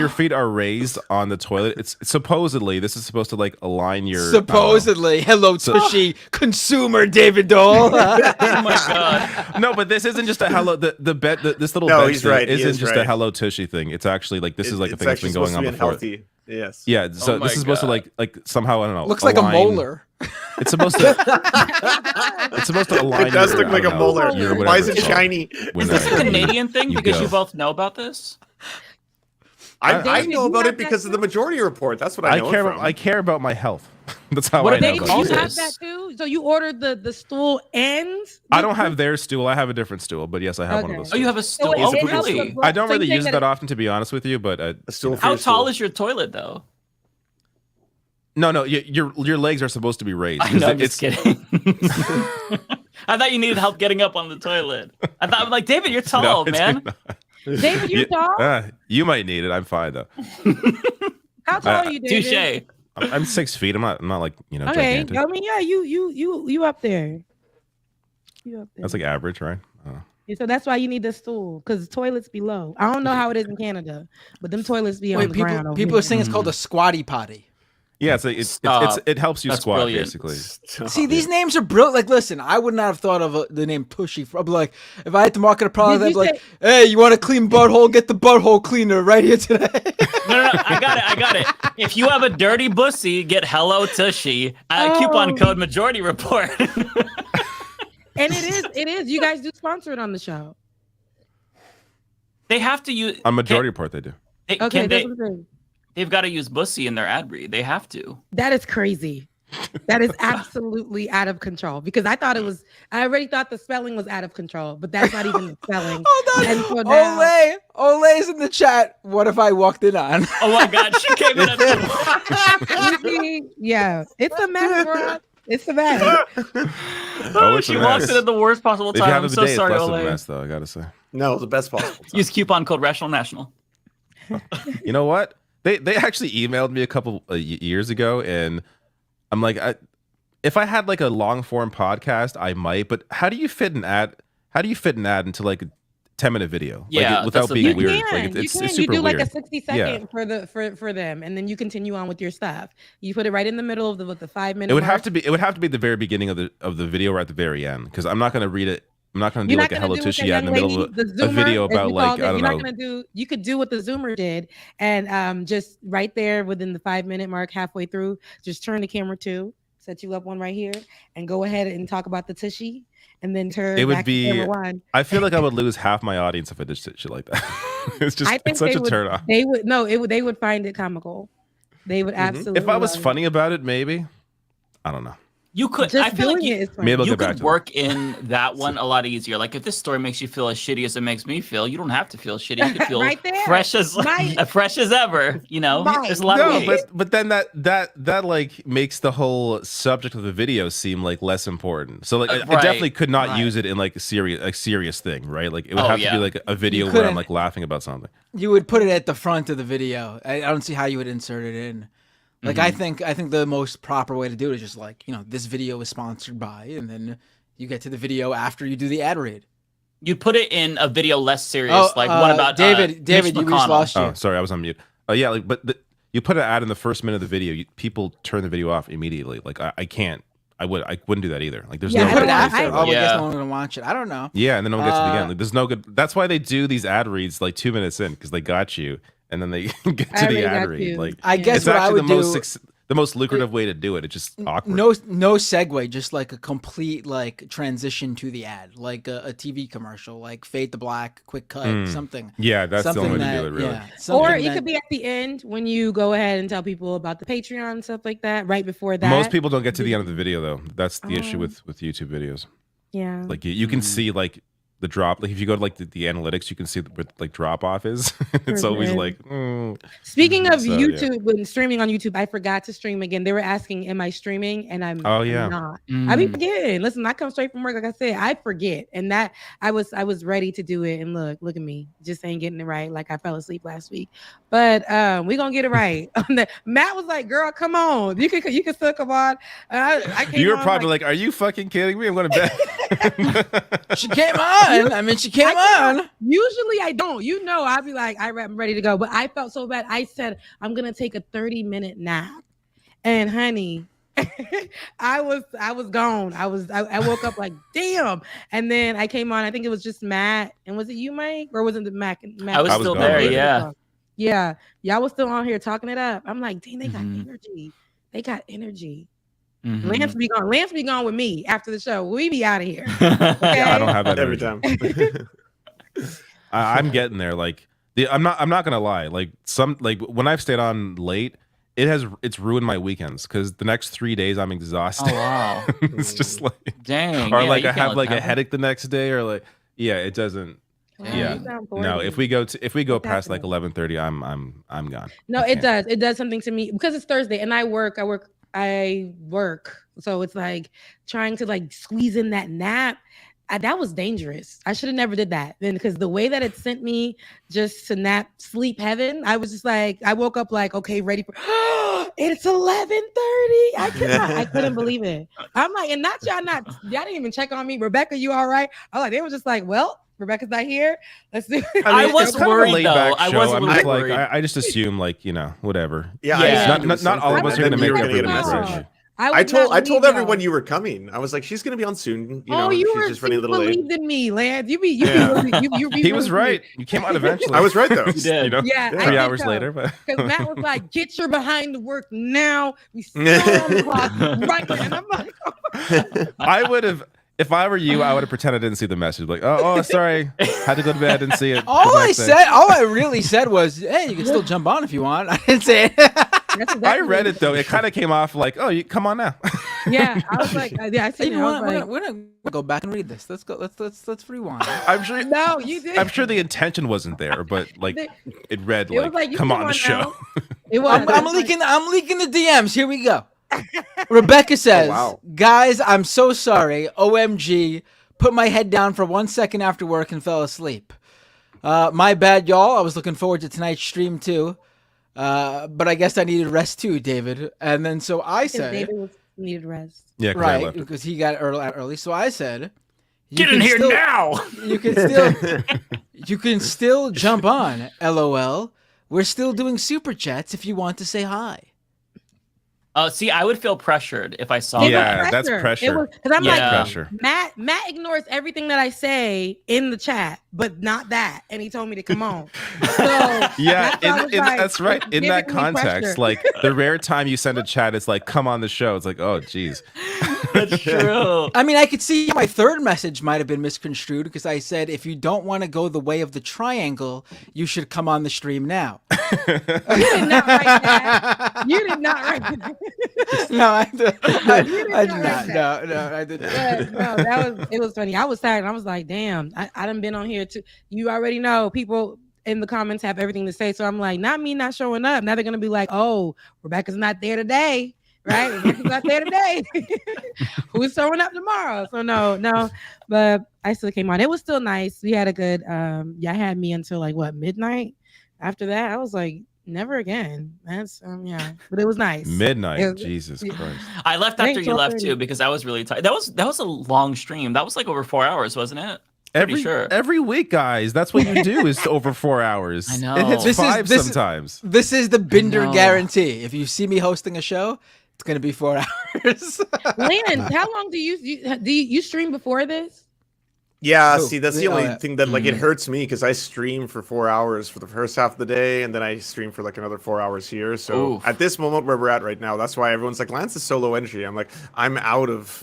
feet are raised on the toilet, it's supposedly this is supposed to like align your hello Tushy consumer David Dole. Oh my God. No, but this isn't just a hello. This little No, bench he's thing right. He isn't is just right. a hello Tushy thing. It's actually like this is like a thing that's been actually going on supposed to be before. unhealthy. Yes. Yeah. So this is supposed to like somehow I don't know. Looks like a molar. It's supposed to. It's supposed to align. It does your, look like a molar. Why is it shiny? Is this a Canadian thing? Because you both know about this. I know about it because of the Majority Report. That's what I know. I care about my health. That's how What I know. did You call have this? that too? So you ordered the stool and I don't have their stool. I have a different stool, but yes, I have one of those. Oh, you have a stool. So Oh, it helps really? with I don't really saying use it that often, to be honest with you. But a stool. How tall is your toilet, though? No, your legs are supposed to be raised. I know, I'm just kidding. I thought you needed help getting up on the toilet. I thought, I'm like, David, you're tall, man. David, you're tall? You might need it. I'm fine though. How tall are you, David? Touche. I'm 6 feet. I'm not like Okay, gigantic. I mean, yeah, you up there. You up there. That's like average, right? Yeah, so that's why you need the stool, because toilets be low. I don't know how it is in Canada, but them toilets be on the ground. over People are here. saying it's called a squatty potty. Yeah, it helps you That's squat brilliant. basically. See, these names are brilliant. Like, listen, I would not have thought of the name Tushy. I'd be like, if I had to market a product, Did I'd you be like, hey, you want a clean butthole? Get the butthole cleaner right here today. No, I got it. If you have a dirty bussy, get Hello Tushy. Coupon code Majority Report. And it is. You guys do sponsor it on the show. They have to use On Majority Report, they do. Okay, that's what I'm saying. They've got to use bussy in their ad read. They have to. That is crazy. That is absolutely out of control, because I already thought the spelling was out of control, but that's not even the spelling. Hold on. And so now, Ole's in the chat. What if I walked in on? Oh my God, she came in at the yeah, it's a mess, bro. It's a mess. Oh, it's a she walks mess. in at the worst possible If you time. have I'm a so bidet, sorry, it's less of a Ole. mess, though. I gotta say. No, the best possible time. Use coupon code Rational National. You know what? They actually emailed me a couple years ago, and I'm like, if I had like a long form podcast, I might. But how do you fit an ad? How do you fit an ad into like a 10-minute video? Yeah, like, without being weird. Like, You it's can. super You do like weird. a 60-second for them, and then you continue on with your stuff. You put it right in the middle of the 5-minute. It would have to be. It would have to be the very beginning of the video or at the very end, because I'm not going to read it. I'm not going to do like a Hello Tushy ad in the middle of a video about like I don't know. You could do what the Zoomer did, and just right there within the 5-minute mark, halfway through, just turn the camera to, set you up one right here, and go ahead and talk about the Tushy, and then turn. It would back be. to camera one. I feel like I would lose half my audience if I did shit like that. It's just it's such a turn off. They would find it comical. They would absolutely. If I was love funny about it, maybe. I don't know. You could. Just I feel like doing you, it is funny. Maybe I'll you get back could to work in that one a lot easier. Like if this story makes you feel as shitty as it makes me feel, you don't have to feel shitty. You could feel Right there. fresh as ever. You know, there's a lot of ways. but then that like makes the whole subject of the video seem like less important. So like I definitely could not use it in like a serious thing, right? Like it would have to be like a video where I'm like laughing about something. You would put it at the front of the video. I don't see how you would insert it in. Like I think the most proper way to do it is just like, this video is sponsored by, and then you get to the video after you do the ad read. You put it in a video less serious. Like what about David? Mitch We just McConnell? lost you. Oh, sorry, I was on mute. Yeah, like you put an ad in the first minute of the video, people turn the video off immediately. Like I can't. I wouldn't do that either. Like there's no put good it after. way to I guess no one's gonna watch it. I don't know. Yeah, and then no one gets to the end. Like there's no good. That's why they do these ad reads like 2 minutes in, because they got you, and then they get to the ad read. Like I guess it's what I actually would the do. the most lucrative way to do it. It's just awkward. No segue, just like a complete like transition to the ad, like a TV commercial, like Fade to Black, quick cut, something. Yeah, that's the only way to do it, really. Yeah, or it could be at the end when you go ahead and tell people about the Patreon and stuff like that. Right before that, most people don't get to the end of the video though. That's the issue with YouTube videos. Yeah, like you can see like the drop. Like if you go to like the analytics, you can see what like drop off is. It's always like. Speaking of YouTube, when streaming on YouTube, I forgot to stream again. They were asking, "Am I streaming?" And I'm not. I be forgetting. Listen, I come straight from work. Like I said, I forget, and that I was ready to do it. And look at me, just ain't getting it right. Like I fell asleep last week, but we gonna get it right. Matt was like, "Girl, come on, you can still come on." I came You were on, probably like, "Are you fucking kidding me? I'm gonna bet." She came on. I mean, she came on. Usually I don't. You know, I'll be like, I'm ready to go. But I felt so bad. I said, I'm gonna take a 30-minute nap. And honey, I was gone. I woke up like, damn. And then I came on. I think it was just Matt. And was it you, Mike? Or was it the Matt? I was still there, yeah. Yeah. Y'all was still on here talking it up. I'm like, dang, they got energy. They got energy. Mm-hmm. Lance be gone. Lance be gone with me after the show. We be out of here. Okay? I don't have that every time. I'm getting there. Like I'm not gonna lie. Like when I've stayed on late, it's ruined my weekends because the next 3 days I'm exhausted. Oh wow. It's just like dang. Or like I have like a headache the next day, or like it doesn't. Yeah. No, if we go past like 11:30, I'm gone. No, it does something to me because it's Thursday and I work. So it's like trying to like squeeze in that nap. That was dangerous. I should have never did that then, because the way that it sent me just to sleep heaven, I was just like, I woke up like, okay, ready for it's 11:30. I couldn't believe it. I'm like, and y'all didn't even check on me. Rebecca, you all right? I was like, they were just like, well, Rebecca's not here. Let's do it. I was worried though. I was like, I just assume like, whatever. Yeah. Not all of us are gonna make every message. I told everyone you were coming. I was like, she's gonna be on soon. She's just running a little late. You believed in me, Lance. You He was right. You came out eventually. I was right though. You did. Yeah, 3 hours later, but because Matt was like, "Get your behind to work now." We still on the clock right there, and I'm like, I would have. If I were you, I would have pretended I didn't see the message. Like, oh, sorry, had to go to bed, didn't see it. All I really said was, "Hey, you can still jump on if you want." I didn't say it. I read it though. It kind of came off like, "Oh, you come on now." Yeah, I was like, "Yeah, I see." We're gonna go back and read this. Let's go. Let's rewind. I'm sure. No, you did. I'm sure the intention wasn't there, but like it read It was like, you "Come on the now. show." It was. I'm leaking the DMs. Here we go. Rebecca says, "Guys, I'm so sorry. OMG, put my head down for 1 second after work and fell asleep. My bad, y'all. I was looking forward to tonight's stream too. But I guess I needed rest too, David." And then so I said, David needed rest. Yeah, right, because he got early. So I said, "Get in here now! You can still jump on. LOL. We're still doing super chats if you want to say hi." See, I would feel pressured if I saw that. Yeah, that's pressure. Because I'm like, pressure. Matt ignores everything that I say in the chat, but not that. And he told me to come on. So yeah, like, that's right. In that context, pressure. like the rare time you send a chat, it's like, "Come on the show." It's like, oh, geez. That's true. I mean, I could see my third message might have been misconstrued because I said, if you don't want to go the way of the triangle, you should come on the stream now. You did not write that. You did not write that. No, I did not. No, I did not. No, it was funny. I was tired and I was like, damn, I done been on here too. You already know people in the comments have everything to say. So I'm like, not me not showing up. Now they're gonna be like, oh, Rebecca's not there today. Right? Rebecca's not there today. Who's showing up tomorrow? So no, but I still came on. It was still nice. We had a good y'all had me until like midnight. After that, I was like, never again. That's but it was nice. Midnight. Jesus Christ. I left after you left too because I was really tired. That was a long stream. That was like over 4 hours, wasn't it? Every week, guys. That's what you do is over 4 hours. I know. It hits 5 sometimes. This is the Binder guarantee. If you see me hosting a show, it's gonna be 4 hours. Lance, how long do you stream before this? Yeah, Ooh, see, that's the only thing that like it hurts me because I stream for 4 hours for the first half of the day, and then I stream for like another 4 hours here. So at this moment where we're at right now, that's why everyone's like, Lance is so low energy. I'm like, I'm out of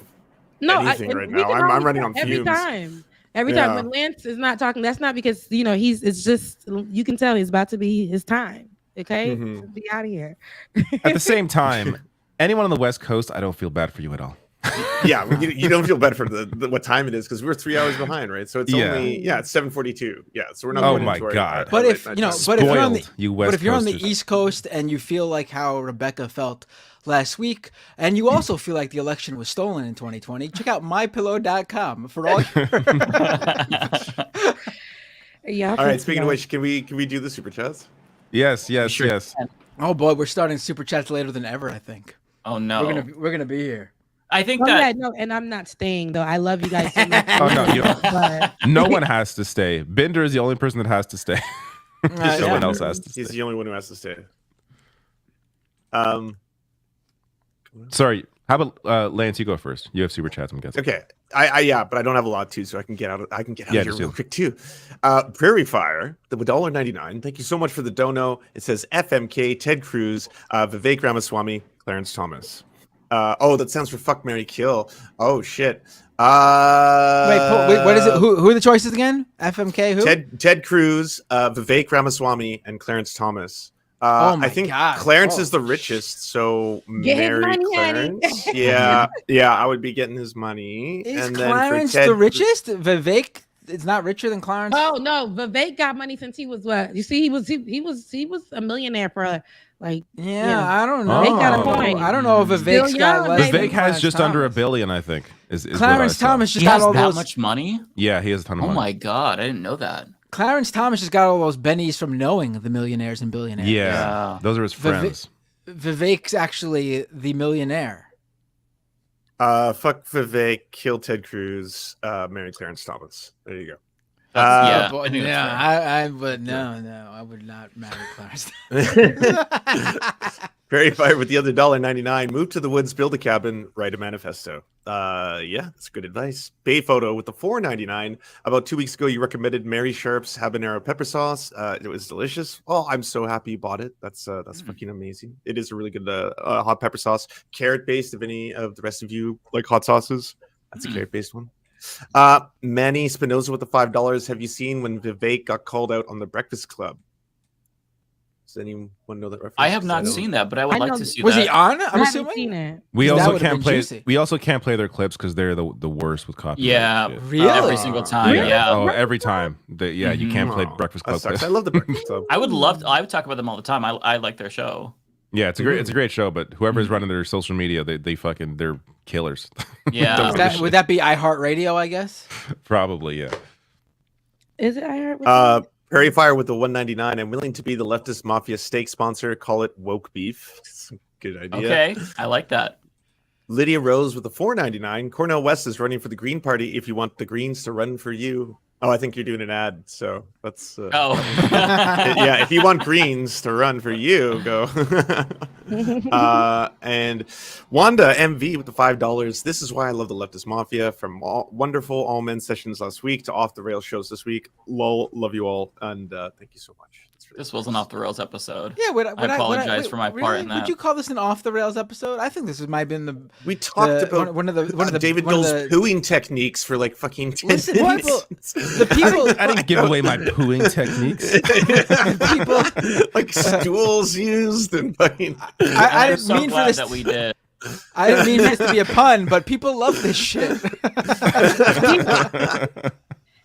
anything right now. I'm running on fumes. Every time when Lance is not talking, that's not because it's just you can tell he's about to be his time. Okay, so be out of here. At the same time, anyone on the West Coast, I don't feel bad for you at all. Yeah, you don't feel bad for the what time it is because we're 3 hours behind, right? So it's only it's 7:42. Yeah, so we're not. Oh my god! But if if you're on the Coasters. East Coast and you feel like how Rebecca felt last week, and you also feel like the election was stolen in 2020, check out mypillow.com for all your. All right. Speaking of which, can we do the super chats? Yes. Oh boy, we're starting super chats later than ever. I think. Oh no, we're gonna be here. I think and I'm not staying though. I love you guys so much. Oh no, you don't. No one has to stay. Bender is the only person that has to stay. No one else has to stay. He's the only one who has to stay. Sorry. How about Lance? You go first. You have super chats, I'm guessing. Okay. But I don't have a lot too, so I can get out of here real quick too. Prairie Fire, the $1.99. Thank you so much for the dono. It says FMK, Ted Cruz, Vivek Ramaswamy, Clarence Thomas. That stands for fuck, marry, kill. Oh shit. Wait, what is it? Who are the choices again? FMK, who? Ted Cruz, Vivek Ramaswamy, and Clarence Thomas. I think Clarence is the richest, so marry Clarence. Yeah, I would be getting his money. Is Clarence the richest? Vivek is not richer than Clarence. Oh no, Vivek got money since he was what? You see, he was a millionaire for like. Yeah, I don't know. I don't know if Vivek's got less. Vivek has just under $1 billion, I think. Is Clarence Thomas just he got has all that those much money? Yeah, he has a ton of money. Oh my god, I didn't know that. Clarence Thomas just got all those bennies from knowing the millionaires and billionaires. Yeah. Those are his friends. Vivek's actually the millionaire. Fuck Vivek, kill Ted Cruz, marry Clarence Thomas. There you go. I would not marry Clarence. Prairie Fire with the other $1.99. Move to the woods, build a cabin, write a manifesto. That's good advice. Bay Photo with the $4.99. About 2 weeks ago, you recommended Mary Sharp's habanero pepper sauce. It was delicious. Oh, I'm so happy you bought it. That's fucking amazing. It is a really good hot pepper sauce. Carrot based. If any of the rest of you like hot sauces, that's a carrot based one. Manny Spinoza with the $5. Have you seen when Vivek got called out on the Breakfast Club? Does anyone know that reference? I have not seen that, but I would like to see that. Was he on? I'm assuming. Seen it. We also can't play. We also can't play their clips because they're the worst with copyright. Yeah, really? Every single time. Really? Yeah. Oh, every time. You can't play Breakfast Club clips. I love the Breakfast Club. I would talk about them all the time. I like their show. Yeah, it's a great show, but whoever's running their social media, they're killers. Yeah. Would that be iHeartRadio, I guess? Probably, yeah. Is it iHeartRadio? Prairie Fire with the $1.99. I'm willing to be the leftist mafia steak sponsor. Call it woke beef. It's a good idea. Okay, I like that. Lydia Rose with the $4.99. Cornel West is running for the Green Party. If you want the Greens to run for you. Oh, I think you're doing an ad, so that's. Yeah, if you want Greens to run for you, go. And Wanda MV with the $5. This is why I love the Leftist Mafia. From wonderful all men sessions last week to off the rails shows this week. Lol, love you all, and thank you so much. This was an off the rails episode. Yeah, I apologize for my part in that. Would you call this an off the rails episode? I think this might have been the. We talked about one of the David Dole's pooing techniques for like fucking 10 minutes. The people, I didn't give away my pooing techniques. People like stools used and fucking. I didn't so mean glad for this that we did. I didn't mean this to be a pun, but people love this shit.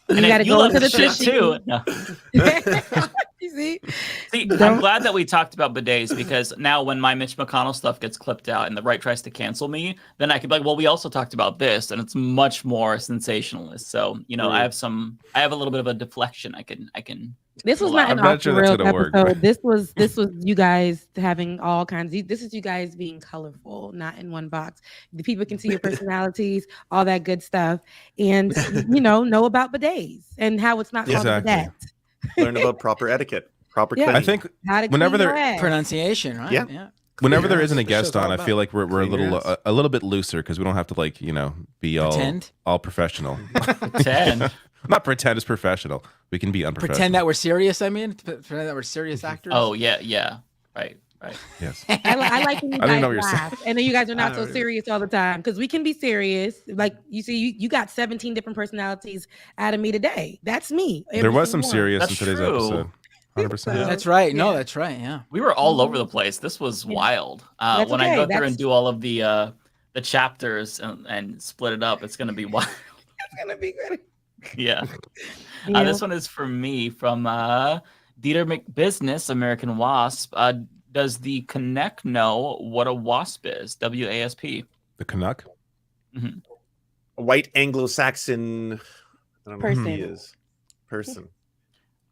And you got to you go love to the shit too. No. You see, I'm glad that we talked about bidets because now when my Mitch McConnell stuff gets clipped out and the right tries to cancel me, then I can be like, well, we also talked about this, and it's much more sensationalist. So I have a little bit of a deflection. I can. This was not an off the rails episode. This was you guys having all kinds. This is you guys being colorful, not in one box. The people can see your personalities, all that good stuff, and know about bidets and how it's not called a bidet. Learn about proper etiquette, proper cleaning. I think whenever they're pronunciation, right? Yeah. whenever there isn't a guest on, I feel like we're a little bit looser because we don't have to like be all professional. Pretend. Not pretend, it's professional. We can be unprofessional. Pretend that we're serious. I mean, pretend that we're serious actors. Oh yeah, right. Yes. I like when you I don't know guys what you're laugh, and then you guys are not so serious all the time because we can be serious. Like you see, you got 17 different personalities out of me today. That's me. There was some Every single serious one. in today's episode. 100%. That's right. No, that's right. Yeah. We were all over the place. This was wild. That's when okay. I go through and do all of the chapters and split it up, it's gonna be wild. It's gonna be good. Yeah. Yeah. This one is for me from Dieter McBusiness, American Wasp. Does the Canuck know what a wasp is? WASP. The Canuck? Mm-hmm. A white Anglo-Saxon I don't know person. who he is. Person.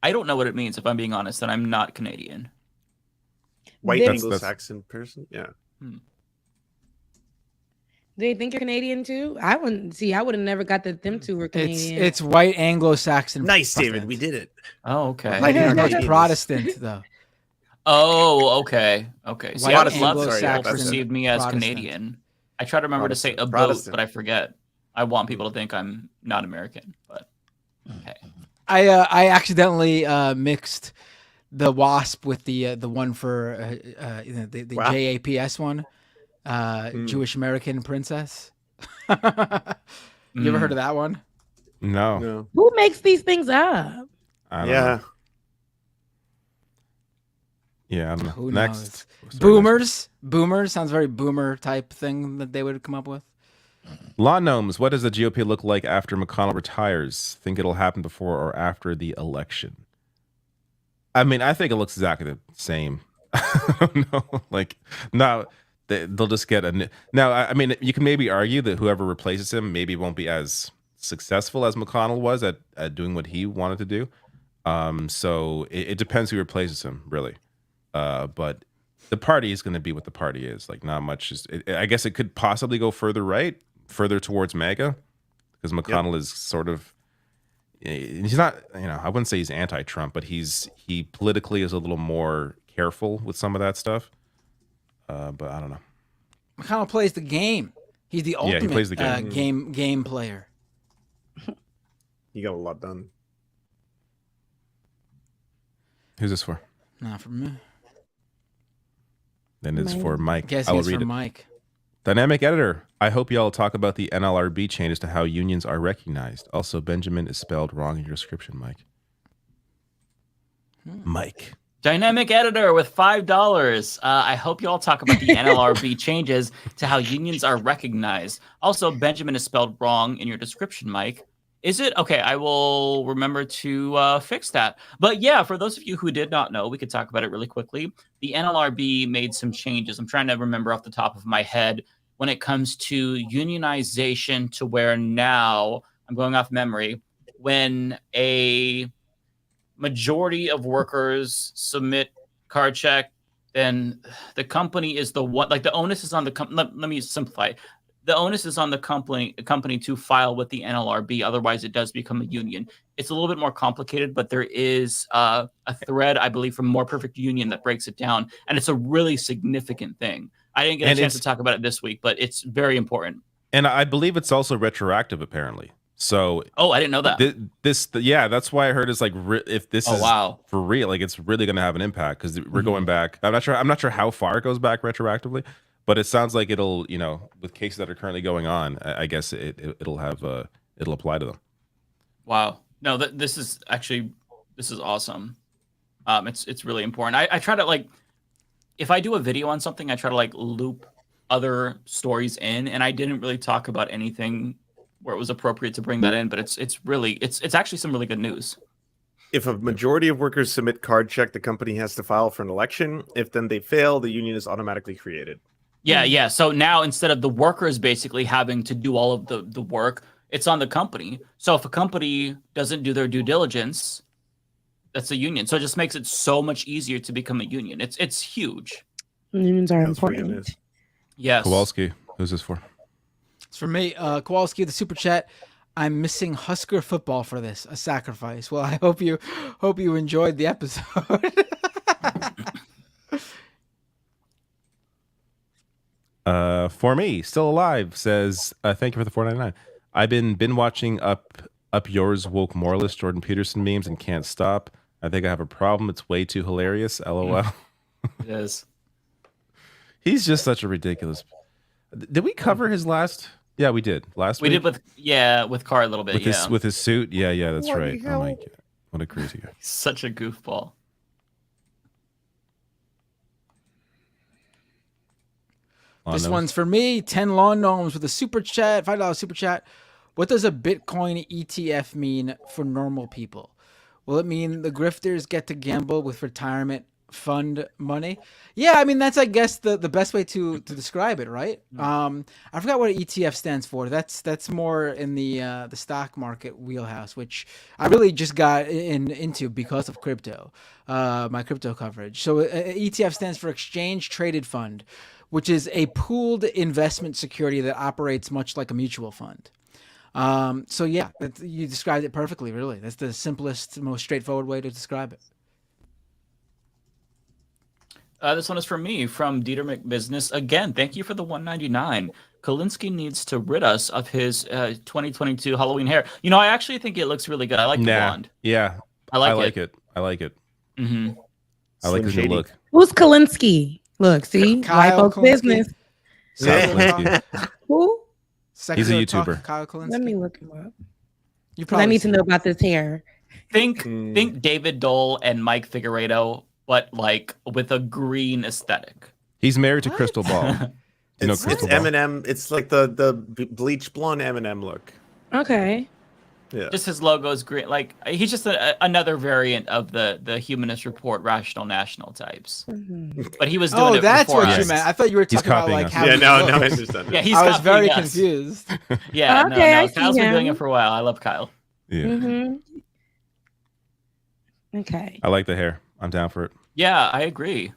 I don't know what it means, if I'm being honest, and I'm not Canadian. White That's- Anglo-Saxon person? Yeah. Do you think you're Canadian too? I wouldn't see. I would have never got that them two were Canadian. It's white Anglo-Saxon. Nice, David. We did it. Oh, okay. No, it's Protestant though. Oh, okay. See, I would White love if Anglo-Saxon people perceived me as Protestant. Canadian. I try to remember to say a boat, Protestant. but I forget. I want people to think I'm not American, but okay. I accidentally mixed the WASP with the one for the Wow. JAPS one, Jewish American Princess. You ever heard of that one? No. Who makes these things up? I don't Yeah. know. Yeah, I don't know. Who Next. knows? Boomers sounds very boomer type thing that they would come up with. Law Gnomes, what does the GOP look like after McConnell retires? Think it'll happen before or after the election? I mean, I think it looks exactly the same. I don't know. Like, no, they'll just get a new. Now, I mean, you can maybe argue that whoever replaces him maybe won't be as successful as McConnell was at doing what he wanted to do. So it depends who replaces him, really. But the party is going to be what the party is. Like, not much. I guess it could possibly go further right, further towards MAGA, because McConnell is sort of. He's not, I wouldn't say he's anti-Trump, but he politically is a little more careful with some of that stuff. But I don't know. McConnell plays the game. He's the ultimate he plays the game. game player. He got a lot done. Who's this for? Not for me. Then it's for Mike. Guess I will it's read for it. Mike. Dynamic editor. I hope y'all talk about the NLRB changes to how unions are recognized. Also, Benjamin is spelled wrong in your description, Mike. Mike. Dynamic editor with $5. I hope you all talk about the NLRB changes to how unions are recognized. Also, Benjamin is spelled wrong in your description, Mike. Is it? Okay, I will remember to fix that. But yeah, for those of you who did not know, we could talk about it really quickly. The NLRB made some changes. I'm trying to remember off the top of my head when it comes to unionization, to where now, I'm going off memory, when a majority of workers submit card check, then the company is the one, like the onus is on the company. Let me simplify. The onus is on the company to file with the NLRB. Otherwise, it does become a union. It's a little bit more complicated, but there is a thread, I believe, from More Perfect Union that breaks it down, and it's a really significant thing. I didn't get a chance to talk about it this week, but it's very important. And I believe it's also retroactive, apparently. So, I didn't know that. Yeah, that's why I heard it's like if this is wow. for real, like it's really going to have an impact because we're going back. I'm not sure how far it goes back retroactively. But it sounds like it'll, with cases that are currently going on, I guess it'll apply to them. Wow. No, this is awesome. It's really important. I try to if I do a video on something, I try to loop other stories in, and I didn't really talk about anything where it was appropriate to bring that in, but it's actually some really good news. If a majority of workers submit card check, the company has to file for an election. If then they fail, the union is automatically created. Yeah. So now instead of the workers basically having to do all of the work, it's on the company. So if a company doesn't do their due diligence, that's a union. So it just makes it so much easier to become a union. It's huge. Unions are important. Yes. Kowalski, who's this for? It's for me. Kowalski, the super chat. I'm missing Husker football for this, a sacrifice. Well, I hope you enjoyed the episode. For me, still alive, says, thank you for the $4.99. I've been watching up yours woke moralist Jordan Peterson memes and can't stop. I think I have a problem. It's way too hilarious. LOL. It is. He's just such a ridiculous. Did we cover his last? Yeah, we did. Last week? We did with Carr a little bit, with his suit. Yeah, that's What right. the Oh hell? my God. What a crazy guy. Such a goofball. This one's for me. 10 lawn gnomes with a super chat, $5 super chat. What does a Bitcoin ETF mean for normal people? Will it mean the grifters get to gamble with retirement fund money? Yeah, I mean that's I guess the best way to describe it, right? I forgot what ETF stands for. That's more in the stock market wheelhouse, which I really just got into because of crypto, my crypto coverage. So ETF stands for Exchange Traded Fund, which is a pooled investment security that operates much like a mutual fund. So yeah, you described it perfectly, really. That's the simplest, most straightforward way to describe it. This one is from me, from Dieter McBusiness. Again, thank you for the $1.99. Kolinsky needs to rid us of his 2022 Halloween hair. You know, I actually think it looks really good. I like the blonde. Yeah, I like it. I like it. Mm-hmm. I like his new look. Who's Kolinsky? Look, see, white folks' business. Who? He's a YouTuber. Kyle Kolinsky. Let me look him up. You I need to know about this hair. Think David Dole and Mike Figueredo, but like with a green aesthetic. He's married to Crystal Ball. You know It's Crystal Ball? Eminem. It's like the bleach blonde Eminem look. Okay. Yeah. Just his logo is green. Like he's just another variant of the Humanist Report, Rational National types. But he was doing it that's before what us. you meant. I thought you were talking about like how. Yeah, he no, looks. I understand. Yeah, he's I was very copying us. confused. Yeah, Okay, I no. see Kyle's been doing him. it for a while. I love Kyle. Yeah. Mm-hmm. Okay. I like the hair. I'm down for it. Yeah, I agree.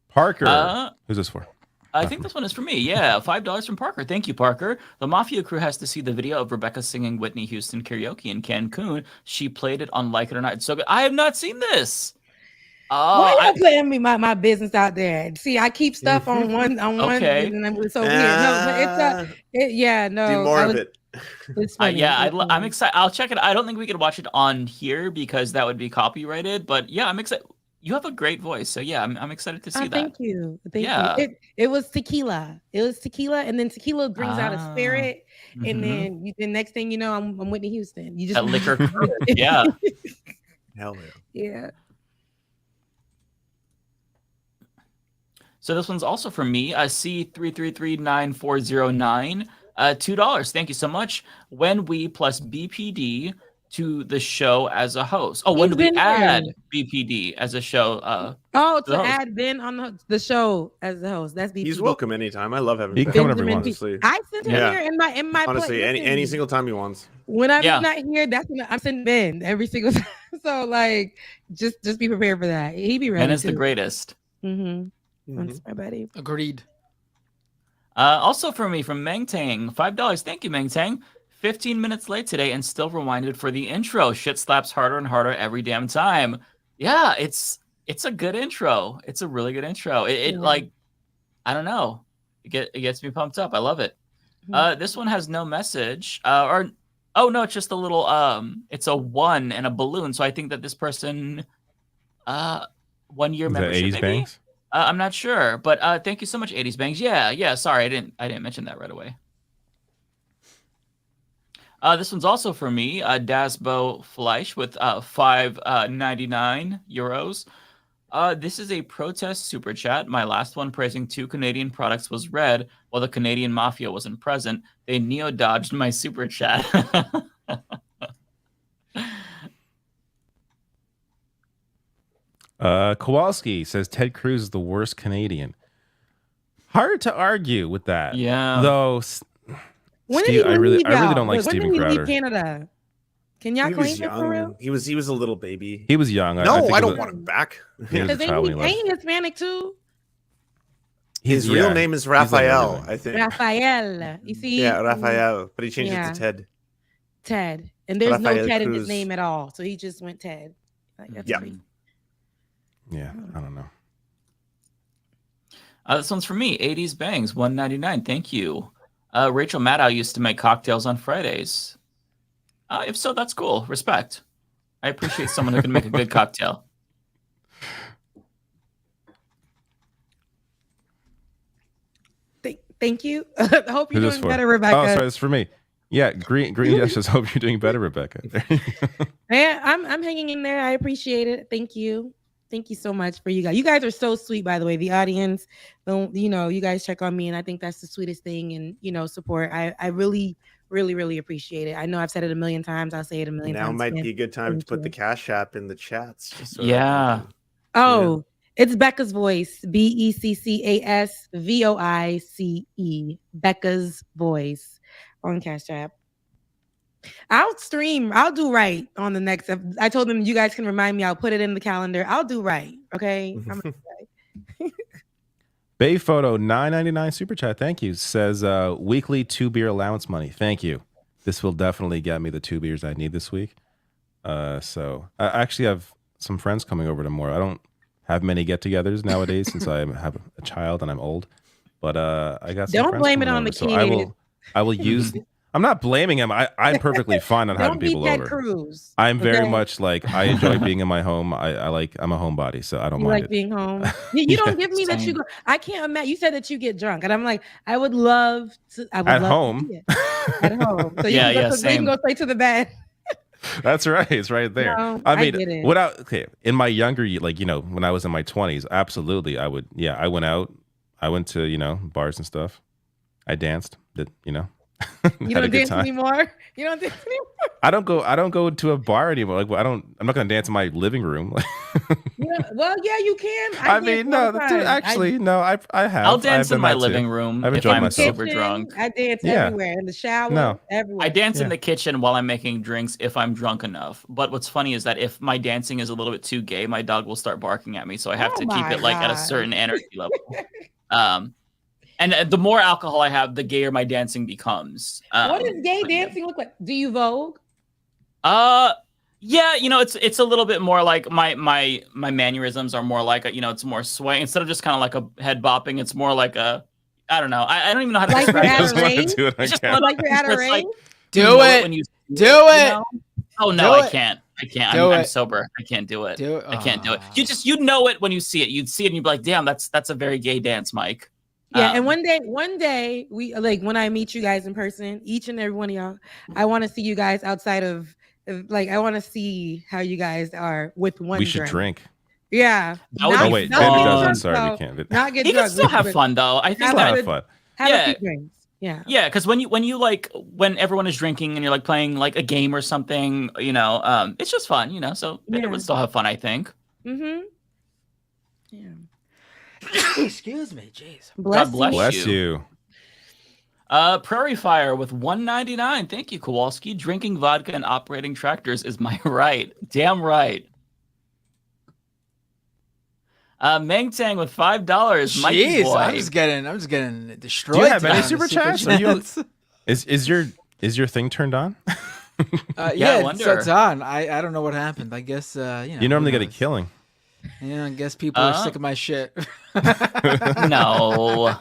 Parker. Who's this for? I think this one is for me. Yeah, $5 from Parker. Thank you, Parker. The Mafia crew has to see the video of Rebecca singing Whitney Houston karaoke in Cancun. She played it on Like It or Not. It's so good. I have not seen this. Why y'all putting me my business out there? See, I keep stuff on one Okay. and it's so weird. No, but it's no. Do more of it. It's funny. Yeah, I'm excited. I'll check it. I don't think we could watch it on here because that would be copyrighted. But yeah, I'm excited. You have a great voice, so yeah, I'm excited to see that. Thank you. Thank Yeah. you. It was tequila. It was tequila, and then tequila brings out a spirit, and then the next thing you know, I'm Whitney Houston. You just That liquor. Yeah. Hell yeah. Yeah. So this one's also from me, C33394909, $2. Thank you so much. When we plus BPD to the show as a host. Oh, when do we add BPD as a show? To add Ben on the show as the host. That's BPD. He's welcome anytime. I love having He Ben. can come whenever he wants. Honestly. I sent him here in my honestly, place. any single time he wants. When I'm not here, that's when I'm sending Ben every single time. So like, just be prepared for that. He be ready. Ben is the greatest. That's my buddy. Agreed. Also for me, from Meng Tang, $5. Thank you, Meng Tang. 15 minutes late today and still reminded for the intro. Shit slaps harder and harder every damn time. Yeah, it's a good intro. It's a really good intro. It like, I don't know. It gets me pumped up. I love it. This one has no message. No, it's just a little it's a 1 and a balloon. So I think that this person 1 year membership. 80s maybe? Bangs? I'm not sure, but thank you so much, 80s Bangs. Yeah. Sorry, I didn't mention that right away. This one's also for me, Dasbo Fleisch with 5.99 euros. This is a protest super chat. My last one praising 2 Canadian products was read while the Canadian Mafia wasn't present. They neo-dodged my super chat. Kowalski says Ted Cruz is the worst Canadian. Hard to argue with that. Yeah. Though, When Steve, I really y'all? don't like When Steven did he Crowder. leave Canada? Can y'all He claim was it for real? young. He was a little baby. He was young. No, think I it don't was- want him back. He was a Because child when he left. ain't he Hispanic too? His real name is Raphael, I think. Raphael. You see? Yeah, Raphael, but he changed Yeah. it to Ted. Ted. And there's no Raphael Ted in his Cruz. name at all. So he just went Ted. Like, that's Yeah. pretty- Yeah, I don't know. This one's for me. 80s Bangs, $1.99. Thank you. Rachel Maddow used to make cocktails on Fridays. If so, that's cool. Respect. I appreciate someone who can make a good cocktail. Thank you. I hope you're doing better, Rebecca. Oh, sorry, it's for me. Yeah, Green Jess says, hope you're doing better, Rebecca. Yeah, I'm hanging in there. I appreciate it. Thank you. Thank you so much for you guys. You guys are so sweet, by the way. The audience, you guys check on me, and I think that's the sweetest thing. And support. I really, really, really appreciate it. I know I've said it a million times. I'll say it a million times. Now might be a good time to put the Cash App in the chats. Just so Oh, it's Becca's Voice. BECCASVOICE. Becca's Voice on Cash App. I'll stream. I'll do right on the next. I told them you guys can remind me. I'll put it in the calendar. I'll do right. Okay. Bay Photo 9.99 super chat. Thank you. Says weekly 2 beer allowance money. Thank you. This will definitely get me the 2 beers I need this week. So I actually have some friends coming over tomorrow. I don't have many get-togethers nowadays since I have a child and I'm old. But I got some Don't friends blame it coming on over, the so kid. I will use. I'm not blaming him. I'm perfectly fine on having people Ted over. Cruz, I'm very okay? much like I enjoy being in my home. I'm a homebody, so I don't You mind like it. being home. You don't give me that you go. I can't imagine. You said that you get drunk, and I'm like, I would love to. I would At love home. To see it. At home. So Yeah, you same. can go straight to the bed. That's right. It's right there. No, I I mean, get it. okay, in my younger, when I was in my 20s, absolutely, I would. Yeah, I went out. I went to bars and stuff. I danced. You had a don't good dance time. anymore. You don't dance anymore. I don't go to a bar anymore. Like, I'm not gonna dance in my living room. Well, yeah, you can. I mean, no, dude, actually, no. I have. I'll dance I've done in my that too. living room I've if enjoyed I'm myself. super drunk. I dance Yeah. everywhere in the shower. No. Everywhere. I dance in Yeah. the kitchen while I'm making drinks if I'm drunk enough. But what's funny is that if my dancing is a little bit too gay, my dog will start barking at me. So I have to keep my it like at a God. certain energy level. And the more alcohol I have, the gayer my dancing becomes. What does gay dancing look like? Do you Vogue? Yeah, it's a little bit more like my mannerisms are more like it's more sway instead of just kind of like a head bopping. It's more like a I don't know. I don't even know how to Like describe you're at it. a rave? Do it It's just again. one of Like you're at a those where it's rave? you Do know it. when you see Do you it. know? Oh no, Do I it. can't. I can't. Do I'm it. sober. I can't do it. Do it. I can't do it. You'd know it when you see it. You'd see it and you'd be like, damn, that's a very gay dance, Mike. Yeah, and one day we when I meet you guys in person, each and every one of y'all, I want to see you guys outside of I want to see how you guys are with one. We should drink. Yeah. That would Oh be wait, fun. Andy Get doesn't. drunk, Sorry, we can't. Not get He drunk. can still have fun though. I think Still that have fun. Have Yeah. a few drinks. Yeah. Yeah, because when everyone is drinking and you're like playing like a game or something, it's just fun, so it would still have fun, I think. Mm-hmm. Yeah. Excuse me, jeez. God bless Bless you. Prairie Fire with $1.99. Thank you, Kowalski. Drinking vodka and operating tractors is my right. Damn right. Meng Tang with $5. Mikey Jeez, boy. I'm just getting destroyed. Do you have any tonight. super chats? Is your thing turned on? Yeah, Yeah, I it's wonder. on. I don't know what happened. I guess You normally get a killing. Yeah, I guess people are sick of my shit. No.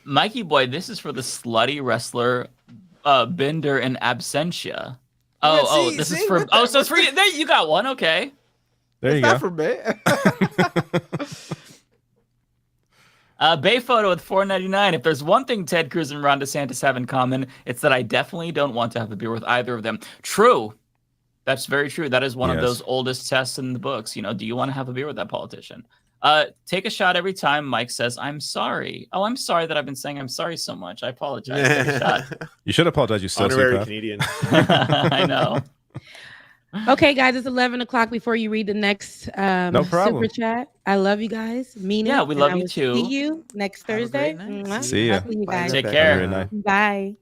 Mikey boy, this is for the slutty wrestler Bender in absentia. see, This is see, for what the- so it's for you. There, you got one, okay. There you It's go. not for me. Bay Photo with $4.99. If there's one thing Ted Cruz and Ron DeSantis have in common, it's that I definitely don't want to have a beer with either of them. True. That's very true. That is one of Yes. those oldest tests in the books. Do you want to have a beer with that politician? Take a shot every time Mike says, I'm sorry. Oh, I'm sorry that I've been saying I'm sorry so much. I apologize. Take a shot. You should apologize, you Honorary sociopath. Canadian. I know. Okay, guys, it's 11 o'clock before you read the next No problem. super chat. I love you guys. Mean it. Yeah, we and love I you will too. See you next Have a Thursday. great night. Mwah. See ya. I'll see you guys. Take Have a care. great night. Bye.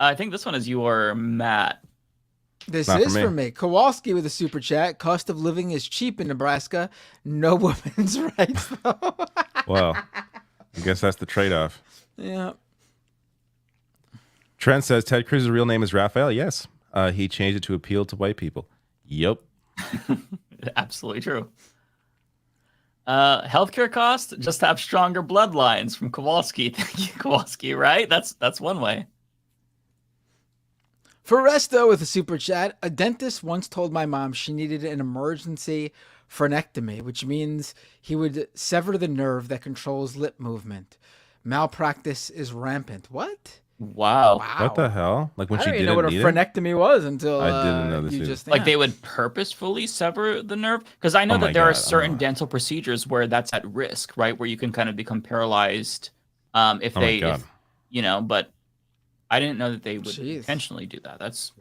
I think this one is your Matt. This Not for is me. for me. Kowalski with a super chat. Cost of living is cheap in Nebraska. No women's rights, though. Well, I guess that's the trade-off. Yeah. Trent says Ted Cruz's real name is Raphael. Yes. He changed it to appeal to white people. Yup. Absolutely true. Healthcare costs just have stronger bloodlines from Kowalski. Thank you, Kowalski. Right? That's one way. For Resto with a super chat, a dentist once told my mom she needed an emergency frenectomy, which means he would sever the nerve that controls lip movement. Malpractice is rampant. What? Wow. What the hell? Like when I she didn't didn't know what a need it? frenectomy was until I didn't know this you either. just Like they would purposefully sever the nerve? Because I know Oh my that there are God, I certain don't know. dental procedures where that's at risk, right? Where you can kind of become paralyzed if Oh my they, God. if, you know, but I didn't know that they would Jeez. intentionally do that. That's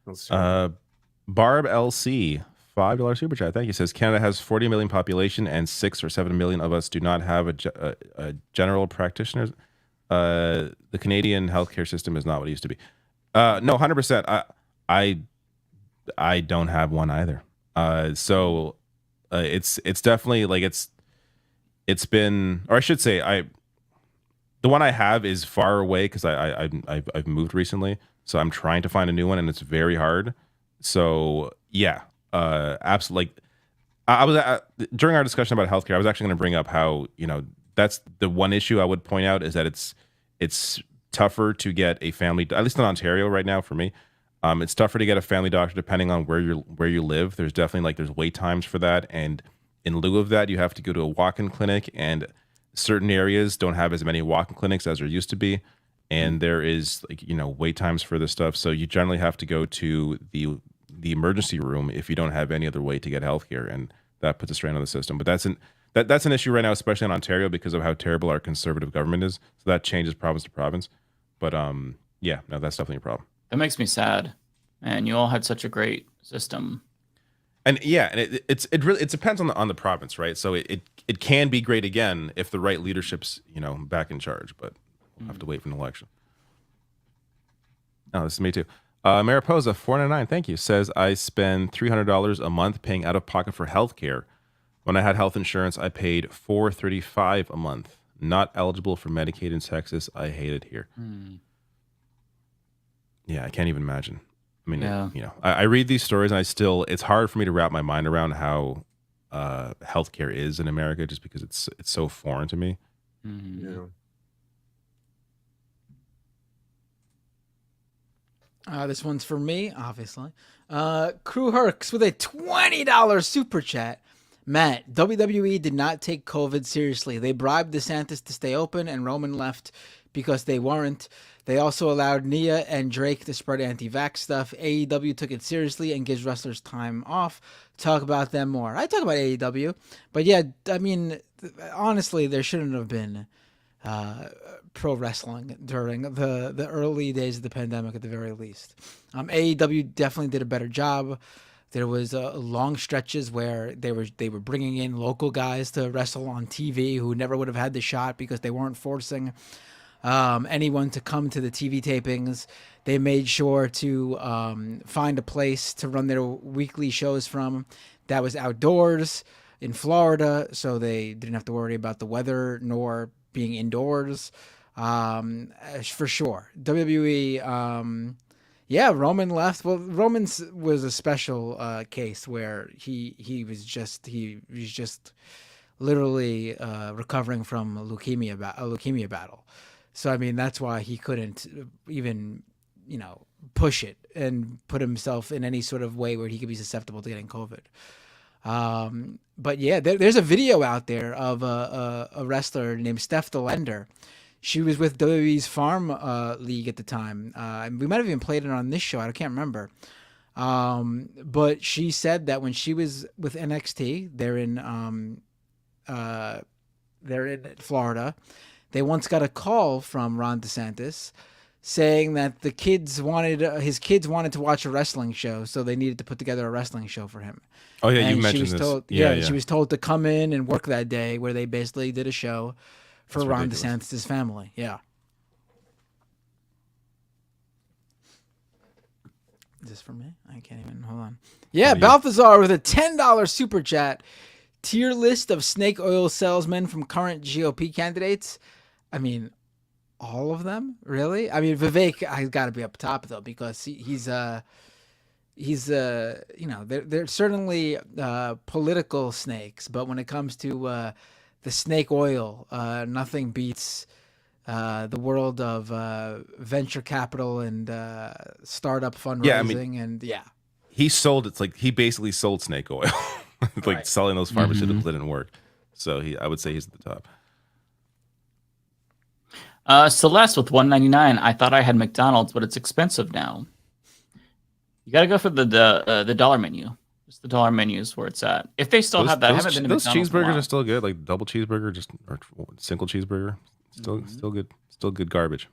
Barb LC, $5 super chat. Thank you. Says Canada has 40 million population and 6 or 7 million of us do not have a general practitioners. The Canadian healthcare system is not what it used to be. No, 100%. I don't have one either. So it's definitely like it's been, or I should say, the one I have is far away because I've moved recently, so I'm trying to find a new one and it's very hard. So yeah, absolutely. Like I was during our discussion about healthcare, I was actually going to bring up how, you know, that's the one issue I would point out is that it's tougher to get a family, at least in Ontario right now for me. It's tougher to get a family doctor depending on where you live. There's definitely there's wait times for that, and in lieu of that, you have to go to a walk-in clinic, and certain areas don't have as many walk-in clinics as there used to be, and there is wait times for this stuff. So you generally have to go to the emergency room if you don't have any other way to get healthcare, and that puts a strain on the system. But that's an issue right now, especially in Ontario, because of how terrible our conservative government is. So that changes province to province. But yeah, no, that's definitely a problem. that makes me sad. Man, you all had such a great system. And yeah, and it really depends on the province, right? So it can be great again if the right leadership's back in charge, but we'll have to wait for an election. Oh, this is me too. Mariposa 499, thank you, says I spend $300 a month paying out of pocket for healthcare. When I had health insurance, I paid $435 a month. Not eligible for Medicaid in Texas. I hate it here. Yeah, I can't even imagine. I mean, Yeah. I read these stories and it's hard for me to wrap my mind around how healthcare is in America, just because it's so foreign to me. This one's for me, obviously. Crew Herks with a $20 super chat. Matt, WWE did not take COVID seriously. They bribed DeSantis to stay open, and Roman left because they weren't. They also allowed Nia and Drake to spread anti-vax stuff. AEW took it seriously and gives wrestlers time off. Talk about them more. I talk about AEW, but yeah, I mean, honestly, there shouldn't have been pro wrestling during the early days of the pandemic, at the very least. AEW definitely did a better job. There was long stretches where they were bringing in local guys to wrestle on TV who never would have had the shot because they weren't forcing anyone to come to the TV tapings. They made sure to find a place to run their weekly shows from that was outdoors in Florida, so they didn't have to worry about the weather nor being indoors. For sure. WWE, yeah, Roman left. Well, Roman was a special case where he was just literally recovering from a leukemia battle. So I mean, that's why he couldn't even push it and put himself in any sort of way where he could be susceptible to getting COVID. But yeah, there's a video out there of a wrestler named Steph DeLender. She was with WWE's Farm League at the time. We might have even played it on this show. I can't remember. But she said that when she was with NXT, they're in Florida. They once got a call from Ron DeSantis saying that his kids wanted to watch a wrestling show, so they needed to put together a wrestling show for him. Oh yeah, and you mentioned this. She was told to come in and work that day, where they basically did a show for Ron DeSantis' family. Yeah. Is this for me? I can't even. Hold on. Yeah, Balthazar with a $10 super chat. Tier list of snake oil salesmen from current GOP candidates. I mean, all of them, really? I mean, Vivek, I got to be up top though, because he's they're certainly political snakes, but when it comes to the snake oil, nothing beats the world of venture capital and startup fundraising. He sold. It's like he basically sold snake oil, like selling those pharmaceuticals didn't work. So I would say he's at the top. Celeste with $1.99. I thought I had McDonald's, but it's expensive now. You got to go for the dollar menu. Just the dollar menu is where it's at. If they still have that, I haven't been to those McDonald's cheeseburgers are still good. Like double cheeseburger, or single cheeseburger, still good. Still good garbage.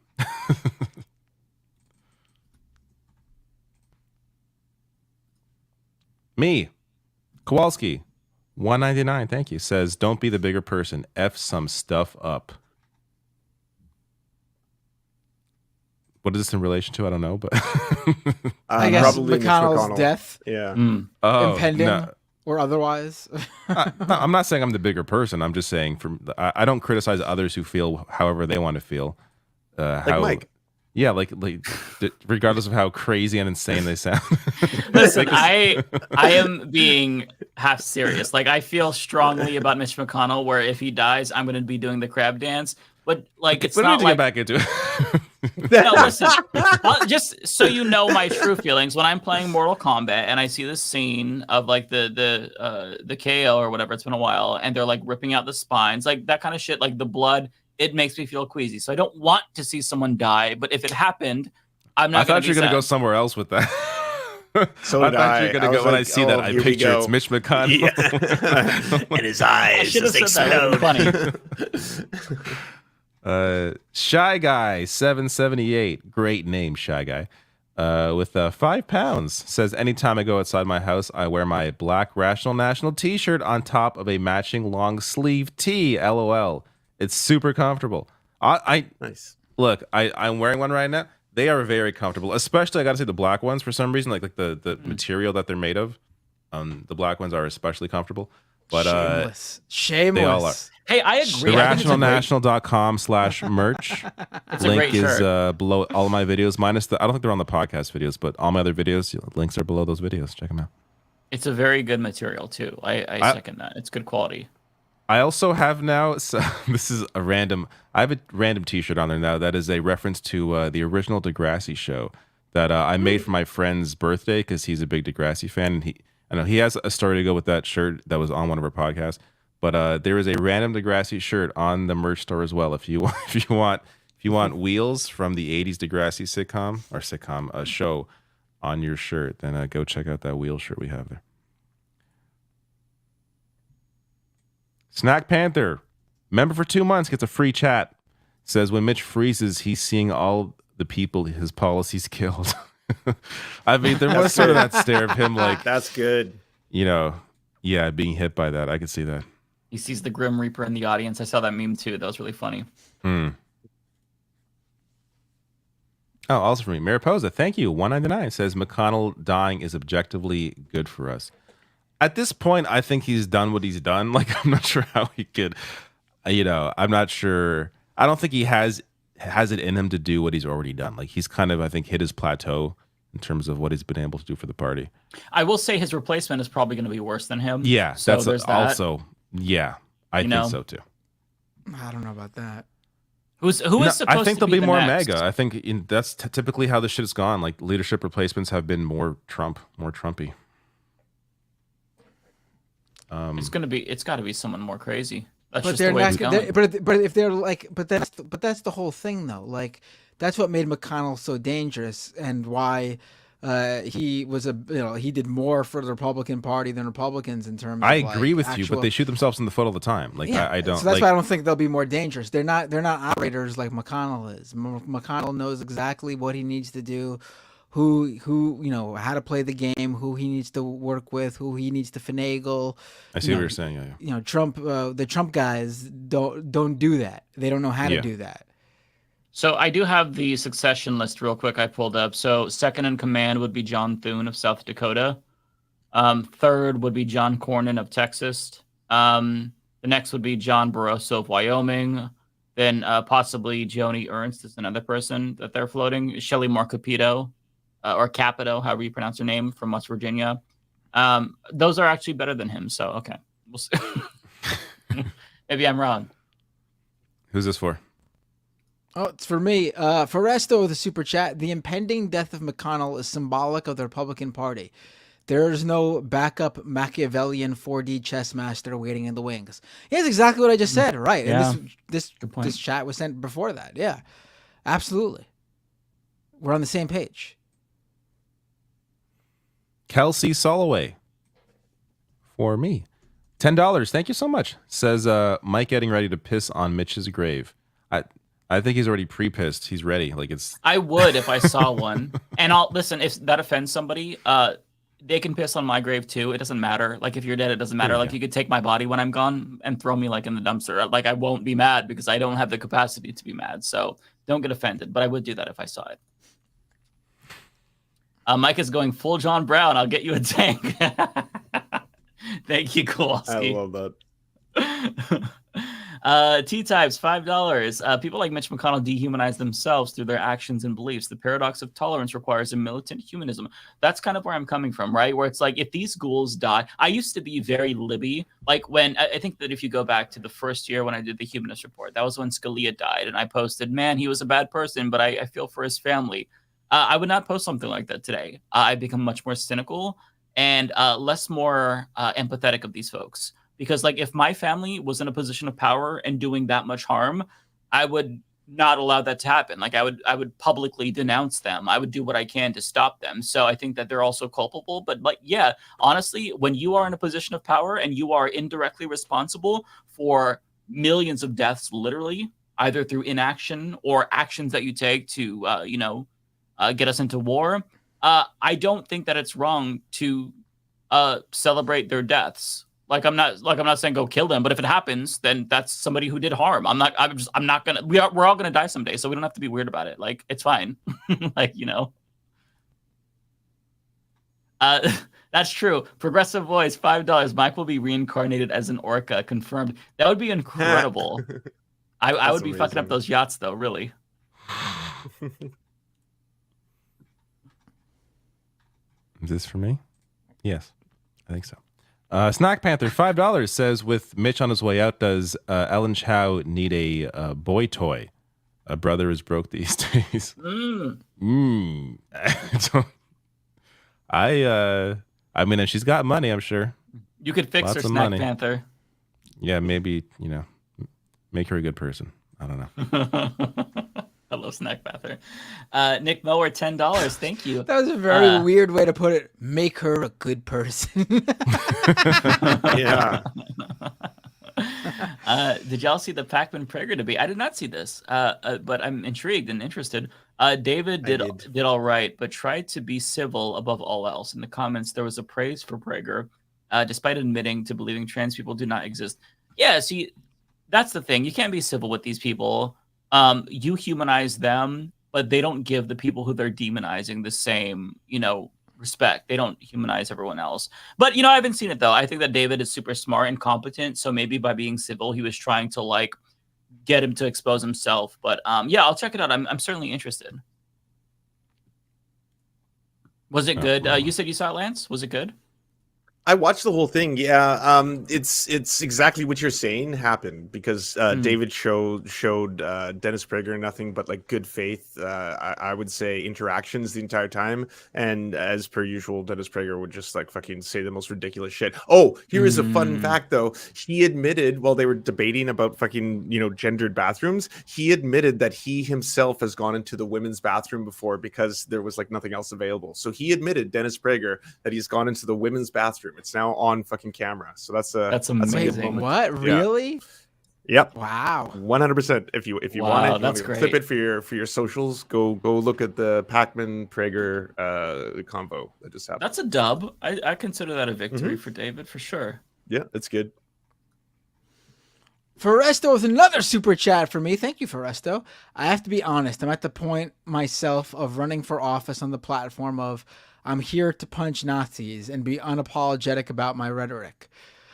Me, Kowalski, $1.99. Thank you. Says, don't be the bigger person. F some stuff up. What is this in relation to? I don't know, but I guess probably McConnell's death, impending or otherwise. I'm not saying I'm the bigger person. I'm just saying I don't criticize others who feel however they want to feel. Like Mike. Yeah, like regardless of how crazy and insane they sound. Listen, I am being half serious. Like, I feel strongly about Mitch McConnell, where if he dies, I'm going to be doing the crab dance. But like, it's not like. Get back into it. No, listen. Just so you know my true feelings, when I'm playing Mortal Kombat and I see this scene of like the KO or whatever, it's been a while, and they're like ripping out the spines, like that kind of shit, like the blood. It makes me feel queasy. So I don't want to see someone die. But if it happened, I'm not. I thought you were going to go somewhere else with that. So I thought you were going to go. When I see that, I picture it's Mitch McConnell. Yeah. In his eyes. I should have said that. Funny. Shy Guy 778. Great name, Shy Guy. With £5 says, anytime I go outside my house, I wear my black Rational National t-shirt on top of a matching long sleeve tee. LOL. It's super comfortable. Nice. Look, I'm wearing one right now. They are very comfortable, especially I got to say the black ones for some reason, like the material that they're made of. The black ones are especially comfortable. But shameless. They all are. Hey, I agree. Rationalnational.com/merch. Link is below all of my videos, minus I don't think they're on the podcast videos, but all my other videos, links are below those videos. Check them out. It's a very good material too. I second that. It's good quality. I also have now, so this is a random, I have a random t-shirt on there now that is a reference to the original Degrassi show that I made for my friend's birthday because he's a big Degrassi fan, and I know he has a story to go with that shirt that was on one of our podcasts, but there is a random Degrassi shirt on the merch store as well. If you want wheels from the 80s Degrassi sitcom show on your shirt, then go check out that wheel shirt we have there. Snack Panther, member for 2 months, gets a free chat. Says when Mitch freezes, he's seeing all the people his policies killed. I mean, there was sort of that stare of him like, that's good. Being hit by that. I could see that. He sees the Grim Reaper in the audience. I saw that meme too. That was really funny. Oh, also for me, Mariposa, thank you. $1.99 says McConnell dying is objectively good for us. At this point, I think he's done what he's done. Like, I'm not sure how he could, I'm not sure. I don't think he has it in him to do what he's already done. Like, he's kind of, I think, hit his plateau in terms of what he's been able to do for the party. I will say his replacement is probably going to be worse than him. Yeah, so that's there's also, I think so too. I don't know about that. Who is supposed I think to there'll be more next? MAGA. I think that's typically how this shit has gone. Like, leadership replacements have been more Trumpy. It's got to be someone more crazy. That's But just they're the way not. it's going. But if they're like, but that's the whole thing though. Like, that's what made McConnell so dangerous, and why he was he did more for the Republican Party than Republicans in terms. I of agree with you, but they shoot themselves in the foot all the time. Like, yeah, I don't. So that's why I don't think they'll be more dangerous. They're not operators like McConnell is. McConnell knows exactly what he needs to do. Who how to play the game, who he needs to work with, who he needs to finagle. I see what you're saying. Yeah. Trump, the Trump guys don't do that. They don't know how to do that. So I do have the succession list real quick. I pulled up. So second in command would be John Thune of South Dakota. Third would be John Cornyn of Texas. The next would be John Barroso of Wyoming. Then possibly Joni Ernst is another person that they're floating. Shelley Moore Capito or Capito, however you pronounce her name, from West Virginia. Those are actually better than him. So, okay. We'll see. Maybe I'm wrong. Who's this for? Oh, it's for me. Foresto with a super chat. The impending death of McConnell is symbolic of the Republican Party. There is no backup Machiavellian 4D chess master waiting in the wings. Yeah, that's exactly what I just said. Right. Yeah. And this chat was sent before that. Yeah, absolutely. We're on the same page. Kelsey Soloway for me. $10. Thank you so much. Says Mike getting ready to piss on Mitch's grave. I think he's already pre-pissed. He's ready. Like it's. I would if I saw one. And I'll listen. If that offends somebody, they can piss on my grave too. It doesn't matter. Like if you're dead, it doesn't matter. Like you could take my body when I'm gone and throw me like in the dumpster. Like I won't be mad because I don't have the capacity to be mad. So don't get offended. But I would do that if I saw it. Mike is going full John Brown. I'll get you a tank. Thank you, Kowalski. I love that. T-Types, $5. People like Mitch McConnell dehumanize themselves through their actions and beliefs. The paradox of tolerance requires a militant humanism. That's kind of where I'm coming from, right? Where it's like, if these ghouls die, I used to be very Libby. Like when, I think that if you go back to the first year when I did the Humanist Report, that was when Scalia died. And I posted, man, he was a bad person, but I feel for his family. I would not post something like that today. I've become much more cynical and less more empathetic of these folks. Because like if my family was in a position of power and doing that much harm, I would not allow that to happen. Like I would publicly denounce them. I would do what I can to stop them. So I think that they're also culpable. But like, yeah, honestly, when you are in a position of power and you are indirectly responsible for millions of deaths, literally, either through inaction or actions that you take to, get us into war, I don't think that it's wrong to celebrate their deaths. I'm not saying go kill them, but if it happens, then that's somebody who did harm. We're all gonna die someday, so we don't have to be weird about it. Like, it's fine. That's true. Progressive voice, $5. Mike will be reincarnated as an orca, confirmed. That would be incredible. I would be amazing. Fucking up those yachts though, really. Is this for me? Yes, I think so. Snack Panther, $5 says, with Mitch on his way out, does Ellen Chow need a boy toy? A brother is broke these days. I mean, and she's got money, I'm sure. You could fix her, Snack Panther. Yeah, maybe, make her a good person. I don't know. Hello, Snack Panther. Nick Mower, $10. Thank you. That was a very weird way to put it. Make her a good person. Yeah. Did y'all see the Pac-Man Prager debate? I did not see this, but I'm intrigued and interested. David did all right, but tried to be civil above all else. In the comments, there was a praise for Prager, despite admitting to believing trans people do not exist. Yeah, see, that's the thing. You can't be civil with these people. You humanize them, but they don't give the people who they're demonizing the same, respect. They don't humanize everyone else. But, I haven't seen it, though. I think that David is super smart and competent. So maybe by being civil, he was trying to, get him to expose himself. But, yeah, I'll check it out. I'm certainly interested. Was it good? You said you saw it, Lance? Was it good? I watched the whole thing. Yeah, it's exactly what you're saying happened because David showed Dennis Prager nothing but good faith. I would say interactions the entire time, and as per usual, Dennis Prager would just fucking say the most ridiculous shit. Oh, here is a fun fact though. He admitted while they were debating about fucking gendered bathrooms, he admitted that he himself has gone into the women's bathroom before because there was nothing else available. So he admitted, Dennis Prager, that he's gone into the women's bathroom. It's now on fucking camera. So that's amazing. What? Really? Yep. Wow. 100%. If you want it, that's clip it for your socials. Go look at the Pac-Man Prager convo that just happened. That's a dub. I consider that a victory for David for sure. Yeah, that's good. Foresto with another super chat for me. Thank you, Foresto. I have to be honest. I'm at the point myself of running for office on the platform of I'm here to punch Nazis and be unapologetic about my rhetoric.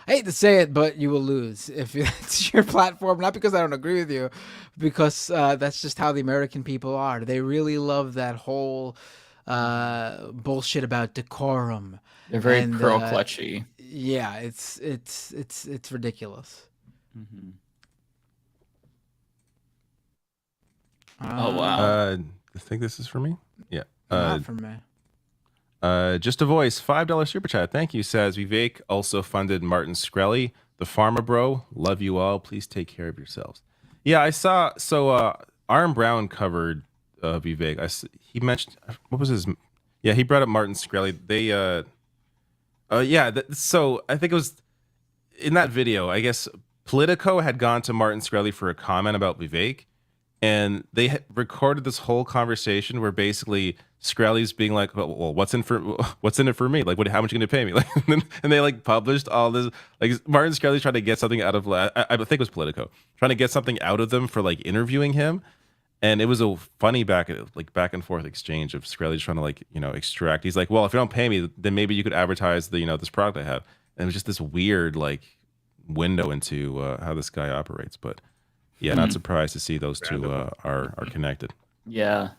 I hate to say it, but you will lose if it's your platform. Not because I don't agree with you, because that's just how the American people are. They really love that whole bullshit about decorum. They're very pearl clutchy. Yeah, it's ridiculous. Mm-hmm. Oh wow! I think this is for me. Yeah, not for me. Just a voice, $5 super chat. Thank you. Says Vivek also funded Martin Shkreli, the Pharma Bro. Love you all. Please take care of yourselves. Yeah, I saw. So Aaron Brown covered Vivek. He mentioned what was his? Yeah, he brought up Martin Shkreli. They so I think it was in that video. I guess Politico had gone to Martin Shkreli for a comment about Vivek. And they had recorded this whole conversation where basically Shkreli's being like, "Well, what's in it for me? Like, how much are you gonna pay me?" Like, and they like published all this. Like, Martin Shkreli's trying to get something out of. I think it was Politico trying to get something out of them for like interviewing him, and it was a funny back and forth exchange of Shkreli's trying to extract. He's like, "Well, if you don't pay me, then maybe you could advertise this product I have." And it was just this weird window into how this guy operates, but. Yeah, not surprised to see those two are connected. Yeah.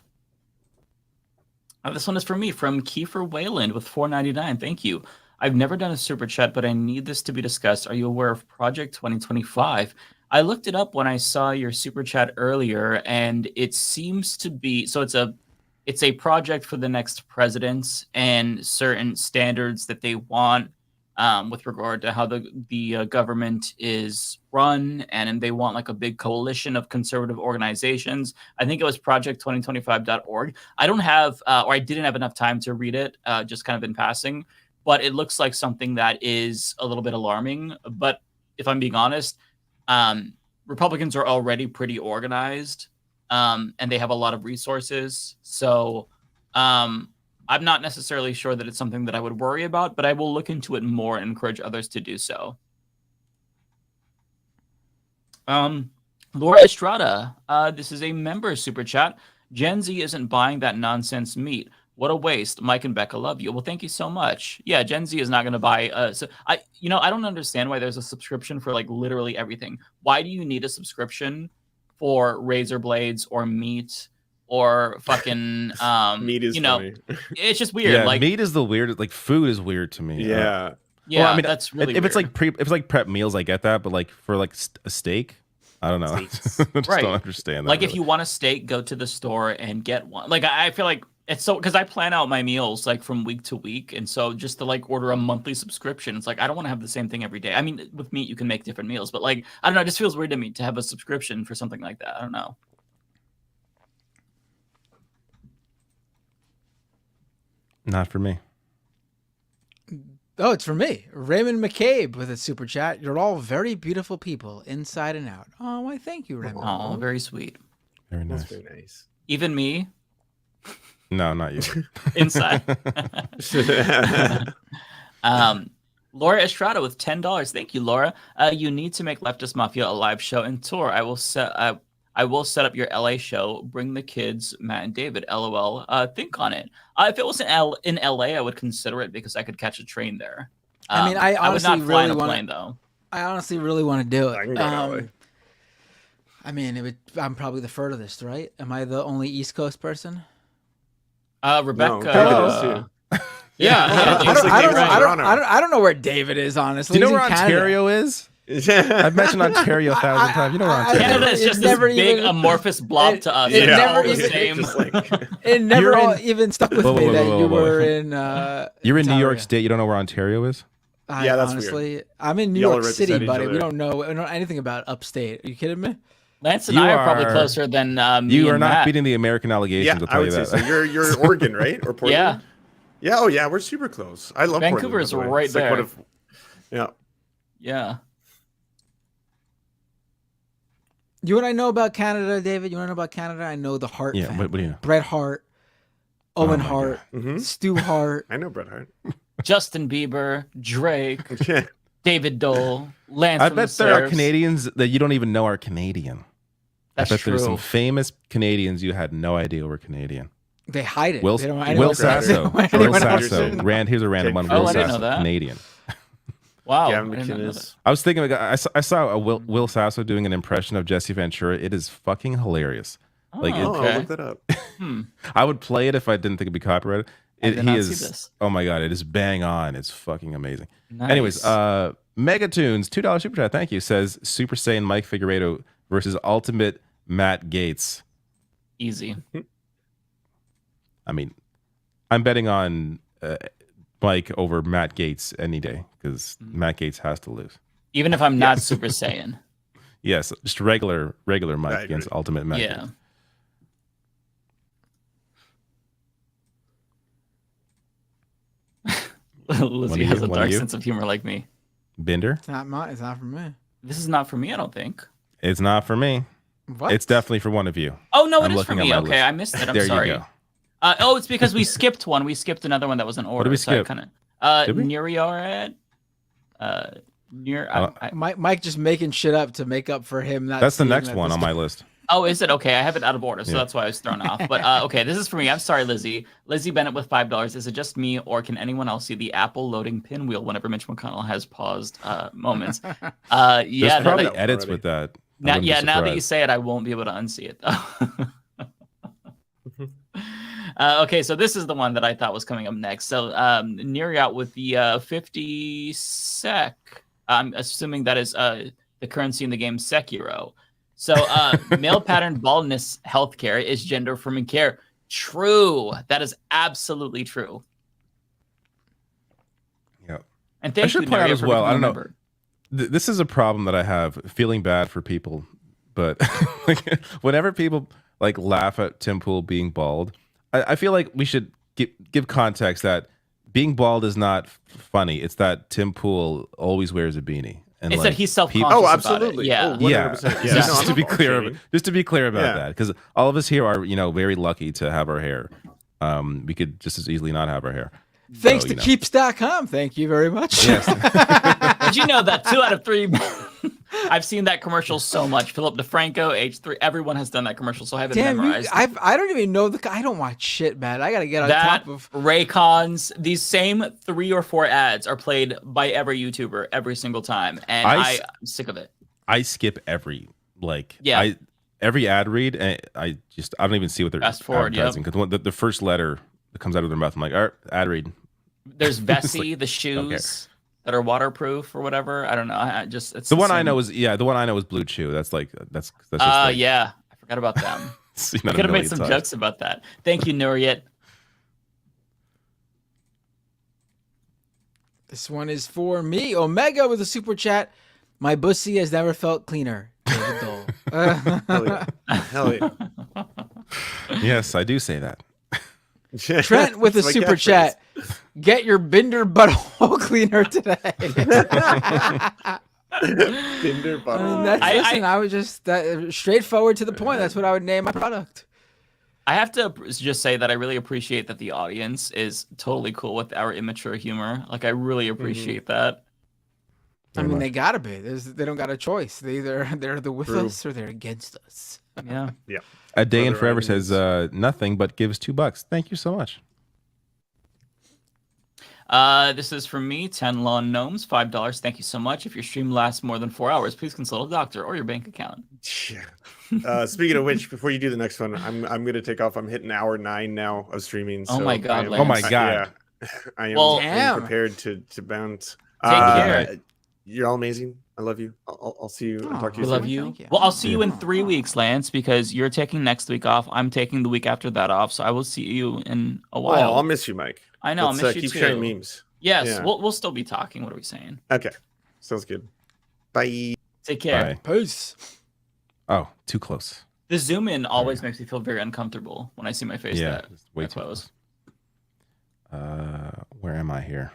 This one is for me from Kiefer Wayland with $4.99. Thank you. I've never done a super chat, but I need this to be discussed. Are you aware of Project 2025? I looked it up when I saw your super chat earlier, and it seems to be it's a project for the next presidents and certain standards that they want. With regard to how the government is run, and they want like a big coalition of conservative organizations. I think it was project2025.org. I don't have, or I didn't have enough time to read it, just kind of in passing, but it looks like something that is a little bit alarming. But if I'm being honest, Republicans are already pretty organized, and they have a lot of resources. So, I'm not necessarily sure that it's something that I would worry about, but I will look into it more and encourage others to do so. Laura Estrada, this is a member super chat. Gen Z isn't buying that nonsense meat. What a waste. Mike and Becca love you. Well, thank you so much. Yeah, Gen Z is not going to buy. I don't understand why there's a subscription for like literally everything. Why do you need a subscription for razor blades or meat? Or fucking meat is funny. It's just weird. Yeah, like meat is the weird. Like food is weird to me. Yeah, well, I mean that's really if weird. it's like prep meals, I get that. But like for like a steak, I don't know. I just Right. don't understand that. Like if really. you want a steak, go to the store and get one. Like I feel like it's so because I plan out my meals like from week to week, and so just to like order a monthly subscription, it's like I don't want to have the same thing every day. I mean, with meat you can make different meals, but like I don't know, it just feels weird to me to have a subscription for something like that. I don't know. Not for me. Oh, it's for me. Raymond McCabe with a super chat. You're all very beautiful people, inside and out. Oh, why? Thank you, Raymond. Oh, very sweet. Very nice. That's very nice. Even me. No, not you. Inside. Laura Estrada with $10. Thank you, Laura. You need to make Leftist Mafia a live show and tour. I will set up your LA show. Bring the kids, Matt and David. LOL. Think on it. If it was in LA, I would consider it because I could catch a train there. I mean, I honestly would not fly really on a want plane though. I honestly really want to do it. I can go to LA. I mean, I'm probably the furthest, right? Am I the only East Coast person? Rebecca. No, Yeah. I don't know where David is, honestly. Do you know He's where in Ontario is? I've mentioned Ontario 1,000 times. You know where Ontario Canada is just this big amorphous blob to us. It It's never all the even- same. It never even stuck with me that you were in. You're in New York Ontario. State. You don't know where Ontario is? Yeah, that's honestly, weird. I'm in New Y'all York are right City, beside each buddy. other. We don't know anything about upstate. Are you kidding me? Lance and I are probably closer than me You are and not Matt. beating the American allegations. Yeah, I'll I tell you would say that. so. You're Oregon, right? Or Portland? Yeah. Yeah. Oh, yeah. We're super close. I love Vancouver Portland, is by the way. right It's like there. one of- yeah. Yeah. You and I know about Canada, David. You want to know about Canada? I know the Hart Yeah, family. what do you know? Bret Hart, Owen my Hart, Mhm. Stu Hart. I know Bret Hart. Justin Bieber, Drake, Yeah. David Dole, Lance. I from the bet there are Surfs. Canadians that you don't even know are Canadian. That's I bet there's some true. famous Canadians you had no idea were Canadian. They hide it. Will, They don't- Will anyone- Sasso. anyone Will else- Sasso. Here's a random one. Oh, Will I didn't know Sasso, that. Canadian. Wow. Gavin I didn't know McInnes. that. I was thinking, I saw a Will Sasso doing an impression of Jesse Ventura. It is fucking hilarious. Like, look that up. I would play it if I didn't think it'd be copyrighted. did He not is. see this. Oh my god, it is bang on. It's fucking amazing. Nice. Anyways, Megatunes, $2 super chat. Thank you. Says Super Saiyan Mike Figueredo versus Ultimate Matt Gates. Easy. I mean, I'm betting on Mike over Matt Gates any day because Matt Gates has to lose. Even if I'm not Super Saiyan. Yes, just regular Mike against Ultimate Matt Gates. Lizzie has a dark sense of humor like me. Binder? It's not for me. This is not for me, I don't think. It's not for me. What? It's definitely for one of you. Oh, no, I'm it is for looking at me. my Okay, list. I missed it. I'm there sorry. You go. It's because we skipped one. We skipped another one that was in order. What did we skip? Did we? Neriarad. Mike just making shit up to make up for him. That's the next one on my list. Oh, is it? Okay, I have it out of order, so that's why I was thrown off. But okay, this is for me. I'm sorry, Lizzie. Lizzie Bennett with $5. Is it just me, or can anyone else see the Apple loading pinwheel whenever Mitch McConnell has paused moments? There's probably edits with that. Now that you say it, I won't be able to unsee it though. Okay, so this is the one that I thought was coming up next. So Neriat with the 50 sec. I'm assuming that is the currency in the game Sekiro. So male pattern baldness healthcare is gender affirming care. True. That is absolutely true. Yeah. And thank I should you, point out Neriat, as for well. I making don't me know. This is a problem that I have, feeling bad for people, but like, whenever people like laugh at Tim Pool being bald, I feel like we should give context that being bald is not funny. It's that Tim Pool always wears a beanie. And it's like, that he's self-conscious Oh, about absolutely. it. Yeah. Oh, 100%. Yeah. Just to be clear, just to be clear about Yeah. that, because all of us here are, very lucky to have our hair. We could just as easily not have our hair. Thanks to Keeps.com. Thank you very much. Yes. Did you know that 2 out of 3? I've seen that commercial so much. Philip DeFranco, H3, everyone has done that commercial, so I have it memorized. I don't even know I don't watch shit, man. I gotta get on That, top of Raycons. These same 3 or 4 ads are played by every YouTuber every single time, and I'm sick of it. I skip every Yeah. every ad read, and I don't even see what they're Fast forward, advertising because the first letter that comes out of their mouth, I'm like, all right, ad read. There's Vessi, the shoes that are waterproof or whatever. I don't know. It's the one I know is Blue Chew. That's just yeah. I forgot about them. seen I that a could have made million some times. jokes about that. Thank you, Nuriet. This one is for me. Omega with a super chat. My pussy has never felt cleaner. David Dole. Hell yeah. Hell yeah. Yes, I do say that. Trent with a That's my super catchphrase. chat. Get your Binder butthole cleaner today. Binder butthole. Listen, I was just straightforward to the point. That's what I would name my product. I have to just say that I really appreciate that the audience is totally cool with our immature humor. Like, I really appreciate that. I mean, they gotta be. They don't got a choice. They're with True. us or they're against us. Yeah. Yeah. A day in Brother forever enemies. says nothing but gives $2. Thank you so much. This is from me, 10 Lawn Gnomes, $5. Thank you so much. If your stream lasts more than 4 hours, please consult a doctor or your bank account. Speaking of which, before you do the next one, I'm gonna take off. I'm hitting hour 9 now of streaming. Oh so my God, I am- Lance. Oh my God. Yeah, I am, Well, I am Damn. prepared to bounce. Take care. You're all amazing. I love you. I'll see you. I'll talk to We you love soon. you. Thank you. Well, I'll see you in 3 weeks, Lance, because you're taking next week off. I'm taking the week after that off, so I will see you in a while. Oh, I'll miss you, Mike. I know, I'll miss you keep too. sharing memes. Yes, Yeah. we'll still be talking. What are we saying? Okay, sounds good. Bye. Take care. Bye. Peace. Oh, too close. The zoom in always makes me feel very uncomfortable when I see my face. Yeah, that it's way too close. Where am I here?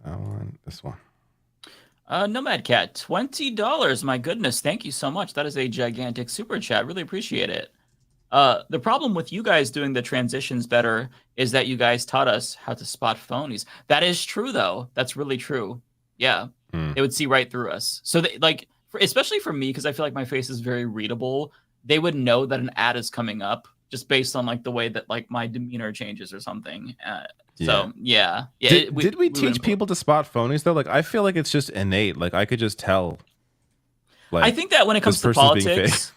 That one, this one. Nomad Cat, $20. My goodness, thank you so much. That is a gigantic super chat. Really appreciate it. The problem with you guys doing the transitions better is that you guys taught us how to spot phonies. That is true, though. That's really true. Yeah, they would see right through us. So, especially for me, because I feel like my face is very readable. They would know that an ad is coming up just based on the way that my demeanor changes or something. So yeah. Did we teach people to spot phonies though? I feel like it's just innate. I could just tell. Like, I think that when it comes to this person's being politics,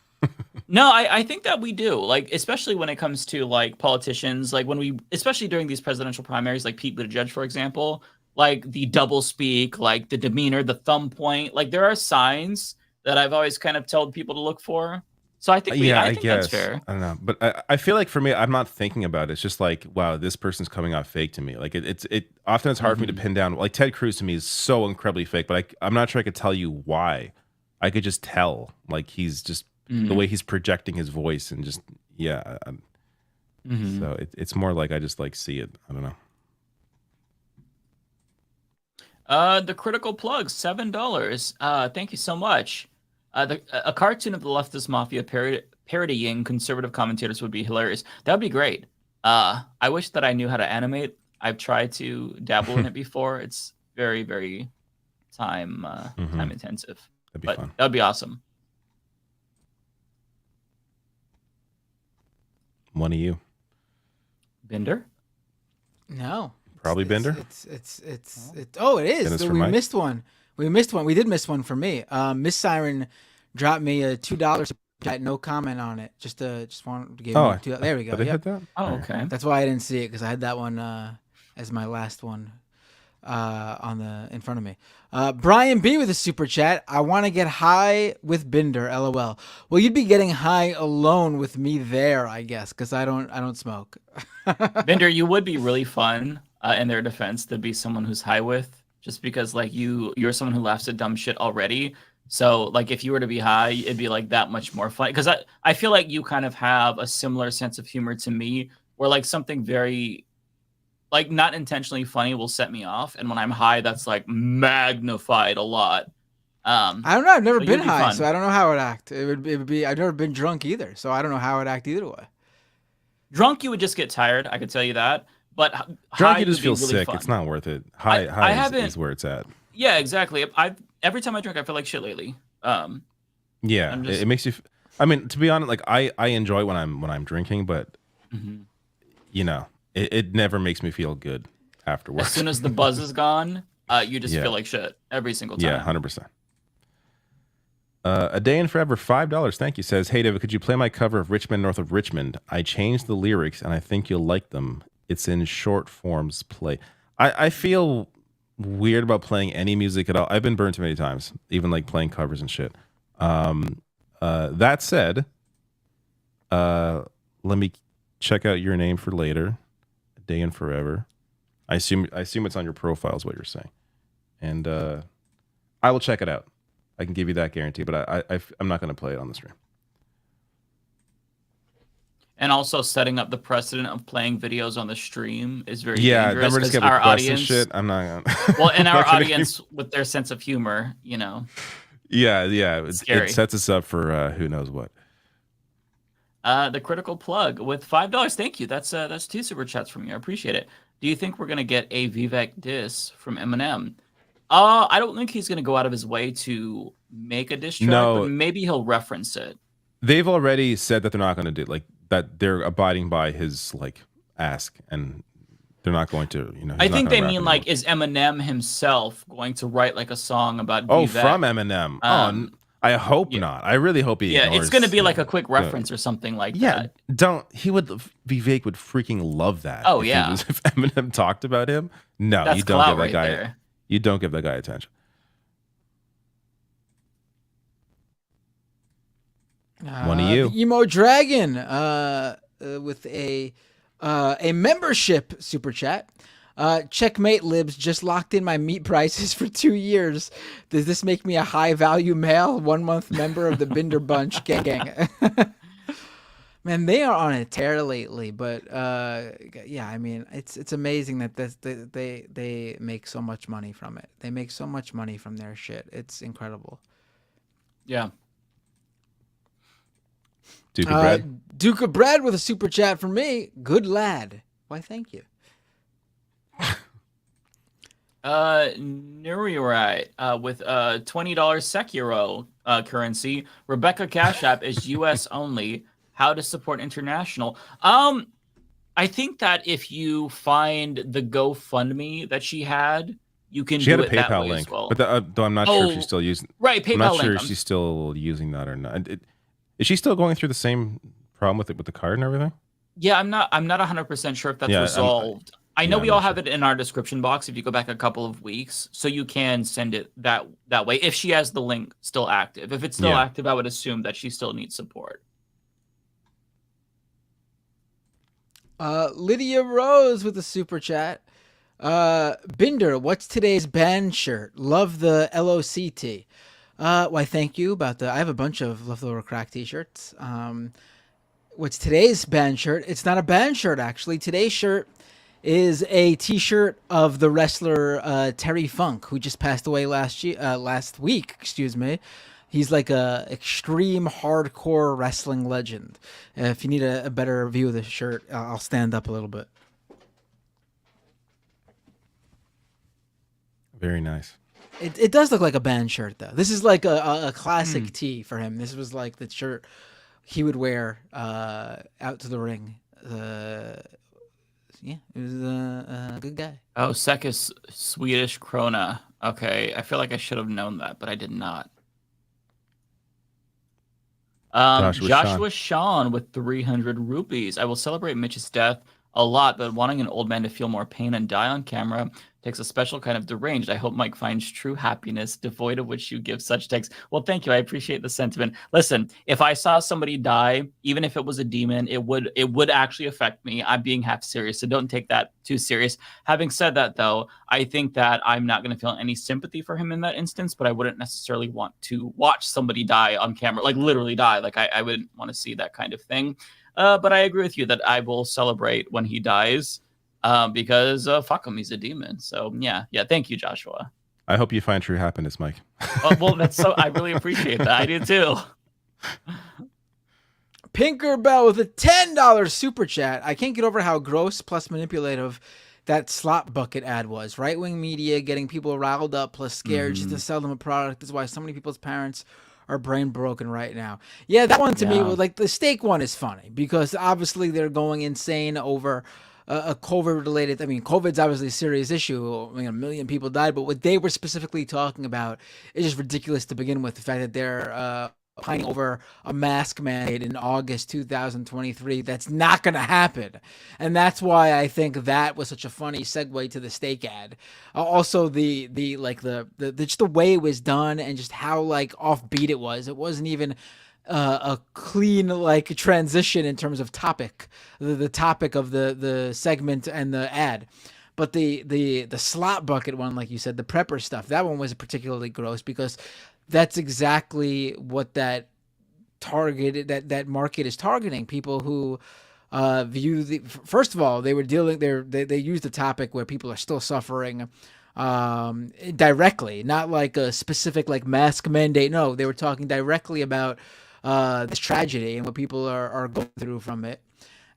no, I think that we do. Like, especially when it comes to like politicians, like when we, especially during these presidential primaries, like Pete Buttigieg, for example, like the double speak, like the demeanor, the thumb point, like there are signs that I've always kind of told people to look for. So I think, I think guess. that's fair. I don't know, but I feel like for me, I'm not thinking about it. It's just like, wow, this person's coming off fake to me. Like it often it's hard for me to pin down. Like Ted Cruz to me is so incredibly fake, but I'm not sure I could tell you why. I could just tell, like he's just the way he's projecting his voice and just So it's more like I just like see it. I don't know. The critical plug, $7. Thank you so much. A cartoon of the leftist mafia parodying conservative commentators would be hilarious. That would be great. I wish that I knew how to animate. I've tried to dabble in it before. It's very, very time intensive. That'd be fun. That would be awesome. One of you. Bender? No. Probably Bender. Oh, it is. We missed one. We did miss one for me. Miss Siren dropped me a $2. No comment on it. Just wanted to give me $2. There we go. Did I hit that? Oh, okay. That's why I didn't see it, because I had that one as my last one in front of me. Brian B with a super chat. I want to get high with Binder. LOL. Well, you'd be getting high alone with me there, I guess, because I don't smoke. Bender, you would be really fun in their defense to be someone who's high with, just because like you're someone who laughs at dumb shit already. So like if you were to be high, it'd be like that much more fun. Because I feel like you kind of have a similar sense of humor to me, where like something very like not intentionally funny will set me off, and when I'm high, that's like magnified a lot. I don't know. I've never been high, fun. so I don't know how it act. It would be. I've never been drunk either, so I don't know how it act either way. Drunk, you would just get tired. I could tell you that. But Drunk, high you just feel really sick. Fun. It's not worth it. High is where it's at. Yeah, exactly. Every time I drink, I feel like shit lately. Yeah, it makes you. I mean, to be honest, like I enjoy when I'm drinking, but you know, it never makes me feel good afterwards. As soon as the buzz is gone, you just feel like shit every single time. Yeah, 100%. A Day in Forever, $5. Thank you. Says, hey David, could you play my cover of Richmond North of Richmond? I changed the lyrics and I think you'll like them. It's in short forms play. I feel weird about playing any music at all. I've been burned too many times, even like playing covers and shit. That said, let me check out your name for later. A Day in Forever. I assume it's on your profile is what you're saying. And I will check it out. I can give you that guarantee, but I'm not going to play it on the stream. And also setting up the precedent of playing videos on the stream is very dangerous. Remember just get our audience audience. Shit. I'm not gonna. Well, and our audience with their sense of humor, you know. Yeah. It sets us up for who knows what. The critical plug with $5. Thank you. That's 2 super chats from you. I appreciate it. Do you think we're gonna get a Vivek diss from Eminem? I don't think he's gonna go out of his way to make a diss track, but maybe he'll reference it. They've already said that they're not going to do like that. They're abiding by his like ask, and they're not going to. You know, I think they mean like, is Eminem himself going to write like a song about Vivek? From Eminem? I hope not. I really hope he. Yeah, it's going to be like a quick reference or something like that. Vivek would freaking love that. Oh if Eminem talked about him. No, that's you don't give that right guy. There. You don't give that guy attention. One of you. Emo Dragon with a membership super chat. Checkmate libs, just locked in my meat prices for 2 years. Does this make me a high value male 1 month member of the Binder Bunch gang? Man, they are on a tear lately, but yeah, I mean, it's amazing that they make so much money from it. They make so much money from their shit. It's incredible. Yeah. Duke of Bread. Duke of Bread with a super chat from me. Good lad. Why, thank you. Nurirai with $20 Sekiro currency. Rebecca Cash App is US only. How to support international. I think that if you find the GoFundMe that she had, you can She do had a it that PayPal way link, as well. but though I'm not sure if she's still using. Right, PayPal I'm not link. sure if she's still using that or not. Is she still going through the same problem with the card and everything? Yeah, I'm not 100% sure if that's resolved. I know we all have it in our description box if you go back a couple of weeks, so you can send it that way if she has the link still active. If it's still active, I would assume that she still needs support. Lydia Rose with a super chat. Binder, what's today's band shirt? Love the LOCT. Why, thank you about I have a bunch of Leftover Crack t-shirts. What's today's band shirt? It's not a band shirt, actually. Today's shirt is a t-shirt of the wrestler Terry Funk, who just passed away last week. Excuse me. He's like a extreme hardcore wrestling legend. If you need a better view of the shirt, I'll stand up a little bit. Very nice. It does look like a band shirt, though. This is like a classic tee for him. This was like the shirt he would wear out to the ring. Yeah, it was a good guy. Oh, Sekis Swedish Krona. Okay, I feel like I should have known that, but I did not. Joshua Sean with 300 rupees. I will celebrate Mitch's death a lot, but wanting an old man to feel more pain and die on camera takes a special kind of deranged. I hope Mike finds true happiness, devoid of which you give such takes. Well, thank you. I appreciate the sentiment. Listen, if I saw somebody die, even if it was a demon, it would actually affect me. I'm being half serious, so don't take that too serious. Having said that, though, I think that I'm not going to feel any sympathy for him in that instance, but I wouldn't necessarily want to watch somebody die on camera, like literally die. Like I wouldn't want to see that kind of thing. But I agree with you that I will celebrate when he dies. Because fuck him, he's a demon. So yeah. Thank you, Joshua. I hope you find true happiness, Mike. Well, I really appreciate that. I do too. Pinkerbell with a $10 super chat. I can't get over how gross plus manipulative that slot bucket ad was. Right-wing media getting people riled up plus scared just to sell them a product. That's why so many people's parents are brain broken right now. Yeah, that one to me, like the steak one is funny because obviously they're going insane over a COVID-related, I mean, COVID's obviously a serious issue. I mean, 1 million people died, but what they were specifically talking about is just ridiculous to begin with. The fact that they're pining over a mask mandate in August 2023, that's not going to happen. And that's why I think that was such a funny segue to the steak ad. Also, the just the way it was done and just how like offbeat it was. It wasn't even a clean like transition in terms of topic, the topic of the segment and the ad. But the slot bucket one, like you said, the prepper stuff, that one was particularly gross because that's exactly what that market is targeting. People who view first of all, they used a topic where people are still suffering directly, not like a specific like mask mandate. No, they were talking directly about this tragedy and what people are going through from it.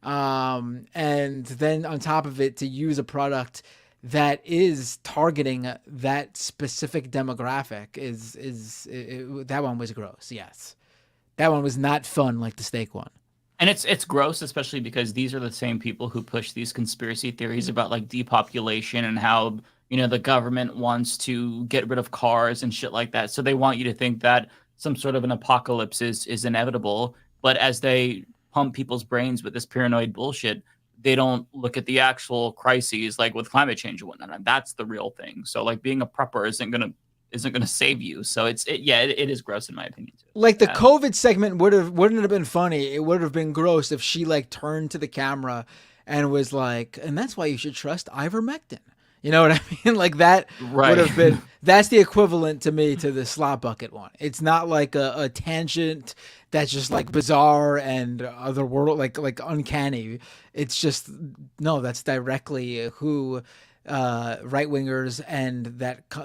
And then on top of it, to use a product that is targeting that specific demographic that one was gross. Yes. That one was not fun like the steak one. And it's gross, especially because these are the same people who push these conspiracy theories about like depopulation and how, the government wants to get rid of cars and shit like that. So they want you to think that some sort of an apocalypse is inevitable. But as they pump people's brains with this paranoid bullshit, they don't look at the actual crises like with climate change and whatnot. And that's the real thing. So like being a prepper isn't gonna save you. So it is gross in my opinion too. Like the COVID segment wouldn't have been funny. It would have been gross if she like turned to the camera and was like, and that's why you should trust ivermectin. You know what I mean? Like that would have been, that's the equivalent to me to the slot bucket one. It's not like a tangent that's just like bizarre and otherworldly, like uncanny. It's just, no, that's directly who right-wingers and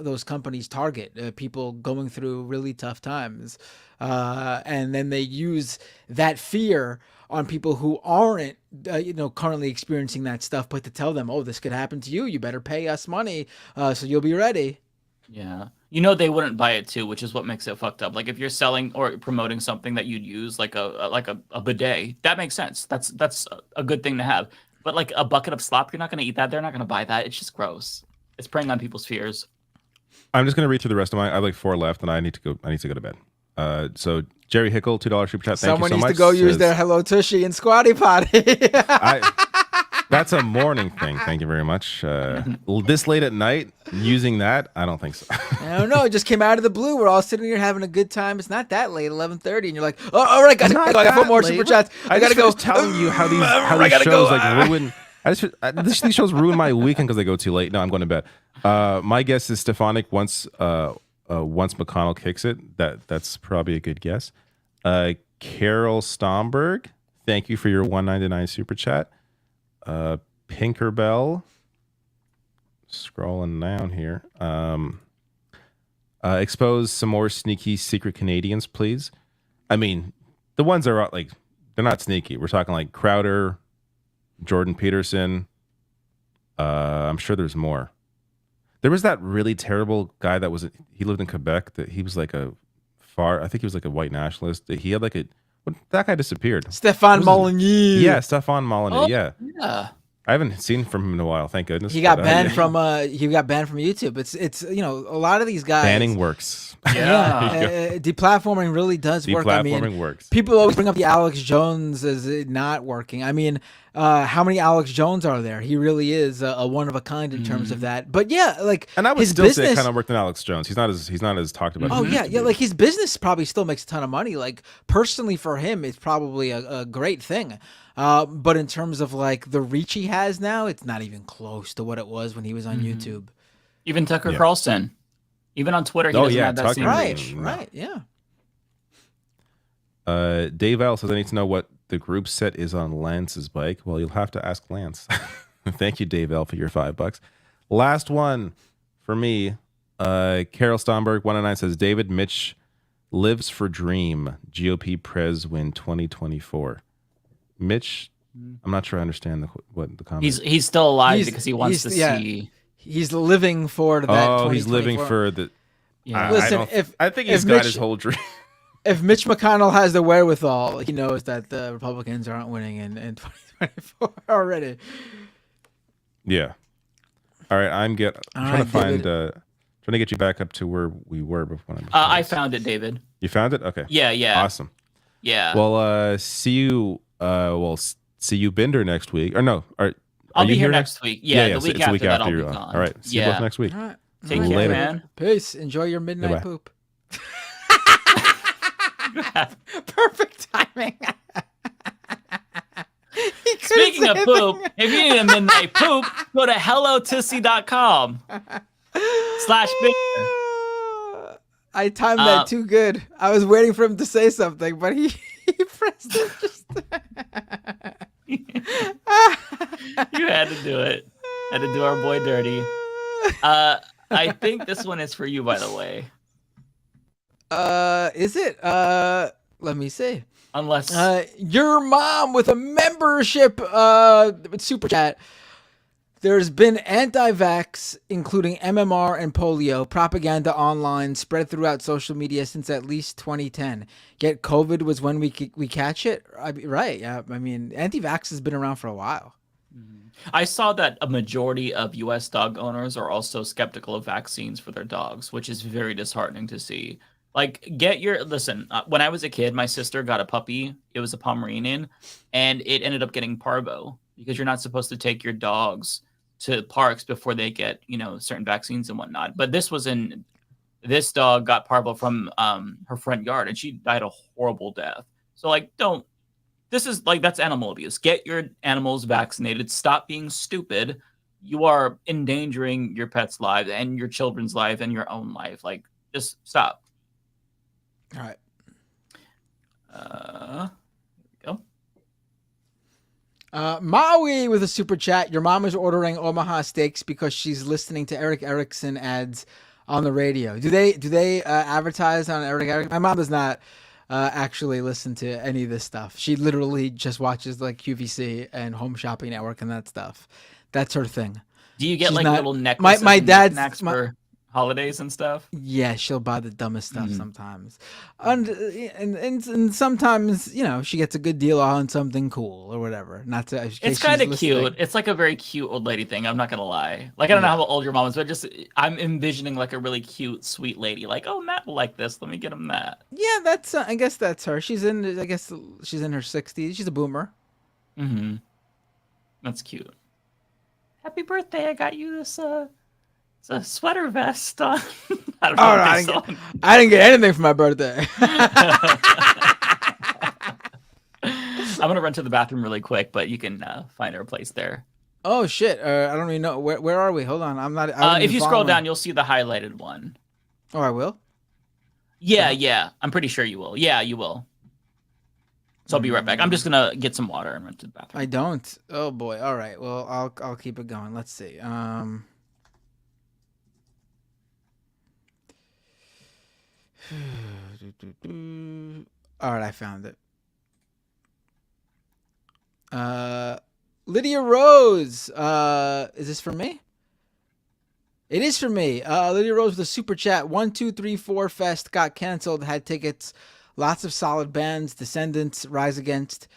those companies target, people going through really tough times. And then they use that fear on people who aren't, currently experiencing that stuff, but to tell them, oh, this could happen to you. You better pay us money so you'll be ready. Yeah. They wouldn't buy it too, which is what makes it fucked up. Like if you're selling or promoting something that you'd use like a bidet, that makes sense. That's a good thing to have. But like a bucket of slop, you're not going to eat that. They're not going to buy that. It's just gross. It's preying on people's fears. I'm just gonna read through the rest of mine. I have like 4 left, and I need to go to bed. So Jerry Hickle, $2 super chat. Thank Someone you so much. needs to go use their Hello Tushy and Squatty Potty. That's a morning thing. Thank you very much. This late at night, using that, I don't think so. I don't know. It just came out of the blue. We're all sitting here having a good time. It's not that late, 11:30, and you're like, "Oh, all right, guys, I got 4 more super chats. I gotta go." Telling you how these shows like ruin. These shows ruin my weekend because they go too late. No, I'm going to bed. My guess is Stefanik once McConnell kicks it. That's probably a good guess. Carol Stomberg, thank you for your $1.99 super chat. Pinkerbell, scrolling down here. Expose some more sneaky secret Canadians, please. I mean, the ones that are like, they're not sneaky. We're talking like Crowder, Jordan Peterson. I'm sure there's more. There was that really terrible guy that he lived in Quebec, that he was like I think he was like a white nationalist. He had like that guy disappeared. Stéphane Molyneux. Yeah, Stéphane Molyneux. Oh, yeah. I haven't seen from him in a while, thank goodness. He got banned from YouTube. It's a lot of these guys. Banning works. Yeah. Deplatforming really does work. Deplatforming works. People always bring up the Alex Jones as it not working. I mean, how many Alex Jones are there? He really is a one of a kind in terms of that. But yeah, like, and I would still say it kind of worked in Alex Jones. He's not as talked about. Oh yeah, like his business probably still makes a ton of money. Like personally for him, it's probably a great thing. But in terms of like the reach he has now, it's not even close to what it was when he was on YouTube. Even Tucker Carlson, even on Twitter, he doesn't have that same reach. Right, yeah. Dave L says, I need to know what the group set is on Lance's bike. Well, you'll have to ask Lance. Thank you, Dave L, for your $5. Last one for me. Carol Stomberg, 109 says, David Mitch lives for dream. GOP Prez win 2024. Mitch, I'm not sure I understand what the comment. He's still alive because he wants to see. He's living for that. Oh, he's living for the. Yeah. Listen, I think he's got his whole dream. If Mitch McConnell has the wherewithal, he knows that the Republicans aren't winning in 2024 already. Yeah. All right, I'm trying to get you back up to where we were before. I found it, David. You found it? Okay. Yeah. Awesome. Yeah. Well, see you. See you, Binder, next week. Or no? I'll be here next week. Yeah, the week it's after that, I'll you're be on. gone. All right. See you both next week. All right. Take care, later, man. Peace. Enjoy your midnight Goodbye. poop. Perfect timing. Speaking of poop, if you need a midnight poop, go to hellotussie.com/binder. I timed that too good. I was waiting for him to say something, but he pressed it just. You had to do it. Had to do our boy dirty. I think this one is for you, by the way. Is it? Let me see. Unless your mom with a membership super chat. There's been anti-vax, including MMR and polio, propaganda online spread throughout social media since at least 2010. Yet COVID was when we catch it. Right? Yeah. I mean, anti-vax has been around for a while. I saw that a majority of U.S. dog owners are also skeptical of vaccines for their dogs, which is very disheartening to see. Like, listen, when I was a kid, my sister got a puppy. It was a Pomeranian, and it ended up getting parvo because you're not supposed to take your dogs to parks before they get, certain vaccines and whatnot. But this dog got parvo from her front yard, and she died a horrible death. So, that's animal abuse. Get your animals vaccinated. Stop being stupid. You are endangering your pet's life and your children's life and your own life. Like, just stop. All right. Here we go. Maui with a super chat. Your mom is ordering Omaha steaks because she's listening to Eric Erickson ads on the radio. Do they advertise on Eric Erickson? My mom does not actually listen to any of this stuff. She literally just watches like QVC and Home Shopping Network and that stuff. That's her thing. Do you get little necklaces? My dad's snacks for holidays and stuff. Yeah, she'll buy the dumbest stuff sometimes, and sometimes she gets a good deal on something cool or whatever. Not to. It's kind of cute. It's like a very cute old lady thing. I'm not gonna lie. Like I don't know how old your mom is, but I'm envisioning like a really cute, sweet lady. Like, oh, Matt will like this. Let me get him that. Yeah, that's. I guess that's her. She's in. I guess she's in her 60s. She's a boomer. Mm-hmm. That's cute. Happy birthday! I got you this. It's a sweater vest on. I don't know. I didn't get anything for my birthday. I'm gonna run to the bathroom really quick, but you can find our place there. Oh shit! I don't even know where are we. Hold on, I'm not. If you scroll down, you'll see the highlighted one. Oh, I will. Yeah. I'm pretty sure you will. Yeah, you will. So I'll be right back. I'm just gonna get some water and run to the bathroom. I don't. Oh boy. All right. Well, I'll keep it going. Let's see. All right, I found it. Lydia Rose. Is this for me? It is for me. Lydia Rose with a super chat. 1, 2, 3, 4 Fest got canceled. Had tickets. Lots of solid bands. Descendants, Rise Against,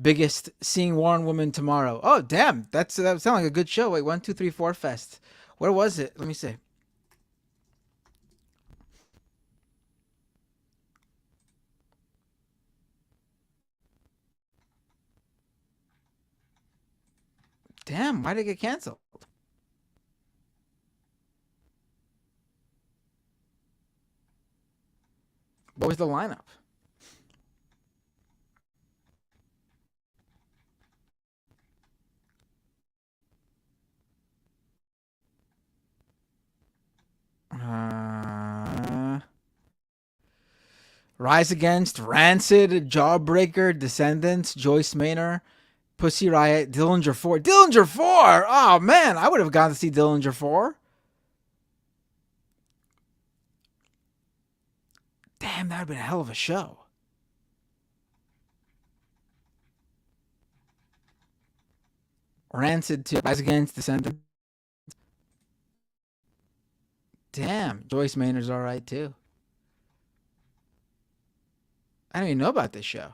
Biggest, Seeing Warren Woman Tomorrow. Oh damn, that sounds like a good show. Wait, 1, 2, 3, 4 Fest. Where was it? Let me see. Damn, why did it get canceled? What was the lineup? Rise Against, Rancid, Jawbreaker, Descendants, Joyce Manor, Pussy Riot, Dillinger 4. Dillinger 4! Oh, man, I would have gone to see Dillinger 4. Damn, that would have been a hell of a show. Rancid 2, Rise Against, Descendants. Damn, Joyce Manor's all right, too. I didn't even know about this show.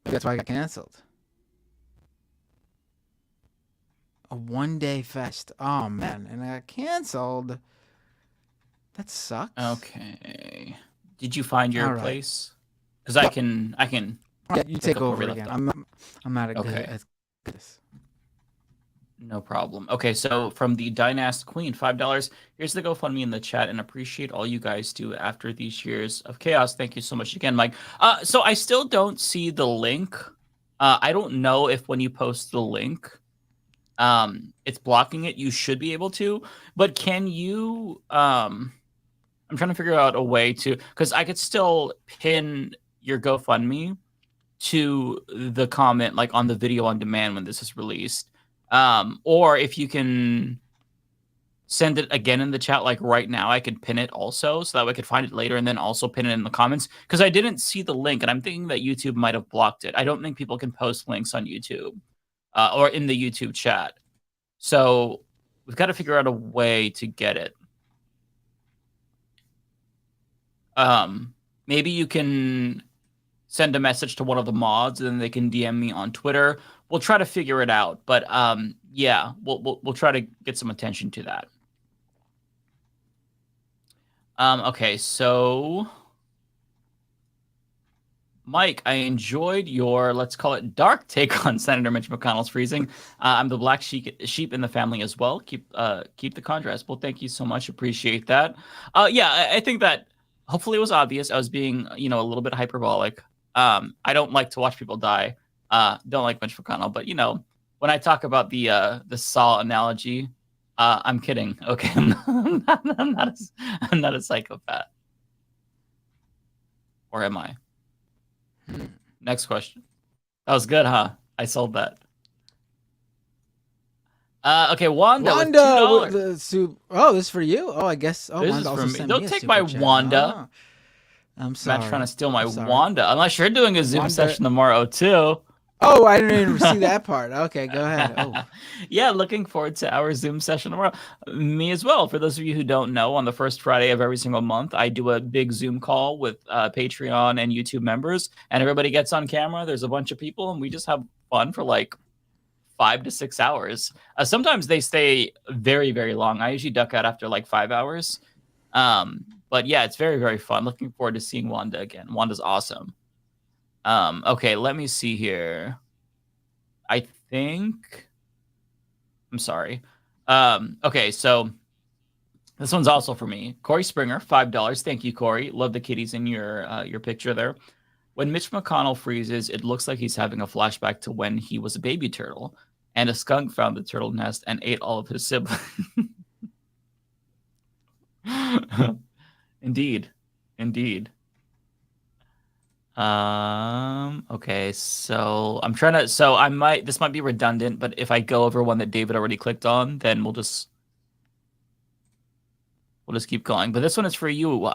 Maybe that's why it got canceled. A one-day fest. Oh, man. And it got canceled. That sucks. Okay. Did you find your place? Because I can. Yeah, you take over again. I'm not good at this. No problem. Okay, so from the Dynast Queen, $5. Here's the GoFundMe in the chat, and appreciate all you guys do after these years of chaos. Thank you so much again, Mike. So I still don't see the link. I don't know if when you post the link, it's blocking it. You should be able to, but can you? I'm trying to figure out a way to, because I could still pin your GoFundMe to the comment, like on the video on demand when this is released. Or if you can send it again in the chat, like right now, I could pin it also so that way I could find it later and then also pin it in the comments, because I didn't see the link and I'm thinking that YouTube might have blocked it. I don't think people can post links on YouTube or in the YouTube chat. So we've got to figure out a way to get it. Maybe you can send a message to one of the mods and then they can DM me on Twitter. We'll try to figure it out, but yeah, we'll try to get some attention to that. Okay, so Mike, I enjoyed your, let's call it, dark take on Senator Mitch McConnell's freezing. I'm the black sheep in the family as well. Keep the contrast. Well, thank you so much. Appreciate that. Yeah, I think that hopefully it was obvious. I was being, a little bit hyperbolic. I don't like to watch people die. Don't like Mitch McConnell, but when I talk about the Saw analogy, I'm kidding. Okay, I'm not a psychopath, or am I? Next question. That was good, huh? I sold that. Okay, Wanda with the soup. Oh, this is for you. Oh, I guess. Oh, this Wanda is also for me. Don't take my chat. Wanda. Oh, I'm sorry. Not trying to steal my Wanda, unless you're doing a Zoom session tomorrow too. Oh, I didn't even see that part. Okay, go ahead. Oh. Yeah, looking forward to our Zoom session tomorrow. Me as well. For those of you who don't know, on the first Friday of every single month, I do a big Zoom call with Patreon and YouTube members, and everybody gets on camera. There's a bunch of people, and we just have fun for like 5 to 6 hours. Sometimes they stay very, very long. I usually duck out after like 5 hours. But yeah, it's very, very fun. Looking forward to seeing Wanda again. Wanda's awesome. Okay, let me see here. I think I'm sorry. Okay, so this one's also for me. Corey Springer, $5. Thank you, Corey. Love the kitties in your picture there. When Mitch McConnell freezes, it looks like he's having a flashback to when he was a baby turtle, and a skunk found the turtle nest and ate all of his siblings. Indeed. Okay, so I'm trying to, this might be redundant, but if I go over one that David already clicked on, then we'll just keep going. But this one is for you,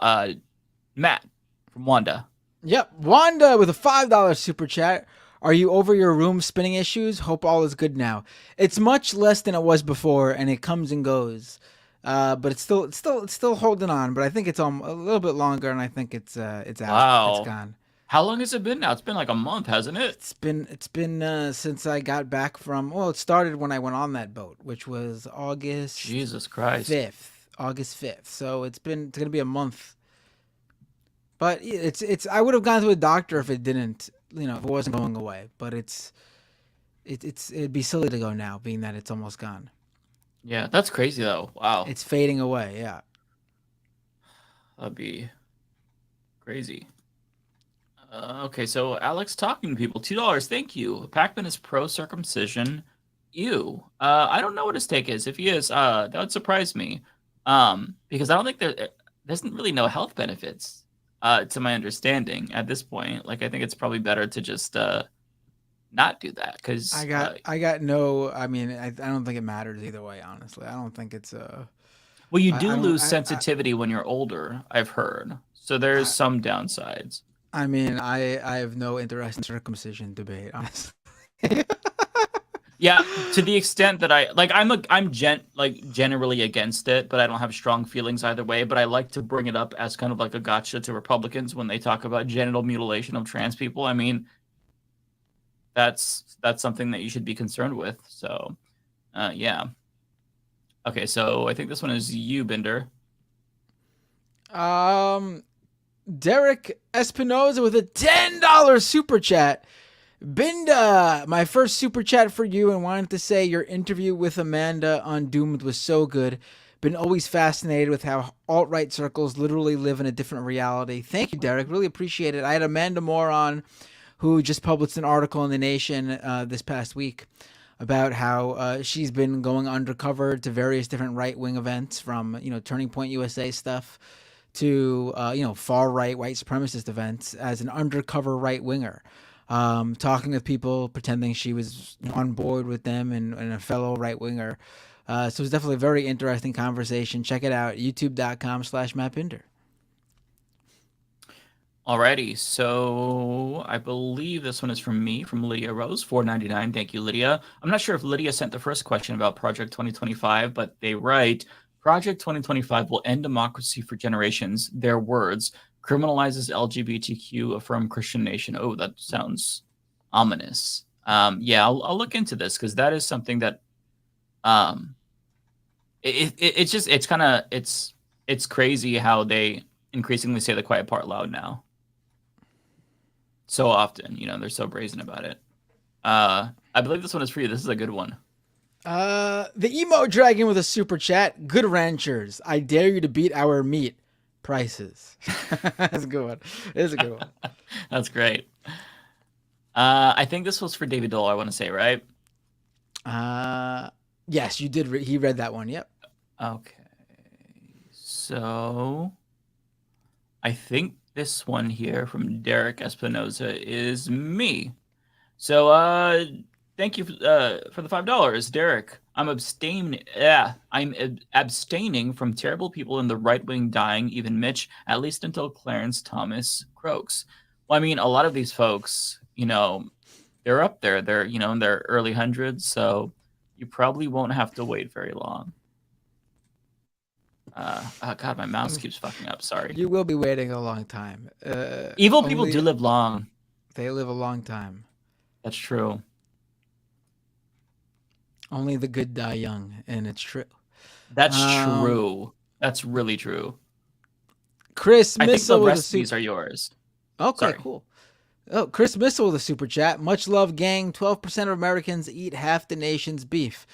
Matt from Wanda. Yep, Wanda with a $5 super chat. Are you over your room spinning issues? Hope all is good now. It's much less than it was before, and it comes and goes. But it's still holding on. But I think it's a little bit longer, and I think it's out. Wow. It's gone. How long has it been now? It's been like a month, hasn't it? It's been since I got back from. Well, it started when I went on that boat, which was August. Jesus Christ. 5th, August 5th. So it's gonna be a month. But it's. I would have gone to a doctor if it didn't. If it wasn't going away. But it'd be silly to go now, being that it's almost gone. Yeah, that's crazy though. Wow. It's fading away. Yeah. That'd be crazy. Okay, so Alex talking to people, $2. Thank you. Pac-Man is pro circumcision. Ew. I don't know what his take is. If he is, that would surprise me. Because I don't think there's really no health benefits, to my understanding at this point. Like, I think it's probably better to just not do that. Because I got no. I mean, I don't think it matters either way. Honestly, I don't think it's Well, you do lose sensitivity when you're older, I've heard. So there's some downsides. I mean, I have no interest in circumcision debate, honestly. Yeah, to the extent that I'm generally against it, but I don't have strong feelings either way. But I like to bring it up as kind of like a gotcha to Republicans when they talk about genital mutilation of trans people. I mean, that's something that you should be concerned with. So, yeah. Okay, so I think this one is you, Binder. Derek Espinoza with a $10 super chat. Binda, my first super chat for you, and wanted to say your interview with Amanda on Doomed was so good. Been always fascinated with how alt-right circles literally live in a different reality. Thank you, Derek. Really appreciate it. I had Amanda Moore on, who just published an article in The Nation this past week about how she's been going undercover to various different right-wing events, from Turning Point USA stuff to far-right white supremacist events as an undercover right-winger, talking with people, pretending she was on board with them and a fellow right-winger. So it's definitely a very interesting conversation. Check it out, youtube.com/MattBinder. Alrighty, so I believe this one is from me, from Lydia Rose, $4.99. Thank you, Lydia. I'm not sure if Lydia sent the first question about Project 2025, but they write, Project 2025 will end democracy for generations. Their words, criminalizes LGBTQ, affirm Christian nation. Oh, that sounds ominous. Yeah, I'll look into this, because that is something that it's crazy how they increasingly say the quiet part loud now. So often, they're so brazen about it. I believe this one is for you. This is a good one. The emo dragon with a super chat. Good ranchers, I dare you to beat our meat prices. That's a good one. It's a good one. That's great. I think this was for David Dole, I want to say, right? Yes, you did. He read that one. Yep. Okay. So I think this one here from Derek Espinoza is me. So thank you for the $5, Derek. I'm abstaining from terrible people in the right wing dying, even Mitch, at least until Clarence Thomas croaks. Well, I mean, a lot of these folks, they're up there. They're in their early hundreds, so you probably won't have to wait very long. Oh God, my mouse keeps fucking up. Sorry. You will be waiting a long time. Evil people do live long. They live a long time. That's true. Only the good die young, and it's true. That's true. That's really true. Chris I think Missile the with rest of these are yours. Okay, Sorry. cool. Oh, Chris Missile with a super chat. Much love, gang. 12% of Americans eat half the nation's beef.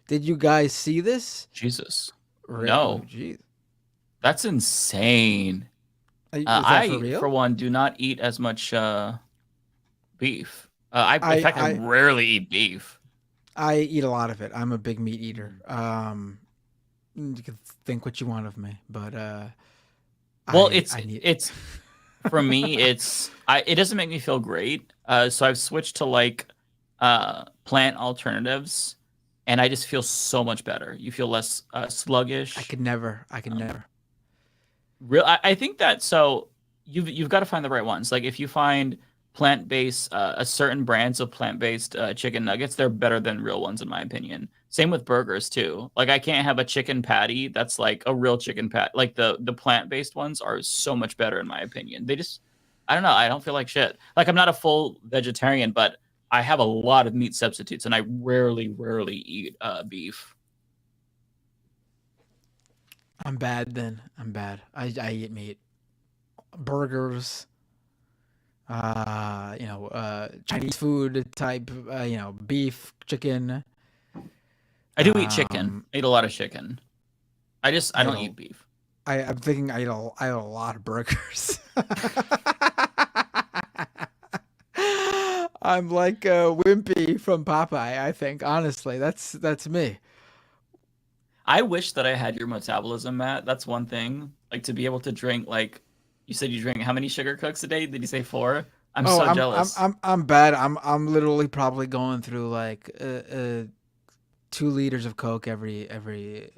Did you guys see this? Jesus. Really? No. Jeez. That's insane. Is that for real? For one, do not eat as much beef. I rarely eat beef. I eat a lot of it. I'm a big meat eater. You can think what you want of me, but well, it's for me. It doesn't make me feel great. So I've switched to like plant alternatives, and I just feel so much better. You feel less sluggish. I could never. I think that so you've got to find the right ones. Like if you find plant-based, a certain brands of plant-based chicken nuggets, they're better than real ones in my opinion. Same with burgers too. Like I can't have a chicken patty that's like a real chicken patty. Like the plant-based ones are so much better in my opinion. I don't know. I don't feel like shit. Like I'm not a full vegetarian, but I have a lot of meat substitutes, and I rarely eat beef. I'm bad then. I'm bad. I eat meat. Burgers. Chinese food type, beef, chicken. I do eat chicken. I eat a lot of chicken. I don't eat beef. I'm thinking I eat a lot of burgers. I'm like Wimpy from Popeye, I think. Honestly, that's me. I wish that I had your metabolism, Matt. That's one thing. Like to be able to drink, like you said, you drink how many sugar cooks a day? Did you say 4? I'm so jealous. I'm bad. I'm literally probably going through like 2 liters of Coke every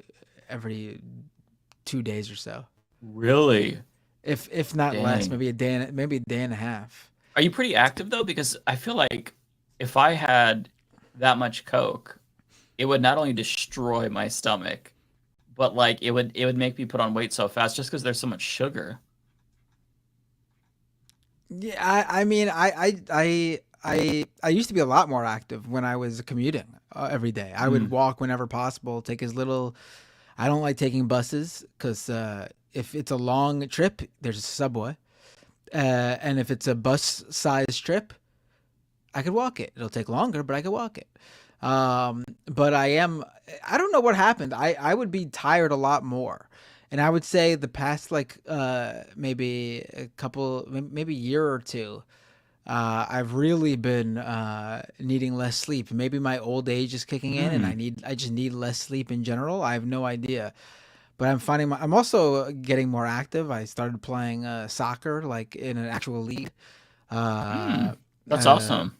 2 days or so. Really? If not less, maybe a day and a half. Are you pretty active though? Because I feel like if I had that much Coke, it would not only destroy my stomach, but like it would make me put on weight so fast just because there's so much sugar. Yeah, I mean, I used to be a lot more active when I was commuting every day. I would walk whenever possible, take as little. I don't like taking buses because if it's a long trip, there's a subway, and if it's a bus-sized trip, I could walk it. It'll take longer, but I could walk it. But I don't know what happened. I would be tired a lot more. And I would say the past, like, maybe a year or two, I've really been needing less sleep. Maybe my old age is kicking in, and I just need less sleep in general. I have no idea. But I'm finding I'm also getting more active. I started playing soccer, like in an actual league. That's awesome.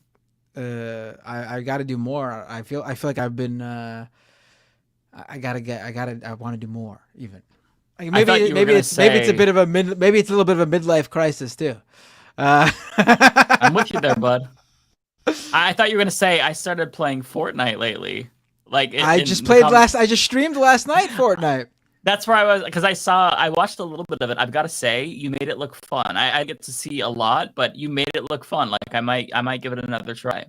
I got to do more. I feel like I've been. I want to do more even. Like maybe it's a bit of a maybe it's a little bit of a midlife crisis too. I'm with you there, bud. I thought you were gonna say I started playing Fortnite lately. Like I just streamed last night Fortnite. That's where I was because I watched a little bit of it. I've got to say, you made it look fun. I get to see a lot, but you made it look fun. Like I might give it another try.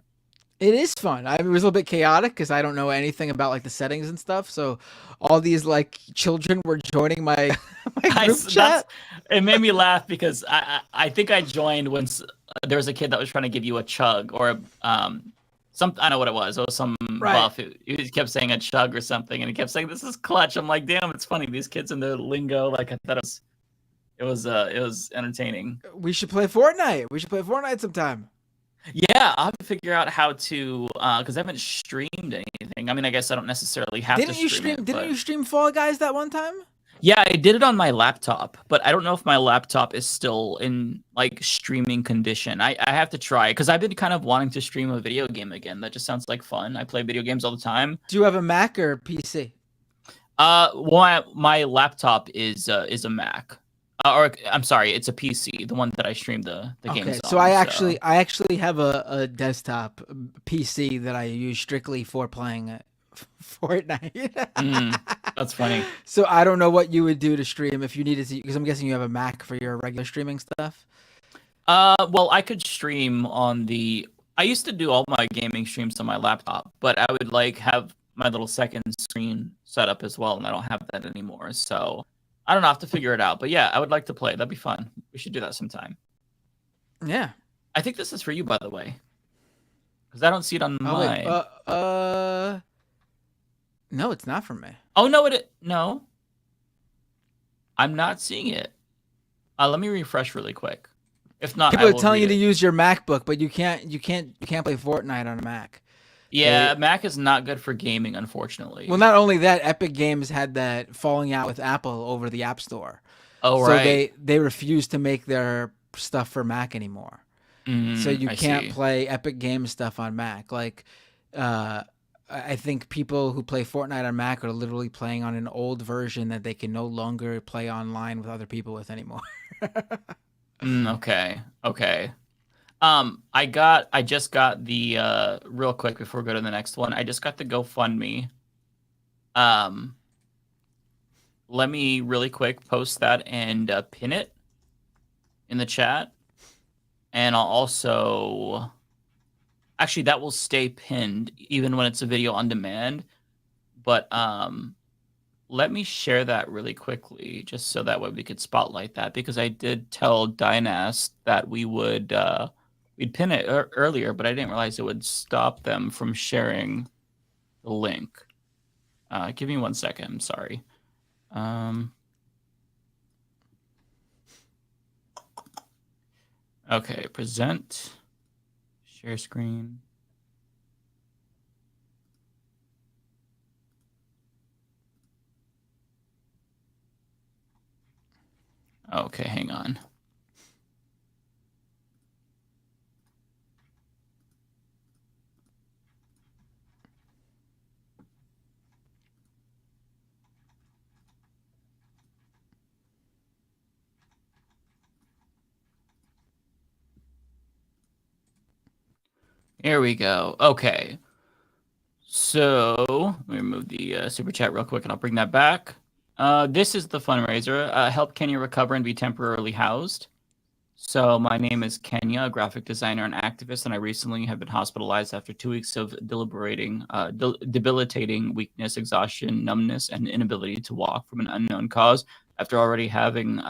It is fun. It was a little bit chaotic because I don't know anything about like the settings and stuff. So all these like children were joining my group chat. It made me laugh because I think I joined when there was a kid that was trying to give you a chug or I don't know what it was. It was some buff. He kept saying a chug or something, and he kept saying, "This is clutch." I'm like, damn, it's funny. These kids and their lingo. Like I thought it was entertaining. We should play Fortnite. We should play Fortnite sometime. Yeah, I'll have to figure out how to because I haven't streamed anything. I mean, I guess I don't necessarily have to stream. Didn't you stream Fall Guys that one time? Yeah, I did it on my laptop, but I don't know if my laptop is still in like streaming condition. I have to try because I've been kind of wanting to stream a video game again. That just sounds like fun. I play video games all the time. Do you have a Mac or PC? Well, my laptop is a Mac. Or I'm sorry, it's a PC, the one that I stream the games on. So I actually have a desktop PC that I use strictly for playing Fortnite. That's funny. So I don't know what you would do to stream if you needed to, because I'm guessing you have a Mac for your regular streaming stuff. Well, I could stream on I used to do all my gaming streams on my laptop, but I would like have my little second screen set up as well, and I don't have that anymore. So I don't know, I have to figure it out. But yeah, I would like to play. That'd be fun. We should do that sometime. Yeah. I think this is for you, by the way. Because I don't see it on mine. No, it's not for me. Oh, no, no. I'm not seeing it. Let me refresh really quick. If not, people are telling you to use your MacBook, but you can't play Fortnite on a Mac. Yeah, Mac is not good for gaming, unfortunately. Well, not only that, Epic Games had that falling out with Apple over the App Store. Oh, right. So they refuse to make their stuff for Mac anymore. So you can't play Epic Games stuff on Mac. Like, I think people who play Fortnite on Mac are literally playing on an old version that they can no longer play online with other people with anymore. Okay. I just got the real quick before we go to the next one. I just got the GoFundMe. Let me really quick post that and pin it in the chat. And I'll also actually that will stay pinned even when it's a video on demand. But let me share that really quickly just so that way we could spotlight that, because I did tell Dynast that we would we'd pin it earlier, but I didn't realize it would stop them from sharing the link. Give me 1 second. I'm sorry. Okay, present, share screen. Okay, hang on. Here we go. Okay. So let me remove the super chat real quick and I'll bring that back. This is the fundraiser. Help Kenya recover and be temporarily housed. So my name is Kenya, a graphic designer and activist, and I recently have been hospitalized after 2 weeks of debilitating weakness, exhaustion, numbness, and inability to walk from an unknown cause after already having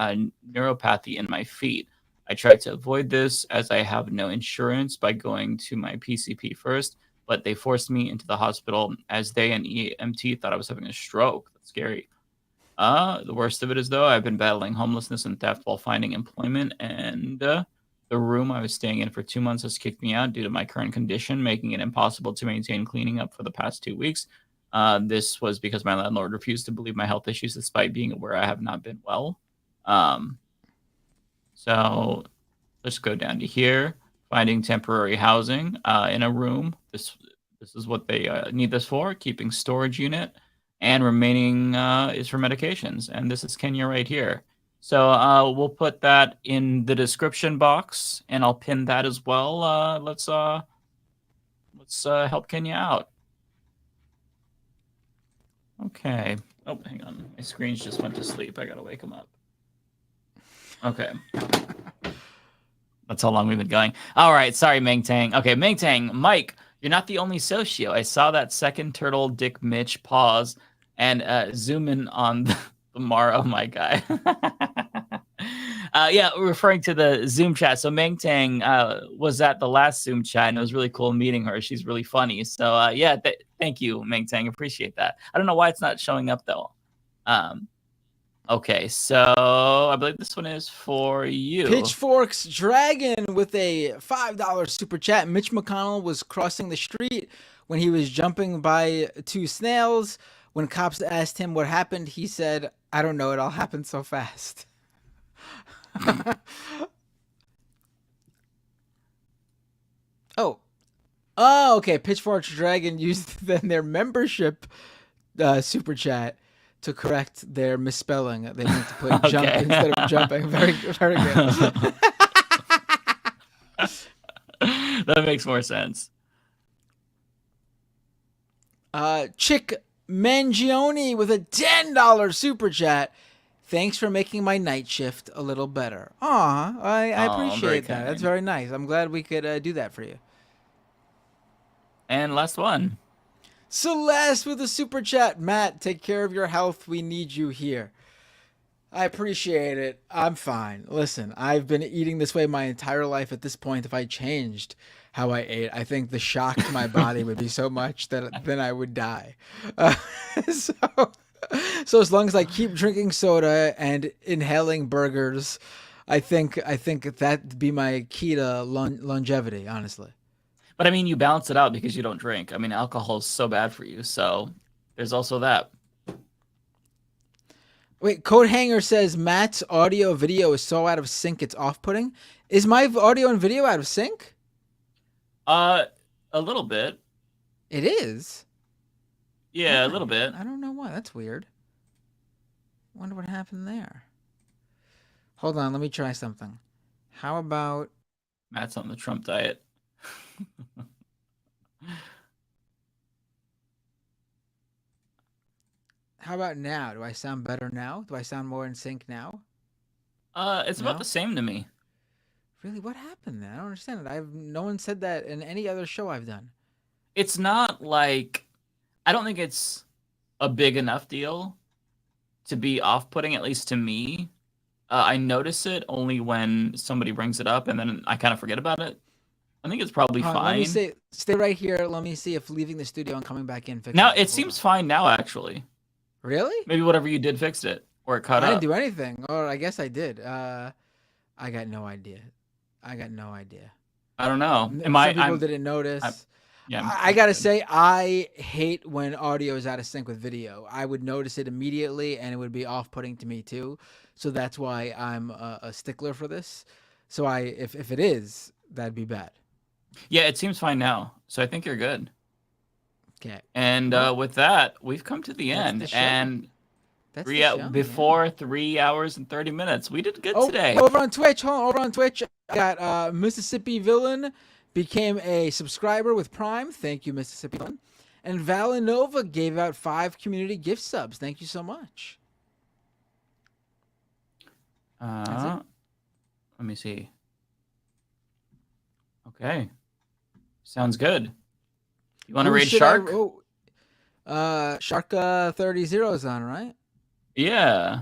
neuropathy in my feet. I tried to avoid this as I have no insurance by going to my PCP first, but they forced me into the hospital as they and EMT thought I was having a stroke. That's scary. The worst of it is, though, I've been battling homelessness and theft while finding employment, and the room I was staying in for 2 months has kicked me out due to my current condition, making it impossible to maintain cleaning up for the past 2 weeks. This was because my landlord refused to believe my health issues despite being aware I have not been well. So let's go down to here. Finding temporary housing in a room. This is what they need this for. Keeping storage unit. And remaining is for medications. And this is Kenya right here. So we'll put that in the description box, and I'll pin that as well. Let's help Kenya out. Okay. Oh, hang on. My screens just went to sleep. I gotta wake them up. Okay. That's how long we've been going. All right. Sorry, Meng Tang. Okay, Meng Tang. Mike, you're not the only socio. I saw that second turtle dick Mitch pause and zoom in on the Mara, my guy. Yeah, referring to the Zoom chat. So Meng Tang was at the last Zoom chat, and it was really cool meeting her. She's really funny. So yeah, thank you, Meng Tang. Appreciate that. I don't know why it's not showing up though. Okay, so I believe this one is for you. Pitchforks Dragon with a $5 super chat. Mitch McConnell was crossing the street when he was jumping by two snails. When cops asked him what happened, he said, "I don't know, it all happened so fast." Oh, okay. Pitchforks Dragon used then their membership super chat to correct their misspelling. They meant to put jump instead of jumping. Very, very good. That makes more sense. Chick Mangione with a $10 super chat. Thanks for making my night shift a little better. Aw, I appreciate that. That's very nice. I'm glad we could do that for you. And last one. Celeste with a super chat. Matt, take care of your health. We need you here. I appreciate it. I'm fine. Listen, I've been eating this way my entire life. At this point, if I changed how I ate, I think the shock to my body would be so much that then I would die. So as long as I keep drinking soda and inhaling burgers, I think that'd be my key to longevity, honestly. But I mean, you balance it out because you don't drink. I mean, alcohol is so bad for you. So there's also that. Wait, Code Hanger says Matt's audio video is so out of sync it's off-putting. Is my audio and video out of sync? A little bit. It is? Yeah, a little bit. I don't know why. That's weird. Wonder what happened there. Hold on, let me try something. How about... Matt's on the Trump diet. How about now? Do I sound better now? Do I sound more in sync now? It's about the same to me. Really? What happened then? I don't understand it. No one said that in any other show I've done. It's not like... I don't think it's a big enough deal to be off-putting, at least to me. I notice it only when somebody brings it up, and then I kind of forget about it. I think it's probably fine. Let me stay right here. Let me see if leaving the studio and coming back in fixes Now, it. it seems fine now, actually. Really? Maybe whatever you did fixed it, or it caught up. I didn't do anything. Or I guess I did. I got no idea. I don't know. Some people didn't notice. I gotta say, I hate when audio is out of sync with video. I would notice it immediately, and it would be off-putting to me too. So that's why I'm a stickler for this. So if it is, that'd be bad. Yeah, it seems fine now. So I think you're good. Okay. And with that, we've come to the end. And before 3 hours and 30 minutes, we did good today. Over on Twitch, I got Mississippi Villain became a subscriber with Prime. Thank you, Mississippi Villain. And Valinova gave out 5 community gift subs. Thank you so much. Let me see. Okay. Sounds good. You want to raid Shark? Shark 30 is on, right? Yeah.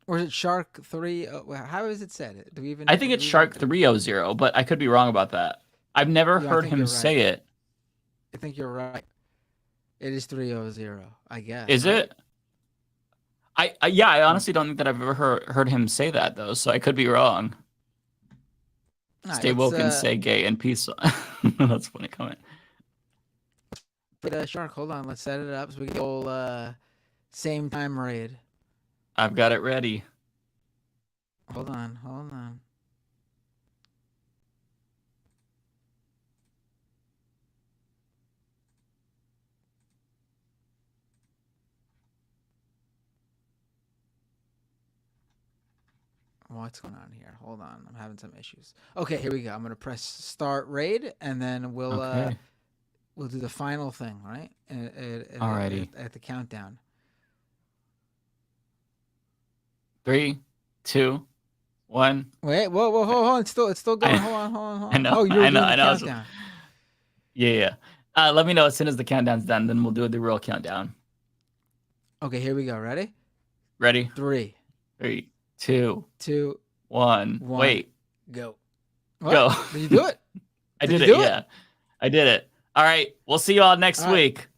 Or is it Shark 3? How is it said? I think it's Shark 300, but I could be wrong about that. I've never heard him say it. I think you're right. It is 300, I guess. Is it? I honestly don't think that I've ever heard him say that, though, so I could be wrong. Right, stay woke and stay gay and peace. That's a funny comment. But Shark, hold on. Let's set it up so we can go same time raid. I've got it ready. Hold on. What's going on here? Hold on. I'm having some issues. Okay, here we go. I'm going to press start raid, and then we'll do the final thing, right? Alrighty. At the countdown. 3, 2, 1. Wait, whoa, hold on. It's still going. Hold on. I know. Oh, you're doing the countdown. countdown. Yeah. Let me know as soon as the countdown's done. Then we'll do the real countdown. Okay, here we go. Ready? Ready. 3, 2, 1. Wait. Go. What? Go. Did you do it? I did it. Yeah. I did it. All right. We'll see you all next week.